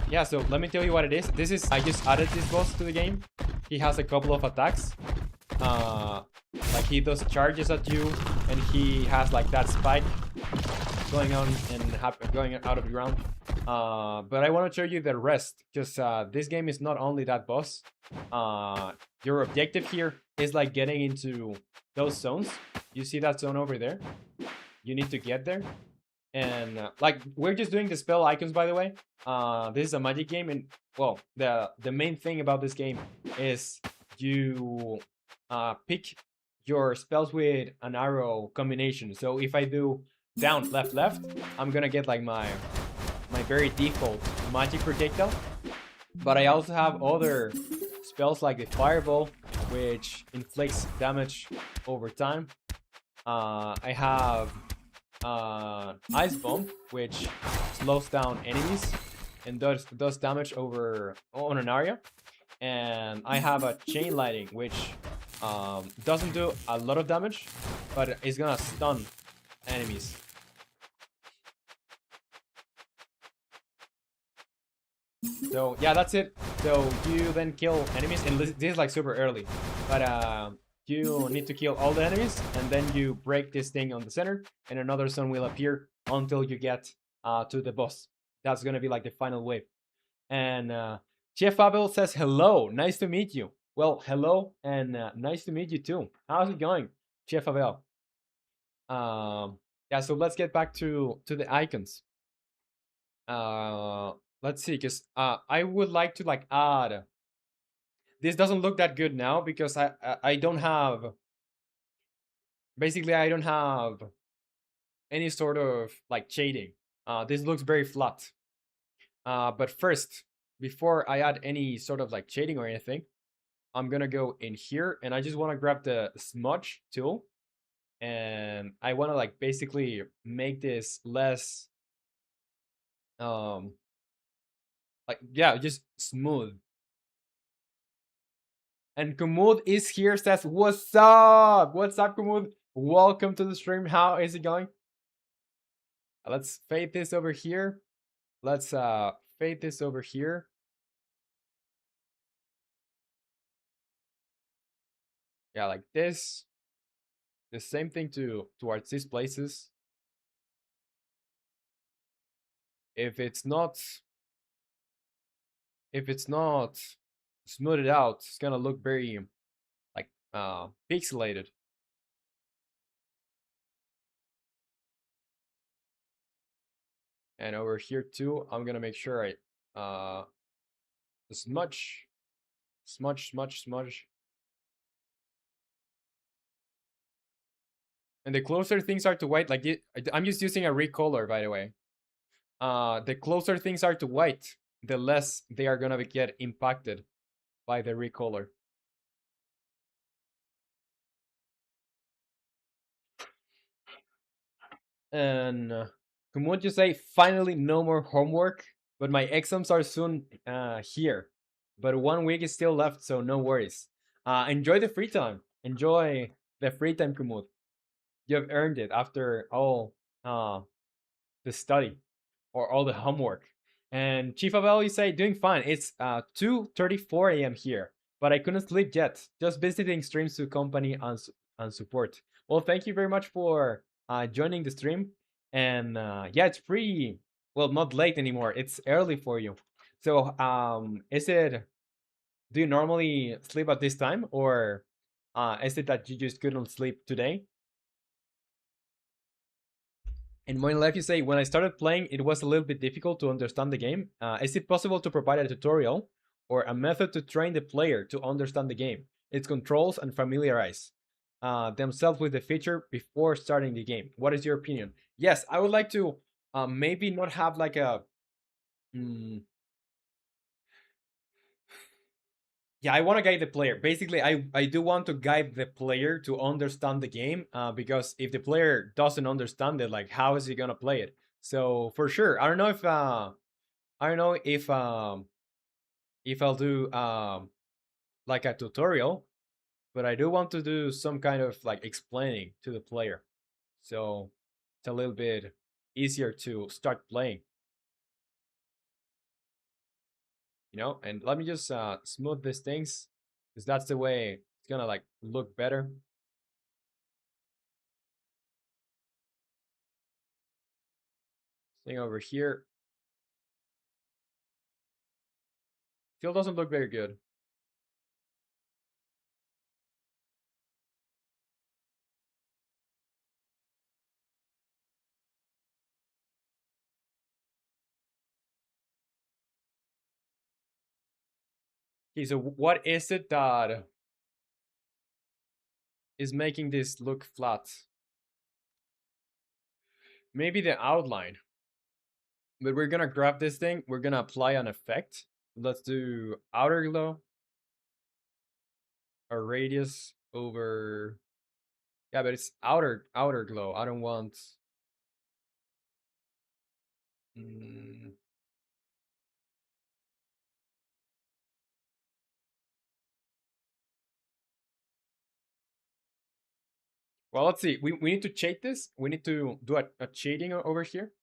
yeah. So let me tell you what it is. This is, I just added this boss to the game. He has a couple of attacks. Like he does charges at you, and he has like that spike going on and going out of the ground. But I want to show you the rest, because this game is not only that boss. Your objective here is like getting into those zones. You see that zone over there? You need to get there. And like, we're just doing the spell icons, by the way. This is a Magic game, and well, the main thing about this game is you pick your spells with an arrow combination. So if I do down, left, left, I'm gonna get like my very default magic projectile. But I also have other spells like the fireball, which inflicts damage over time. I have Ice Bomb, which slows down enemies and does damage over on an area. And I have a Chain Lightning, which doesn't do a lot of damage, but it's gonna stun enemies. So yeah, that's it. So you then kill enemies, and this is like super early, but you need to kill all the enemies, and then you break this thing on the center, and another sun will appear until you get to the boss. That's gonna be like the final wave. And Chef Abel says hello, nice to meet you. Well, hello, and nice to meet you too. How's it going, Chef Abel? Yeah, so let's get back to the icons. Uh, let's see, because I would like to like add. This doesn't look that good now because I don't have, basically I don't have any sort of like shading. This looks very flat. But first, before I add any sort of like shading or anything, I'm gonna go in here and I just want to grab the smudge tool, and I want to like basically make this less um like, yeah, just smooth. And Kumud is here, says, what's up? What's up, Kumud? Welcome to the stream. How is it going? Let's fade this over here. Let's fade this over here. Yeah, like this. The same thing towards these places. If it's not if it's not smoothed out, it's gonna look very like pixelated. And over here too, I'm gonna make sure I smudge, smudge, smudge, smudge. And the closer things are to white, like I'm just using a recolor, by the way. The closer things are to white, the less they are gonna get impacted by the recolor. And would you say finally no more homework? But my exams are soon here. But 1 week is still left, so no worries. Enjoy the free time. Enjoy the free time, Kumud. You have earned it after all the study or all the homework. And Chief Abel, you say, doing fine. It's 2:34 a.m. here, but I couldn't sleep yet. Just visiting streams to company and support. Well, thank you very much for joining the stream. And yeah, it's pretty, well, not late anymore. It's early for you. So is it, do you normally sleep at this time, or is it that you just couldn't sleep today? In Morning Life, you say, when I started playing, it was a little bit difficult to understand the game. Is it possible to provide a tutorial or a method to train the player to understand the game, its controls, and familiarize themselves with the feature before starting the game? What is your opinion? Yes, I would like to maybe not have like a. Mm, yeah, I want to guide the player. Basically, I do want to guide the player to understand the game, because if the player doesn't understand it, like how is he gonna play it? So for sure, I don't know if I'll do like a tutorial, but I do want to do some kind of like explaining to the player, so it's a little bit easier to start playing, you know. And let me just smooth these things, because that's the way it's gonna like look better. Thing over here still doesn't look very good. Okay, so what is it that is making this look flat? Maybe the outline. But we're gonna grab this thing, we're gonna apply an effect. Let's do outer glow, a radius over Yeah, but it's outer glow. I don't want. Mm, well, let's see. We need to shade this. We need to do a shading over here.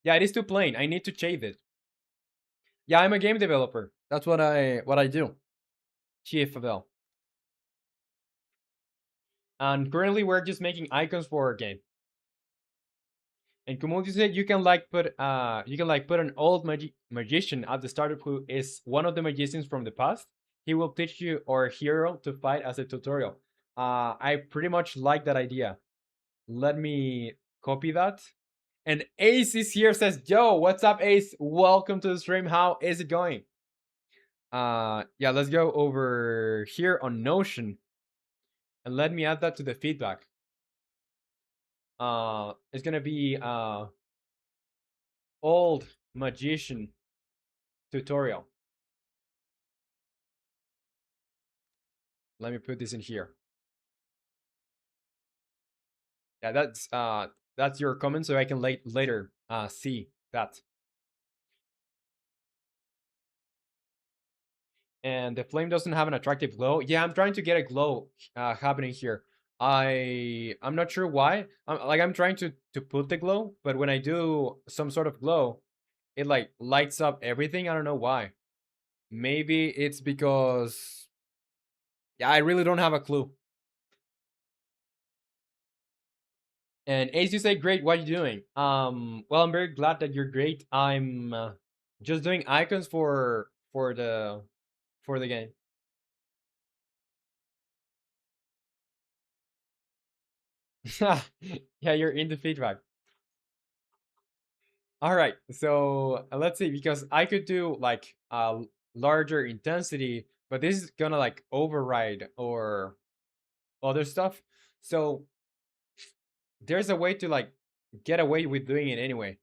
Yeah, it is too plain. I need to shade it. Yeah, I'm a game developer. That's what I do. TFL. And currently we're just making icons for our game. And community said you can like put an old magician at the start of who is one of the magicians from the past. He will teach you our hero to fight as a tutorial. I pretty much like that idea. Let me copy that. And Ace is here, says, "Yo, what's up, Ace? Welcome to the stream. How is it going?" Yeah, let's go over here on Notion and let me add that to the feedback. It's gonna be old magician tutorial. Let me put this in here. Yeah, that's your comment, so I can later see that. And the flame doesn't have an attractive glow. Yeah, I'm trying to get a glow happening here. I'm not sure why. I'm trying to put the glow, but when I do some sort of glow, it like lights up everything. I don't know why. Maybe it's because yeah, I really don't have a clue. And Ace, you say great. What are you doing? Well, I'm very glad that you're great. I'm just doing icons for the game. Yeah, you're in the feedback. All right, so let's see because I could do like a larger intensity, but this is gonna like override or other stuff. So there's a way to like get away with doing it anyway.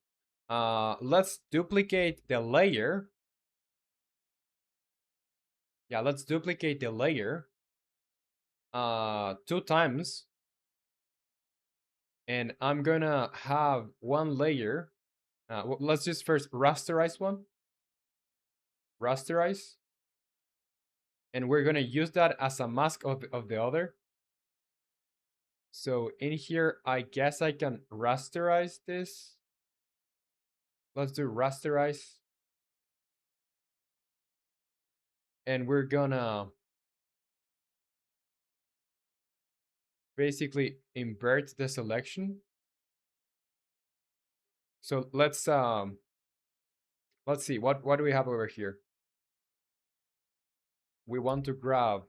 Let's duplicate the layer. Yeah, let's duplicate the layer 2 times, and I'm gonna have one layer. Let's just first rasterize one. Rasterize, and we're gonna use that as a mask of the other. So in here, I guess I can rasterize this. Let's do rasterize. And we're gonna basically invert the selection. So let's see, what do we have over here? We want to grab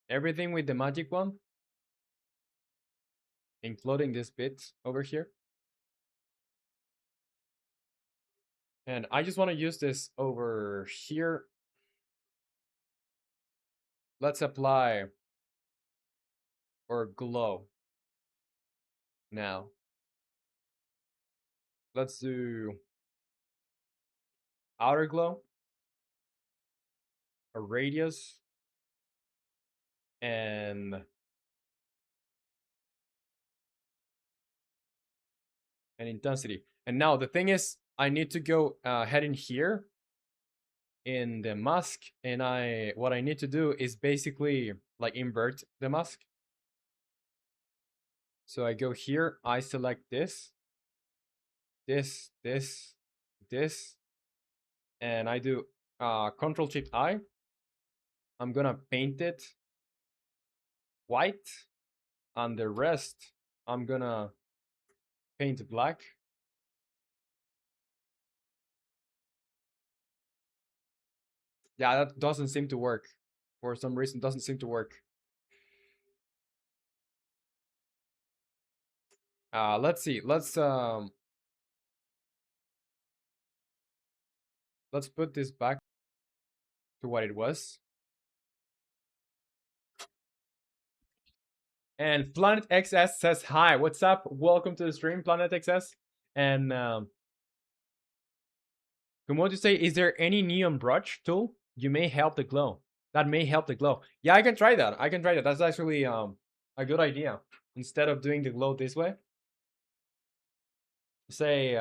everything with the magic one, including this bit over here. And I just want to use this over here. Let's apply or glow now. Let's do outer glow, a radius, and an intensity. And now the thing is, I need to go head in here in the mask, and what I need to do is basically like invert the mask. So I go here, I select this, this, and I do Control Shift I. I'm gonna paint it white, and the rest I'm gonna paint black. Yeah, that doesn't seem to work. For some reason, doesn't seem to work. Let's see. Let's put this back to what it was. And Planet XS says hi. What's up? Welcome to the stream, Planet XS. And Kumoto say, is there any neon brush tool? You may help the glow. That may help the glow. Yeah, I can try that. I can try that. That's actually a good idea. Instead of doing the glow this way, say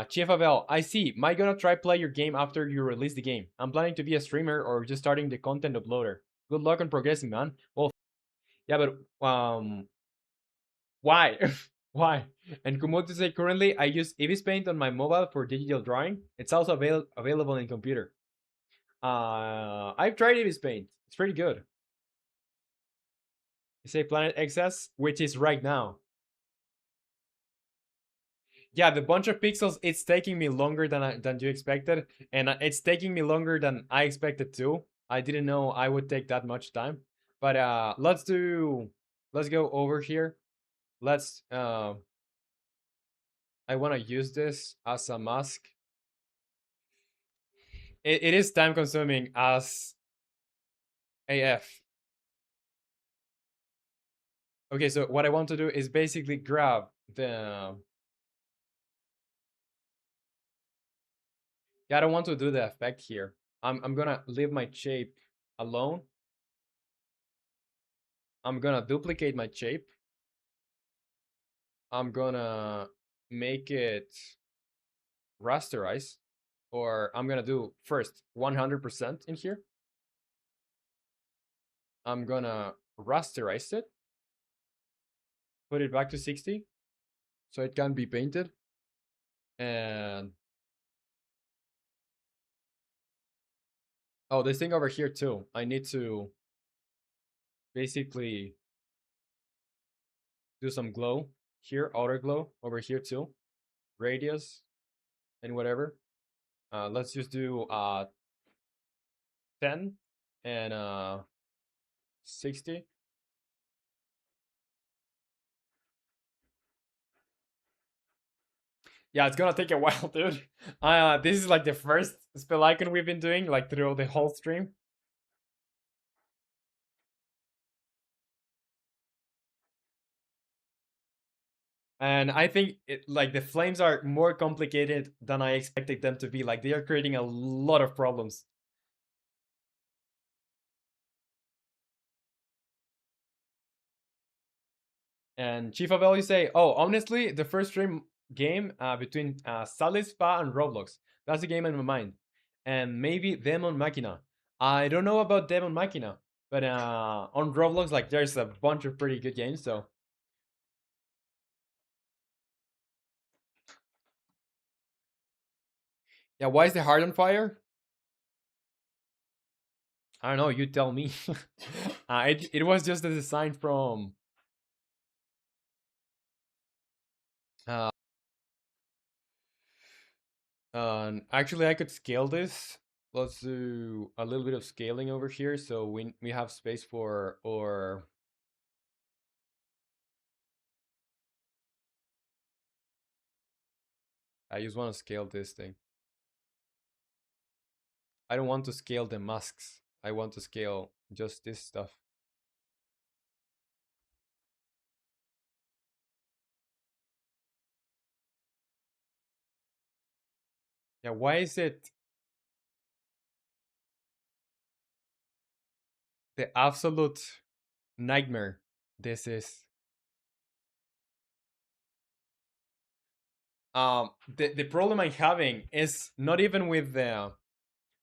Chief Abel, I see. Might gonna try play your game after you release the game. I'm planning to be a streamer or just starting the content uploader. Good luck on progressing, man. Well, yeah, but why? Why? And Kumoto say currently I use Ibis Paint on my mobile for digital drawing. It's also available in computer. I've tried Ibis Paint. It's pretty good. You say Planet XS, which is right now. Yeah, the bunch of pixels, it's taking me longer than you expected, and it's taking me longer than I expected too. I didn't know I would take that much time. But let's go over here. Let's I want to use this as a mask. It is time consuming as AF. Okay, so what I want to do is basically grab the. Yeah, I don't want to do the effect here. I'm gonna leave my shape alone. I'm gonna duplicate my shape. I'm gonna make it rasterize, or I'm gonna do first 100% in here. I'm gonna rasterize it, put it back to 60 so it can be painted. And oh, this thing over here too. I need to basically do some glow here, outer glow over here too, radius and whatever. Let's just do 10 and 60. Yeah, it's gonna take a while, dude. This is like the first spell icon we've been doing like through the whole stream. And I think like the flames are more complicated than I expected them to be. Like they are creating a lot of problems. And Chief of L, you say, oh, honestly, the first stream game between Salad Spa and Roblox. That's the game in my mind. And maybe Demon Machina. I don't know about Demon Machina, but on Roblox, like there's a bunch of pretty good games. So yeah, why is the heart on fire? I don't know. You tell me. It was just a design from. Uh, Actually, I could scale this. Let's do a little bit of scaling over here, so we have space for or. I just want to scale this thing. I don't want to scale the masks. I want to scale just this stuff. Yeah, why is it the absolute nightmare this is? The problem I'm having is not even with the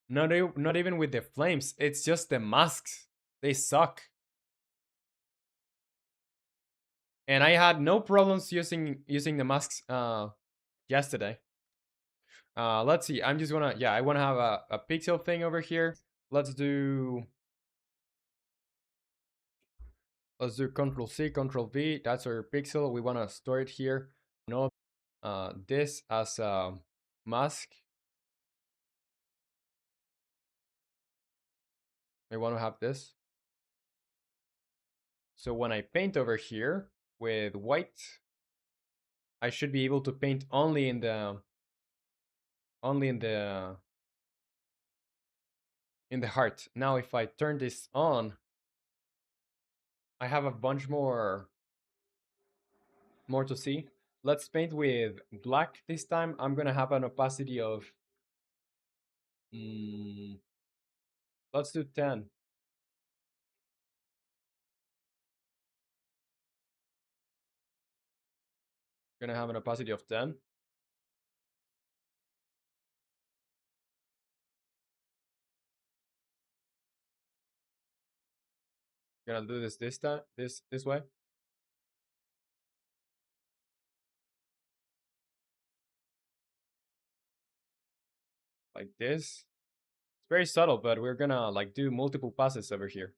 not even with the flames. It's just the masks. They suck. And I had no problems using the masks yesterday. Let's see. I'm just gonna I wanna have a pixel thing over here. Let's do Control C, Control V. That's our pixel. We wanna store it here. No, this as a mask. I wanna have this. So when I paint over here with white, I should be able to paint only in the heart. Now if I turn this on, I have a bunch more to see. Let's paint with black this time. I'm gonna have an opacity of let's do 10. Gonna have an opacity of 10. Gonna do this time, this way. Like this. It's very subtle, but we're gonna like do multiple passes over here.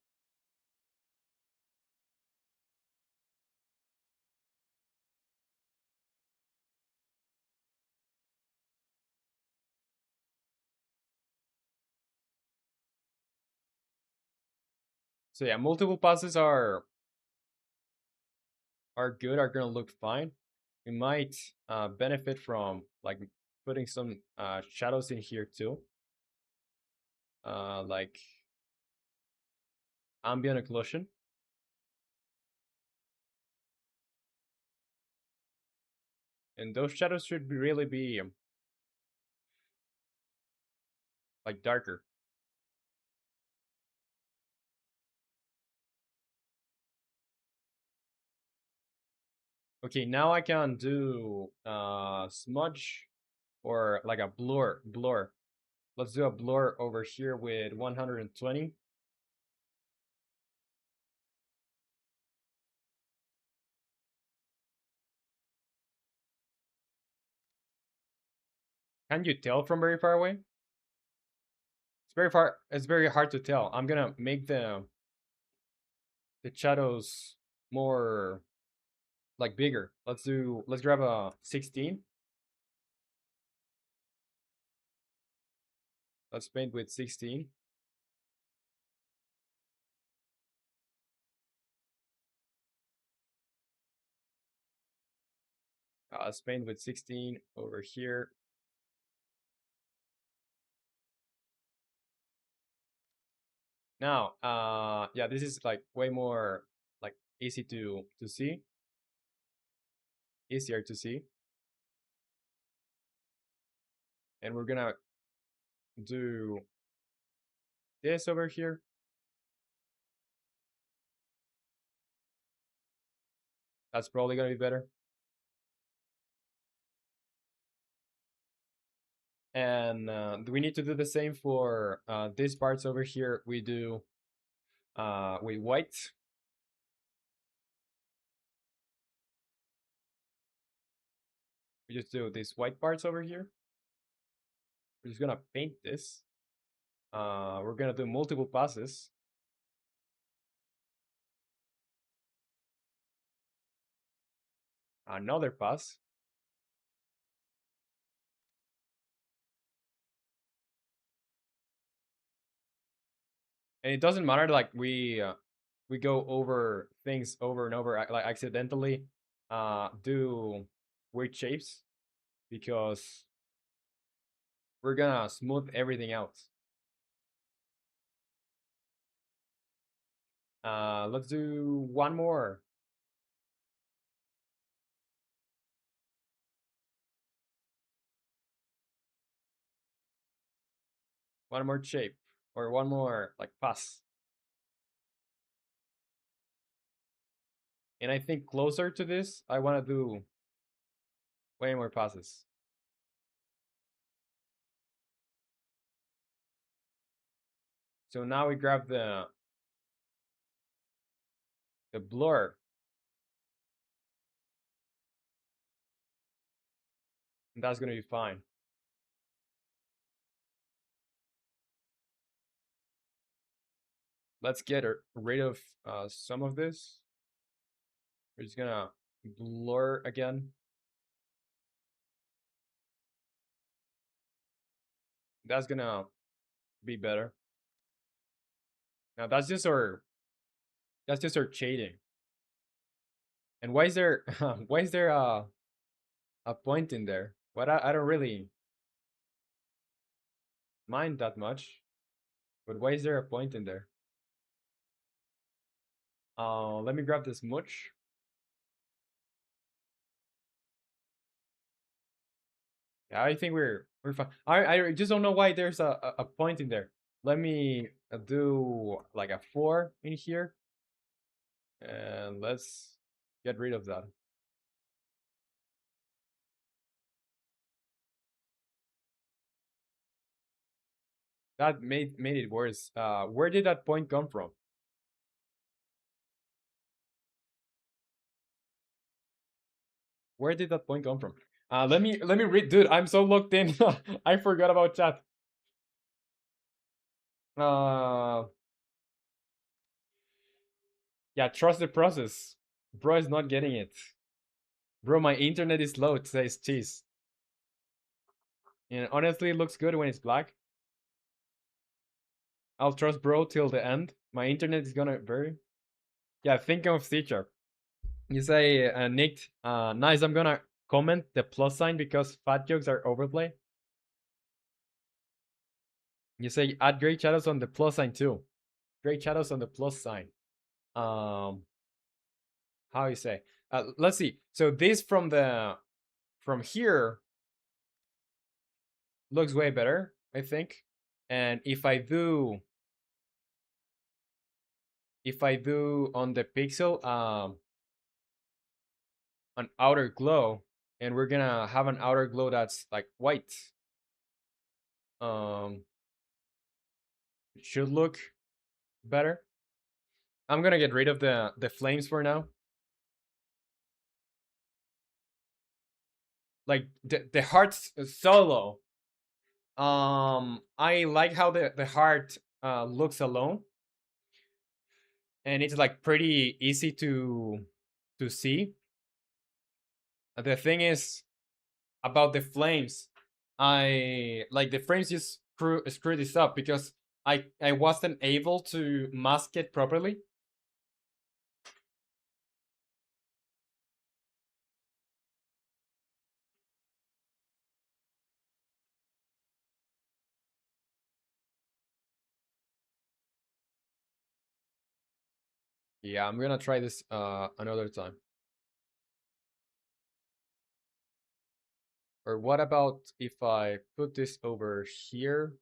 So yeah, multiple passes are good, are gonna look fine. We might benefit from like putting some shadows in here too. Like ambient occlusion. And those shadows should be really be like darker. Okay, now I can do smudge or like a blur. Let's do a blur over here with 120. Can you tell from very far away? It's very hard to tell. I'm gonna make the shadows more like bigger. Let's grab a 16. Let's paint with 16. Let's paint with 16 over here. Now, yeah, this is like way more like easy to see, easier to see. And we're gonna do this over here. That's probably gonna be better. And we need to do the same for these parts over here. We do with white. We just do these white parts over here. We're just gonna paint this. We're gonna do multiple passes. Another pass. And it doesn't matter like we go over things over and over like accidentally do weird shapes because we're gonna smooth everything out. Let's do one more. One more shape or one more like pass. And I think closer to this, I want to do way more passes. So now we grab the blur. And that's gonna be fine. Let's get rid of some of this. We're just gonna blur again. That's gonna be better. Now that's just our shading. And why is there why is there a point in there? What I don't really mind that much. But why is there a point in there? Let me grab this much. Yeah, I think we're fine. I just don't know why there's a point in there. Let me do like a 4 in here. And let's get rid of that. That made it worse. Where did that point come from? Where did that point come from? Let me read, dude. I'm so locked in. I forgot about chat. Uh, yeah, trust the process. Bro is not getting it. Bro, my internet is slow. It says cheese. And honestly, it looks good when it's black. I'll trust bro till the end. My internet is gonna vary. Yeah, think of teacher. You say nicked. Nice. I'm gonna comment the plus sign because fat jokes are overplayed. You say add great shadows on the plus sign too. Great shadows on the plus sign. Um, how you say? Let's see. So this from here looks way better, I think. And if I do on the pixel an outer glow, and we're gonna have an outer glow that's like white. Um, it should look better. I'm gonna get rid of the flames for now. Like the heart's solo. I like how the heart looks alone, and it's like pretty easy to see. The thing is about the flames, I like the frames just screw this up because I wasn't able to mask it properly. Yeah, I'm gonna try this another time. Or what about if I put this over here?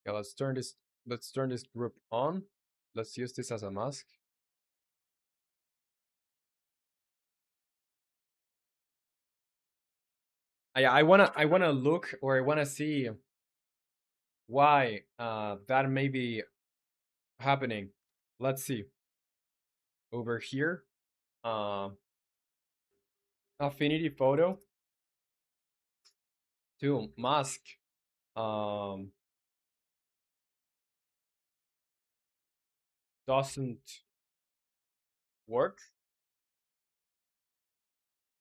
Yeah, let's turn this group on. Let's use this as a mask. Yeah, I wanna look, or I wanna see why that may be happening. Let's see. Over here. Uh, Affinity photo to mask. Um doesn't work.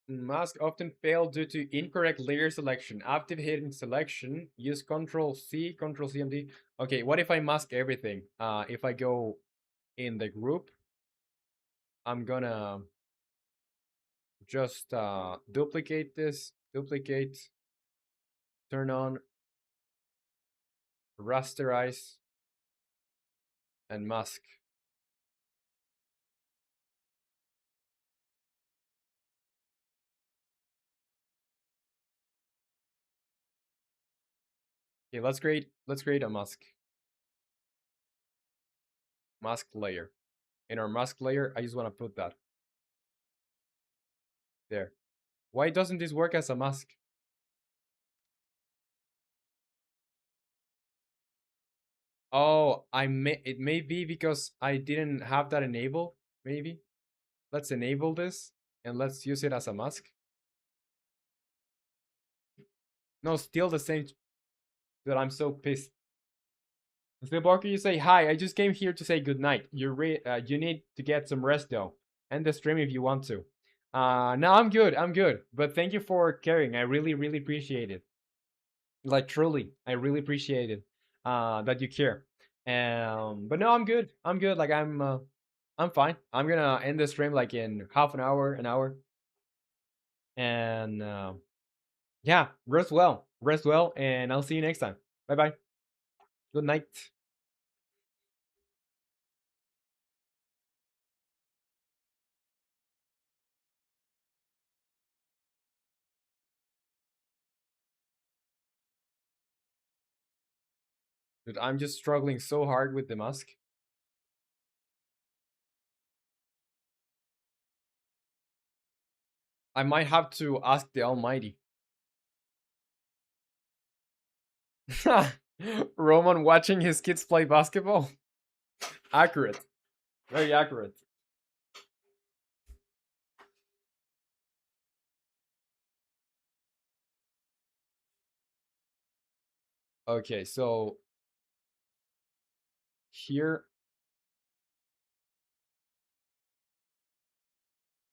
Masks often fail due to incorrect layer selection. After hitting selection, use Control C, Control CMD. Okay, what if I mask everything? If I go in the group, I'm gonna just duplicate this, duplicate, turn on, rasterize, and mask. Okay, let's create a mask layer. In our mask layer, I just want to put that there. Why doesn't this work as a mask? Oh, it may be because I didn't have that enabled, maybe. Let's enable this and let's use it as a mask. No, still the same, but I'm so pissed. Still, Barker, you say hi. I just came here to say good night. You need to get some rest though. End the stream if you want to. No, I'm good. I'm good. But thank you for caring. I really, really appreciate it. Like truly, I really appreciate it. That you care. But no, I'm good. I'm good. Like I'm fine. I'm gonna end the stream like in half an hour. And yeah, rest well, and I'll see you next time. Bye bye. Good night. Dude, I'm just struggling so hard with the mask. I might have to ask the Almighty. Roman watching his kids play basketball. Accurate. Very accurate. Okay, so here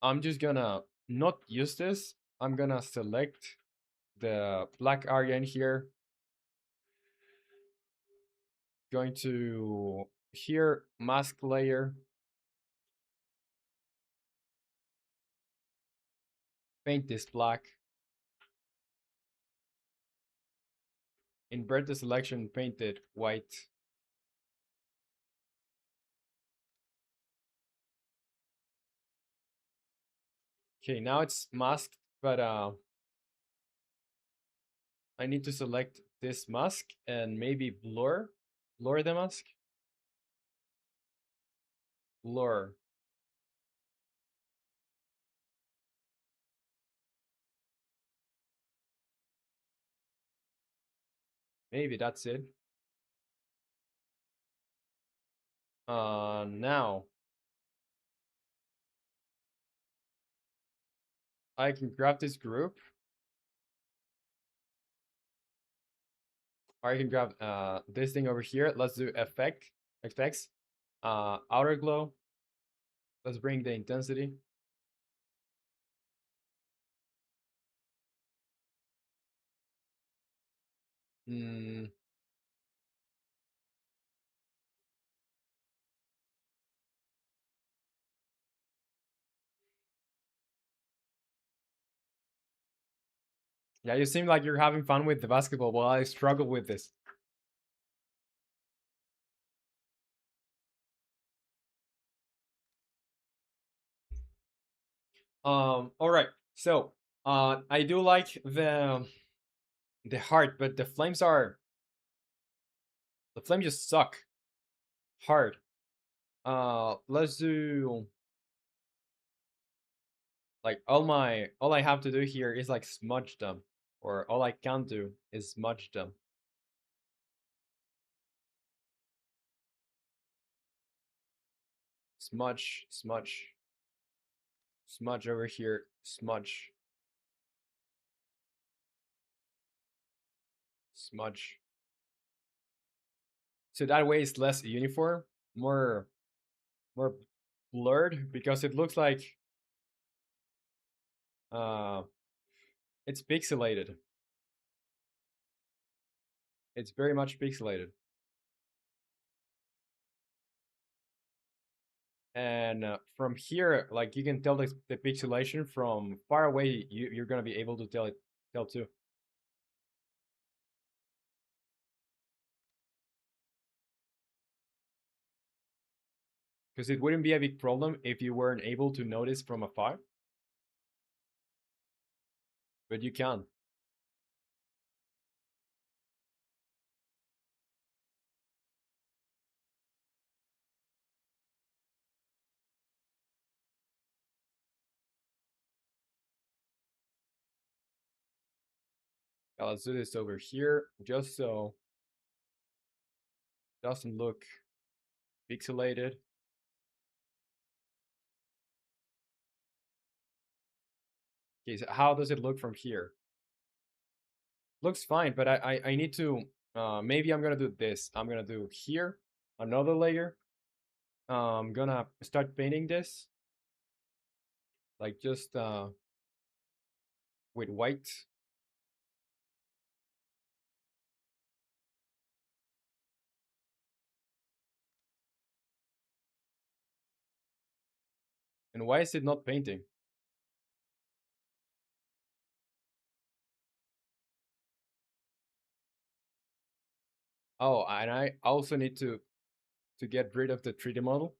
I'm just gonna not use this. I'm gonna select the black area in here. Going to here, mask layer, paint this black, invert the selection, paint it white. Okay, now it's masked, but I need to select this mask and maybe blur the mask, blur. Maybe that's it. Now I can grab this group, or I can grab this thing over here. Let's do effects, outer glow. Let's bring the intensity. Mm, yeah, you seem like you're having fun with the basketball, while I struggle with this. All right. So, I do like the heart, but the flames just suck hard. Let's do like all I have to do here is like smudge them, or all I can do is smudge them. Smudge, smudge, smudge over here, smudge, smudge. So that way it's less uniform, more more blurred because it looks like uh it's pixelated. It's very much pixelated. And from here, like you can tell the pixelation from far away. You're gonna be able to tell too, because it wouldn't be a big problem if you weren't able to notice from afar, but you can. Yeah, let's do this over here, just so it doesn't look pixelated. Okay, so how does it look from here? Looks fine, but I need to. Maybe I'm gonna do this. I'm gonna do here another layer. I'm gonna start painting this like just with white. And why is it not painting? Oh, and I also need to get rid of the 3D model.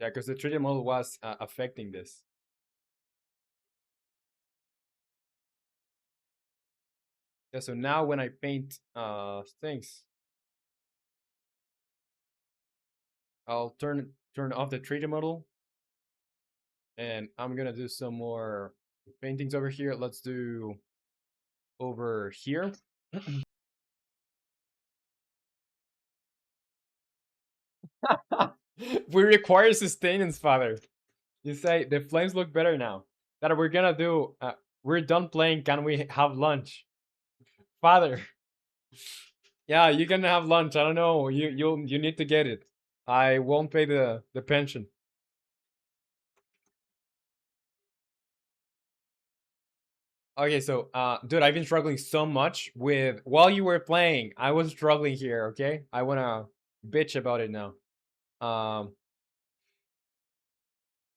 Yeah, because the 3D model was affecting this. Yeah, so now when I paint things, I'll turn off the 3D model, and I'm gonna do some more paintings over here. Let's do over here. We require sustenance, father. You say the flames look better now. That we're gonna do. We're done playing. Can we have lunch, father? Yeah, you can have lunch. I don't know. You need to get it. I won't pay the pension. Okay, so dude, I've been struggling so much with while you were playing. I was struggling here. Okay, I wanna bitch about it now. Um,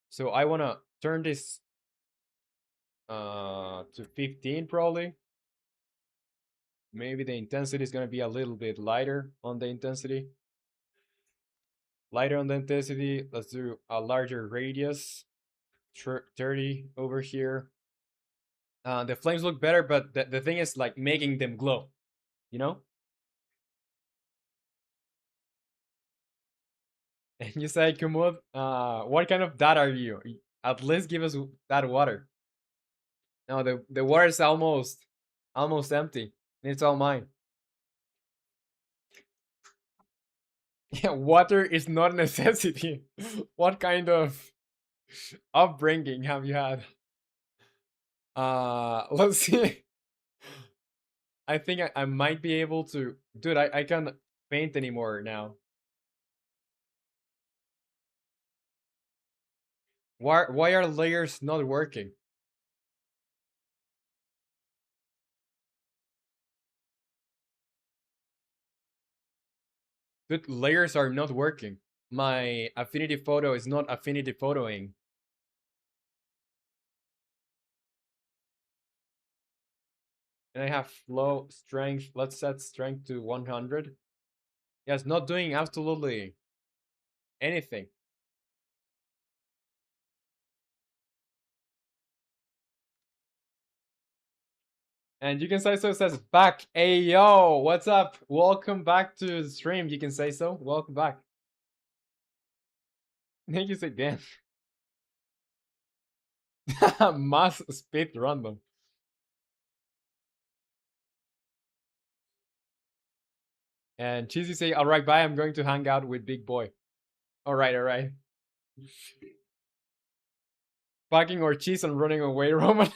so I wanna turn this to 15 probably. Maybe the intensity is gonna be a little bit lighter on the intensity. Lighter on the intensity. Let's do a larger radius. 30 over here. The flames look better, but the thing is like making them glow, you know? And you say, Kumud, what kind of dad are you? At least give us that water. No, the water is almost empty. It's all mine. Yeah, water is not a necessity. What kind of upbringing have you had? Let's see. I think I might be able to. Dude, I can't paint anymore now. Why are layers not working? Dude, layers are not working. My affinity photo is not affinity photoing. And I have flow strength. Let's set strength to 100. Yeah, it's not doing absolutely anything. And you can say so says back. Hey yo, what's up? Welcome back to the stream. You can say so. Welcome back. Thank you say damn. Mass speed random. And Cheesy say, alright, bye. I'm going to hang out with Big Boy. Alright. Packing our cheese and running away, Roman.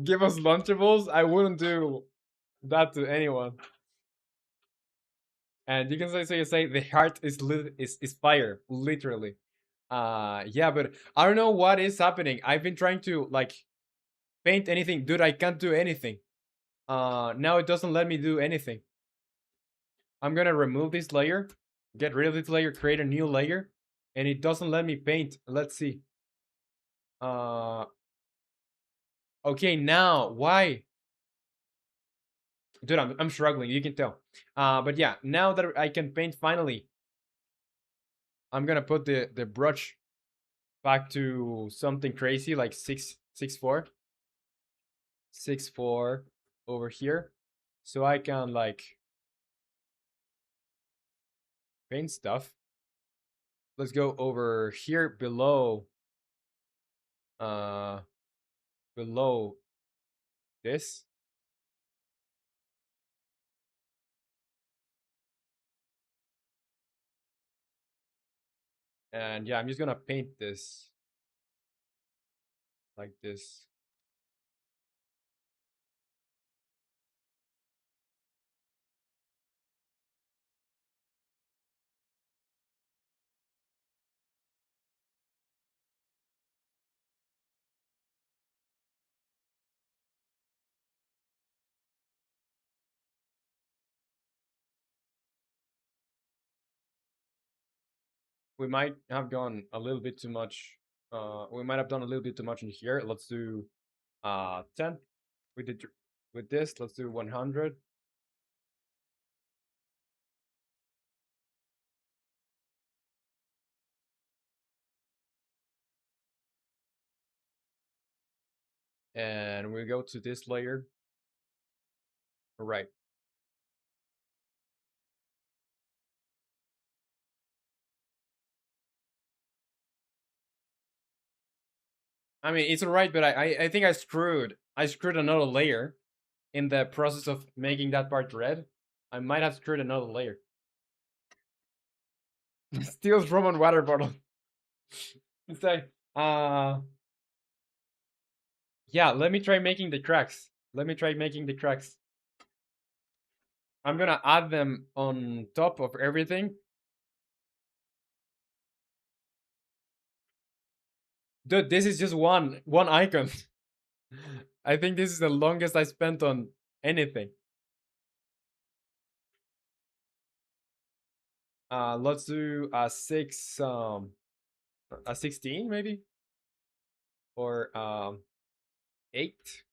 Give us Lunchables. I wouldn't do that to anyone. And you can say so. You say the heart is is fire, literally. Yeah, but I don't know what is happening. I've been trying to like paint anything, dude. I can't do anything. Now it doesn't let me do anything. I'm gonna remove this layer, get rid of this layer, create a new layer, and it doesn't let me paint. Let's see. Uh, okay, now why? Dude, I'm struggling. You can tell. But yeah, now that I can paint finally, I'm gonna put the brush back to something crazy like 6 6 4 6 4 over here, so I can like paint stuff. Let's go over here uh below this. And yeah, I'm just gonna paint this like this. We might have gone a little bit too much. We might have done a little bit too much in here. Let's do 10 with the with this. Let's do 100. And we go to this layer. All right. I mean, it's alright, but I think I screwed another layer in the process of making that part red. I might have screwed another layer. Steals Roman water bottle. It's like, uh, yeah. Let me try making the cracks. Let me try making the cracks. I'm gonna add them on top of everything. Dude, this is just one icon. I think this is the longest I spent on anything. Let's do a 16 maybe, or 8,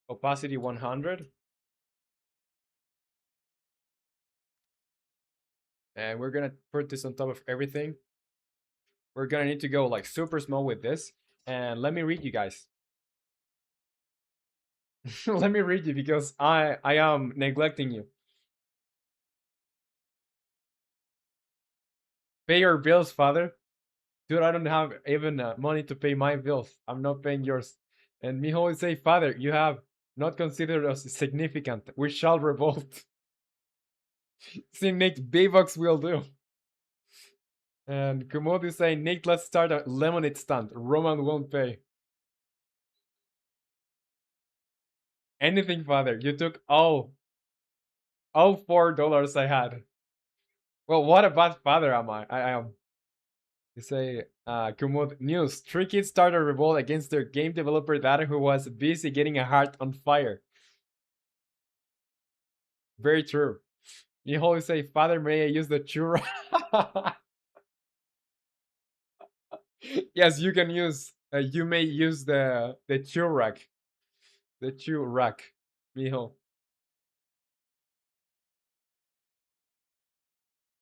opacity 100, and we're gonna put this on top of everything. We're gonna need to go like super small with this, and let me read you guys. Let me read you because I am neglecting you. Pay your bills, father. Dude, I don't have even money to pay my bills. I'm not paying yours. And me always say, father, you have not considered us significant. We shall revolt. See, Nick, Baybox will do. And Komodo is saying, Nick, let's start a lemonade stand. Roman won't pay. Anything, father. You took all $4 I had. Well, what a bad father am I? I am. You say, Kumud news. Three kids started a revolt against their game developer dad who was busy getting a heart on fire. Very true. You always say, Father, may I use the churro? Yes, you can use. You may use the churrak. The churrak, mijo.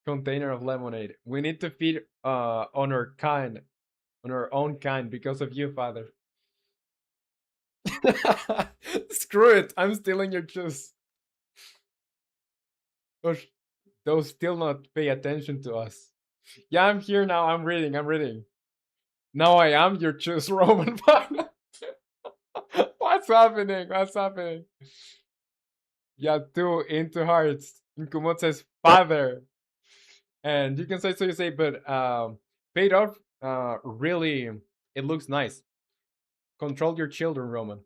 Container of lemonade. We need to feed on our kind, on our own kind, because of you, Father. Screw it! I'm stealing your juice. Those still not pay attention to us. Yeah, I'm here now. I'm reading. I'm reading. Now I am your choose Roman partner. What's happening? What's happening? Yeah, two into hearts. Inkumot says father. And you can say so you say, but paid off really it looks nice. Control your children, Roman.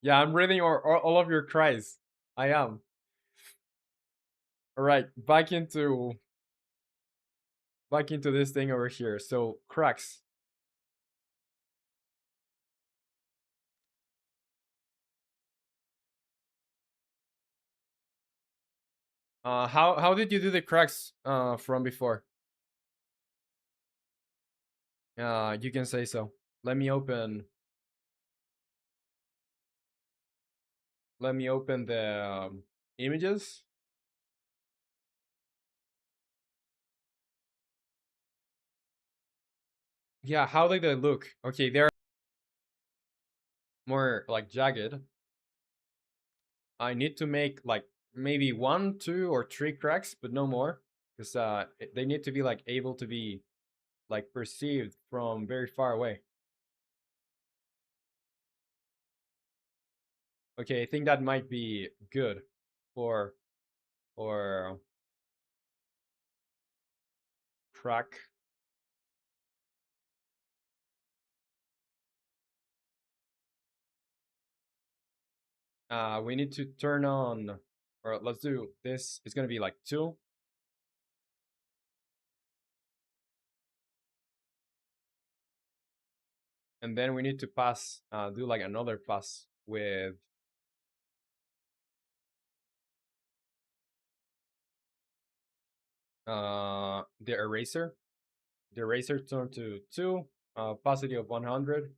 Yeah, I'm reading all of your cries. I am. Alright, back into this thing over here. So cracks. How did you do the cracks from before? You can say so. Let me open. Let me open the images. Yeah, how did they look? Okay, they're more like jagged. I need to make like maybe 1, 2, or 3 cracks, but no more, because they need to be like able to be like perceived from very far away. Okay, I think that might be good for crack. We need to turn on, or let's do this. It's gonna be like 2. And then we need to pass, do like another pass with the eraser. The eraser turn to 2, opacity of 100.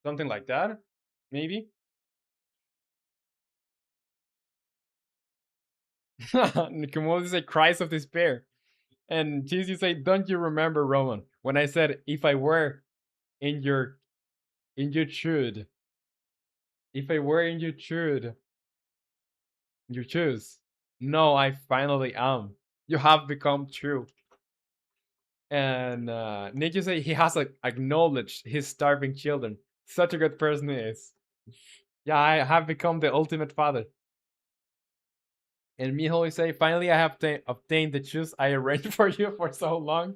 Something like that, maybe. Come on, this is a cries of despair. And Cheese, you say, don't you remember, Roman, when I said if I were in your should, if I were in your shoes. No, I finally am. You have become true. And Nick, you say he has like acknowledged his starving children. Such a good person he is. Yeah, I have become the ultimate father. And Miho, you say, finally I have obtained the shoes I arranged for you for so long.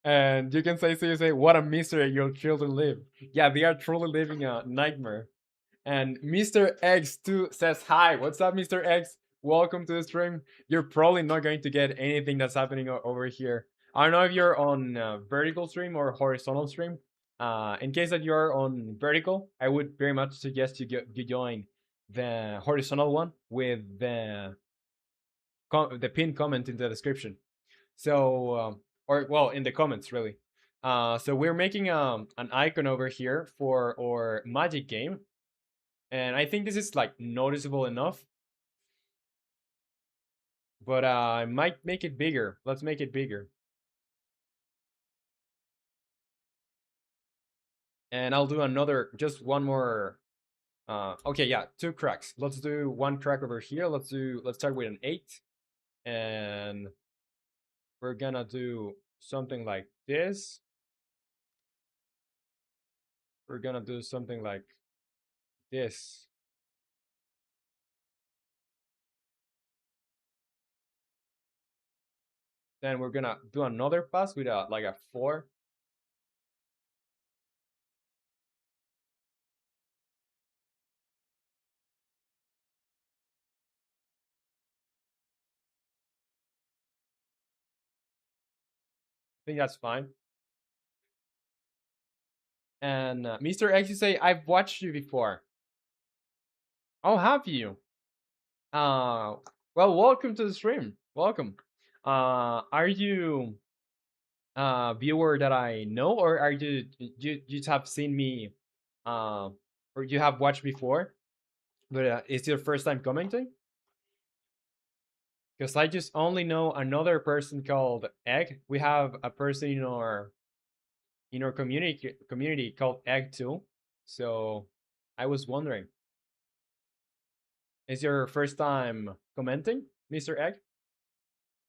And you can say, so you say, what a misery your children live. Yeah, they are truly living a nightmare. And Mr. X too says hi. What's up, Mr. X? Welcome to the stream. You're probably not going to get anything that's happening over here. I don't know if you're on vertical stream or horizontal stream. In case that you're on vertical, I would very much suggest you join the horizontal one with the pinned comment in the description. So, or well, in the comments really. So we're making an icon over here for our magic game, and I think this is like noticeable enough. But I might make it bigger. Let's make it bigger. And I'll do another, just one more. Okay, yeah, 2 cracks. Let's do 1 crack over here. Let's start with an 8. And we're gonna do something like this. We're gonna do something like this. Then we're gonna do another pass with like a 4. I think that's fine. And Mr. X, you say, I've watched you before. Oh, have you? Uh, well, welcome to the stream. Welcome. Are you a viewer that I know, or are you just have seen me, uh, or you have watched before, but it's your first time commenting? Because I just only know another person called Egg. We have a person in our community called Egg too. So I was wondering, is your first time commenting, Mr. Egg?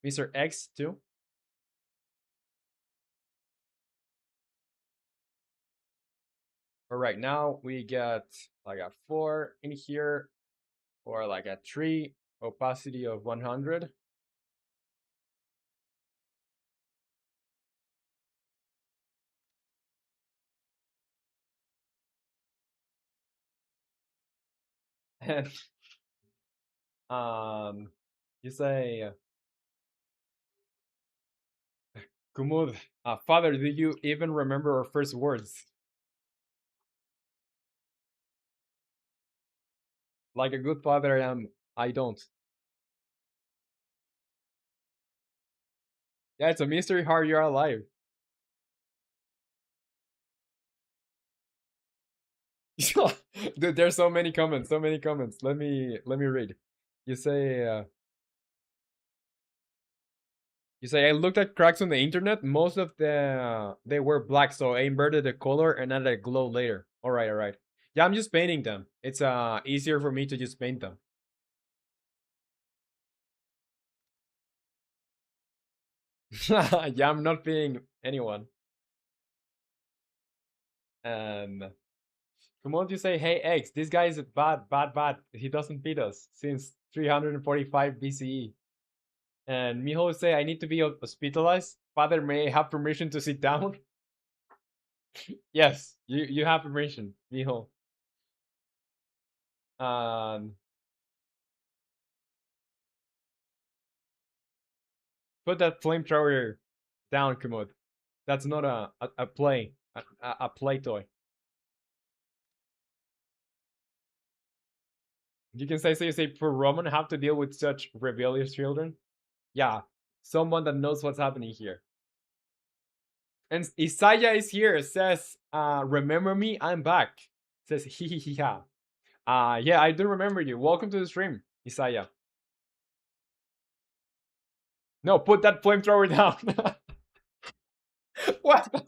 Mr. X too? All right, now we get like a 4 in here, or like a 3, opacity of 100. And um, you say, Kumud, father, do you even remember our first words? Like a good father I am, I don't. Yeah, it's a mystery how you're alive. Dude, there's so many comments, so many comments. Let me read. You say, I looked at cracks on the internet. Most of they were black, so I inverted the color and added a glow later. All right, all right. Yeah, I'm just painting them. It's easier for me to just paint them. Yeah, I'm not being anyone. And come on, you say, hey X, this guy is bad, bad, bad. He doesn't beat us since 345 BCE. And Miho say, I need to be hospitalized. Father, may I have permission to sit down? Yes, you have permission, Miho. Um, put that flamethrower down, Kumud. That's not a play, a play toy. You can say, so you say, for Roman have to deal with such rebellious children? Yeah, someone that knows what's happening here. And Isaiah is here, says, remember me? I'm back. Says, hee hee hee ha. Yeah, I do remember you. Welcome to the stream, Isaiah. No, put that flamethrower down. What?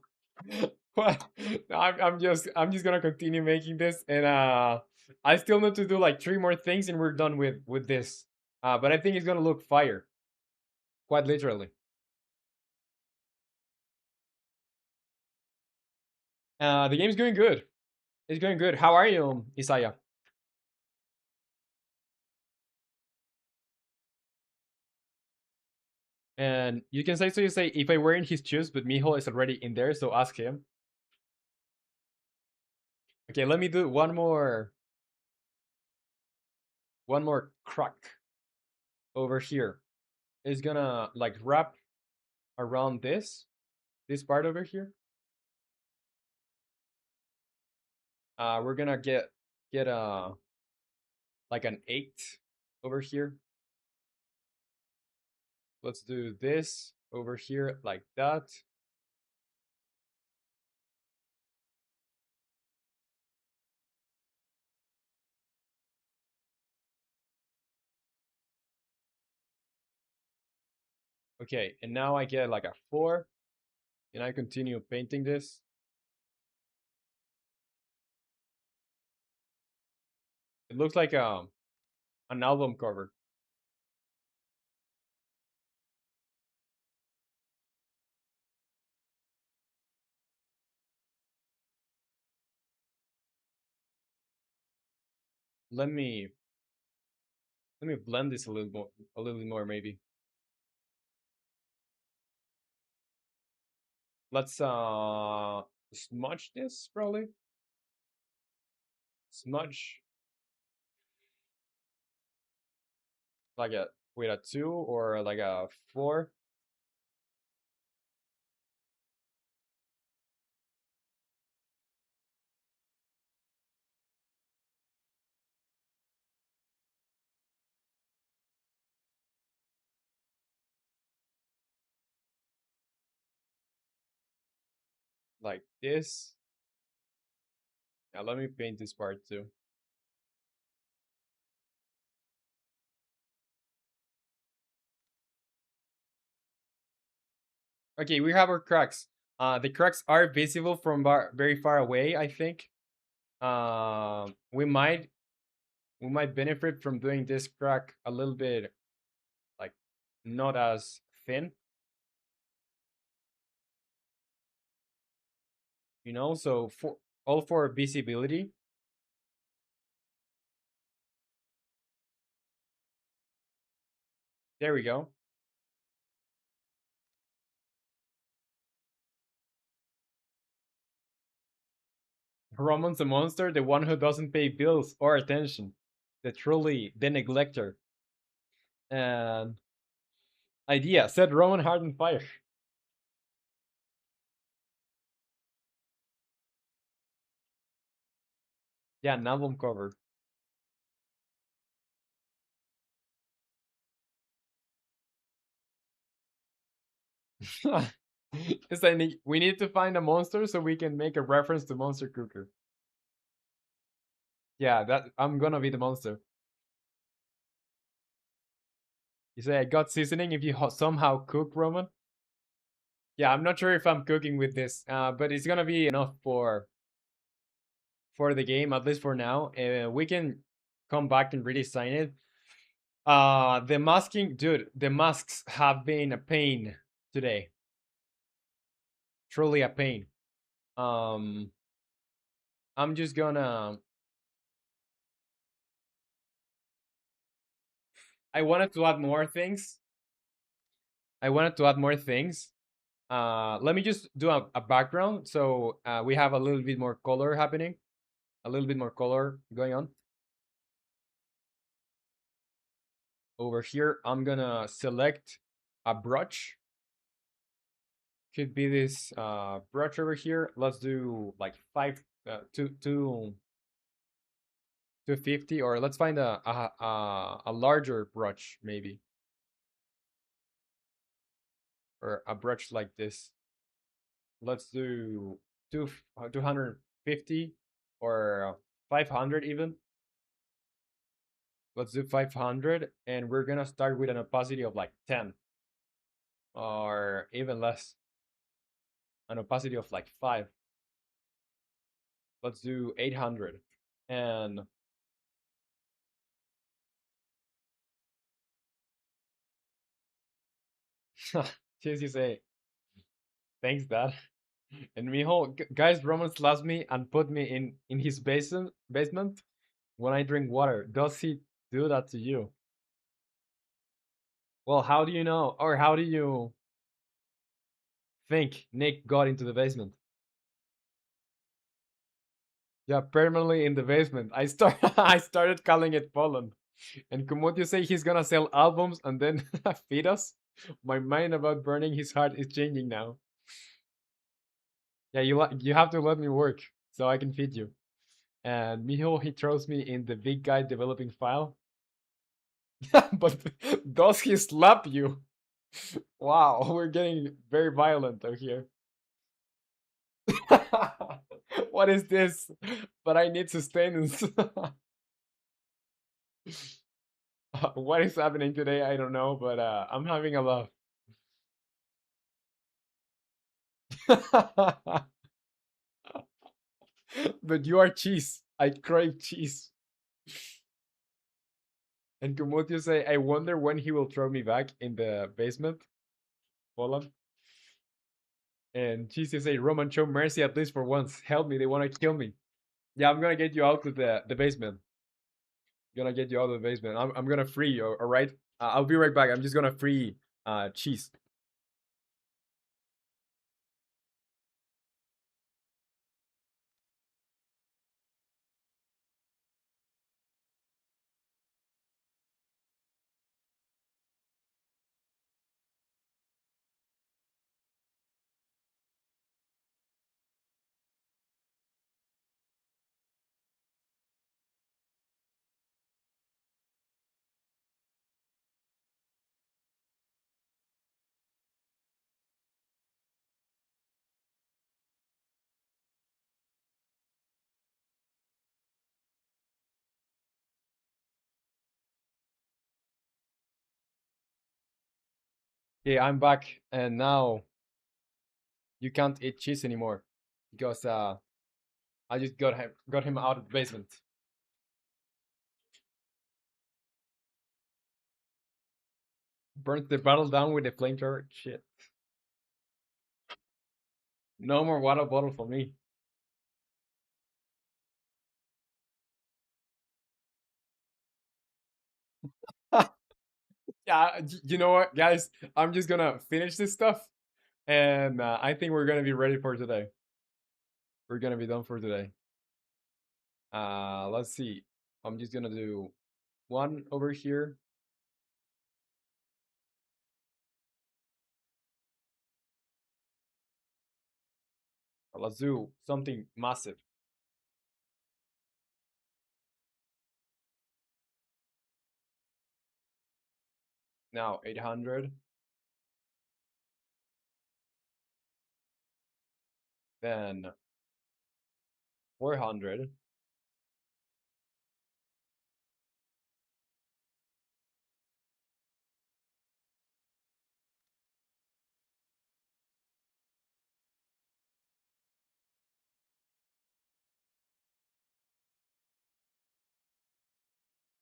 What? I'm just gonna continue making this, and I still need to do like three more things, and we're done with this. But I think it's gonna look fire, quite literally. The game's going good. It's going good. How are you, Isaiah? And you can say, so you say, if I were in his shoes, but Mijo is already in there, so ask him. Okay, let me do one more crack over here. It's gonna like wrap around this part over here. We're gonna get a like an 8 over here. Let's do this over here like that. Okay, and now I get like a 4, and I continue painting this. It looks like an album cover. Let me let me blend this a little bit more maybe. Let's smudge this probably. Smudge like a with a 2 or like a 4. Like this. Yeah, let me paint this part too. Okay, we have our cracks. The cracks are visible from very far away, I think. We might benefit from doing this crack a little bit like not as thin, so for all for visibility. There we go. Roman's a monster, the one who doesn't pay bills or attention. The neglector. And idea, set Roman heart on fire. Yeah, an album cover. It's like we need to find a monster so we can make a reference to Monster Cooker. Yeah, that I'm gonna be the monster. You say I got seasoning if you somehow cook, Roman. Yeah, I'm not sure if I'm cooking with this, but it's gonna be enough for the game, at least for now. We can come back and redesign it. The masking, dude, the masks have been a pain today. Truly a pain. Um, I'm just gonna. I wanted to add more things. I wanted to add more things. Let me just do a background so we have a little bit more color happening, a little bit more color going on. Over here, I'm gonna select a brush. Could be this brush over here. Let's do like 250, or let's find a larger brush maybe, or a brush like this. Let's do 250 or 500 even. Let's do 500, and we're gonna start with an opacity of like 10. or even less. An opacity of like 5. Let's do 800. And cheers, you say, thanks, Dad. And Mijo, guys, Roman slapped me and put me in his basement when I drink water. Does he do that to you? Well, how do you know, or how do you think Nick got into the basement? Yeah, permanently in the basement. I started calling it Poland. And Kumotio say he's gonna sell albums and then feed us. My mind about burning his heart is changing now. Yeah, you have to let me work so I can feed you. And Miho, he throws me in the big guy developing file. But does he slap you? Wow, we're getting very violent out here. What is this? But I need sustenance. What is happening today? I don't know, but I'm having a laugh. But you are cheese. I crave cheese. And Kumutio say, I wonder when he will throw me back in the basement. Poland. And cheese say, Roman, show mercy at least for once. Help me, they want to kill me. Yeah, I'm gonna get you out of the basement. Gonna get you out of the basement. I'm gonna free you, alright? I'll be right back. I'm just gonna free cheese. Yeah, I'm back, and now you can't eat cheese anymore because I just got him out of the basement. Burnt the bottle down with the flamethrower. Shit. No more water bottle for me. Yeah, you know what, guys? I'm just gonna finish this stuff, and I think we're gonna be ready for today. We're gonna be done for today. Let's see. I'm just gonna do one over here. Let's do something massive. Now 800, then 400.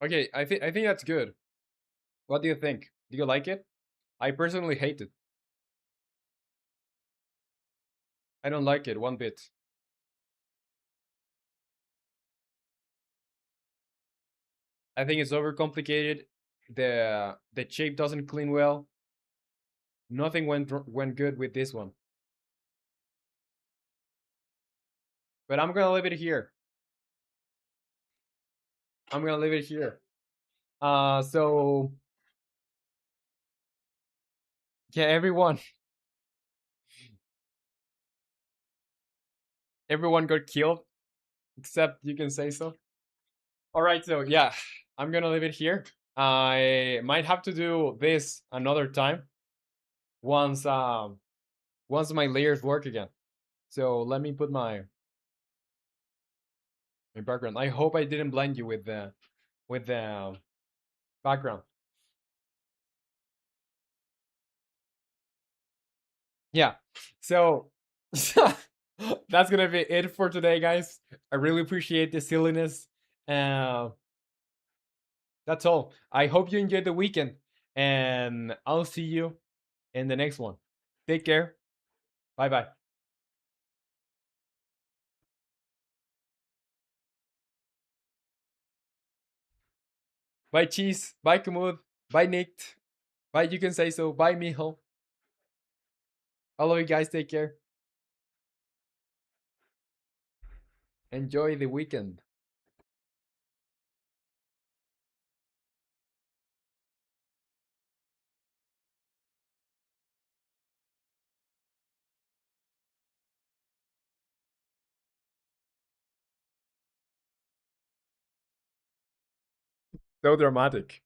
Okay, I think that's good. What do you think? Do you like it? I personally hate it. I don't like it one bit. I think it's overcomplicated. The shape doesn't clean well. Nothing went good with this one. But I'm gonna leave it here. I'm gonna leave it here. So yeah, everyone got killed except you can say so. All right, so yeah, I'm gonna leave it here. I might have to do this another time once once my layers work again. So let me put my background. I hope I didn't blind you with the background. Yeah. So that's gonna be it for today, guys. I really appreciate the silliness. Uh, that's all. I hope you enjoyed the weekend, and I'll see you in the next one. Take care. Bye bye. Bye, Cheese. Bye, Kamud. Bye, Nick. Bye, you can say so. Bye, Mijo. All of you guys, take care. Enjoy the weekend. So dramatic.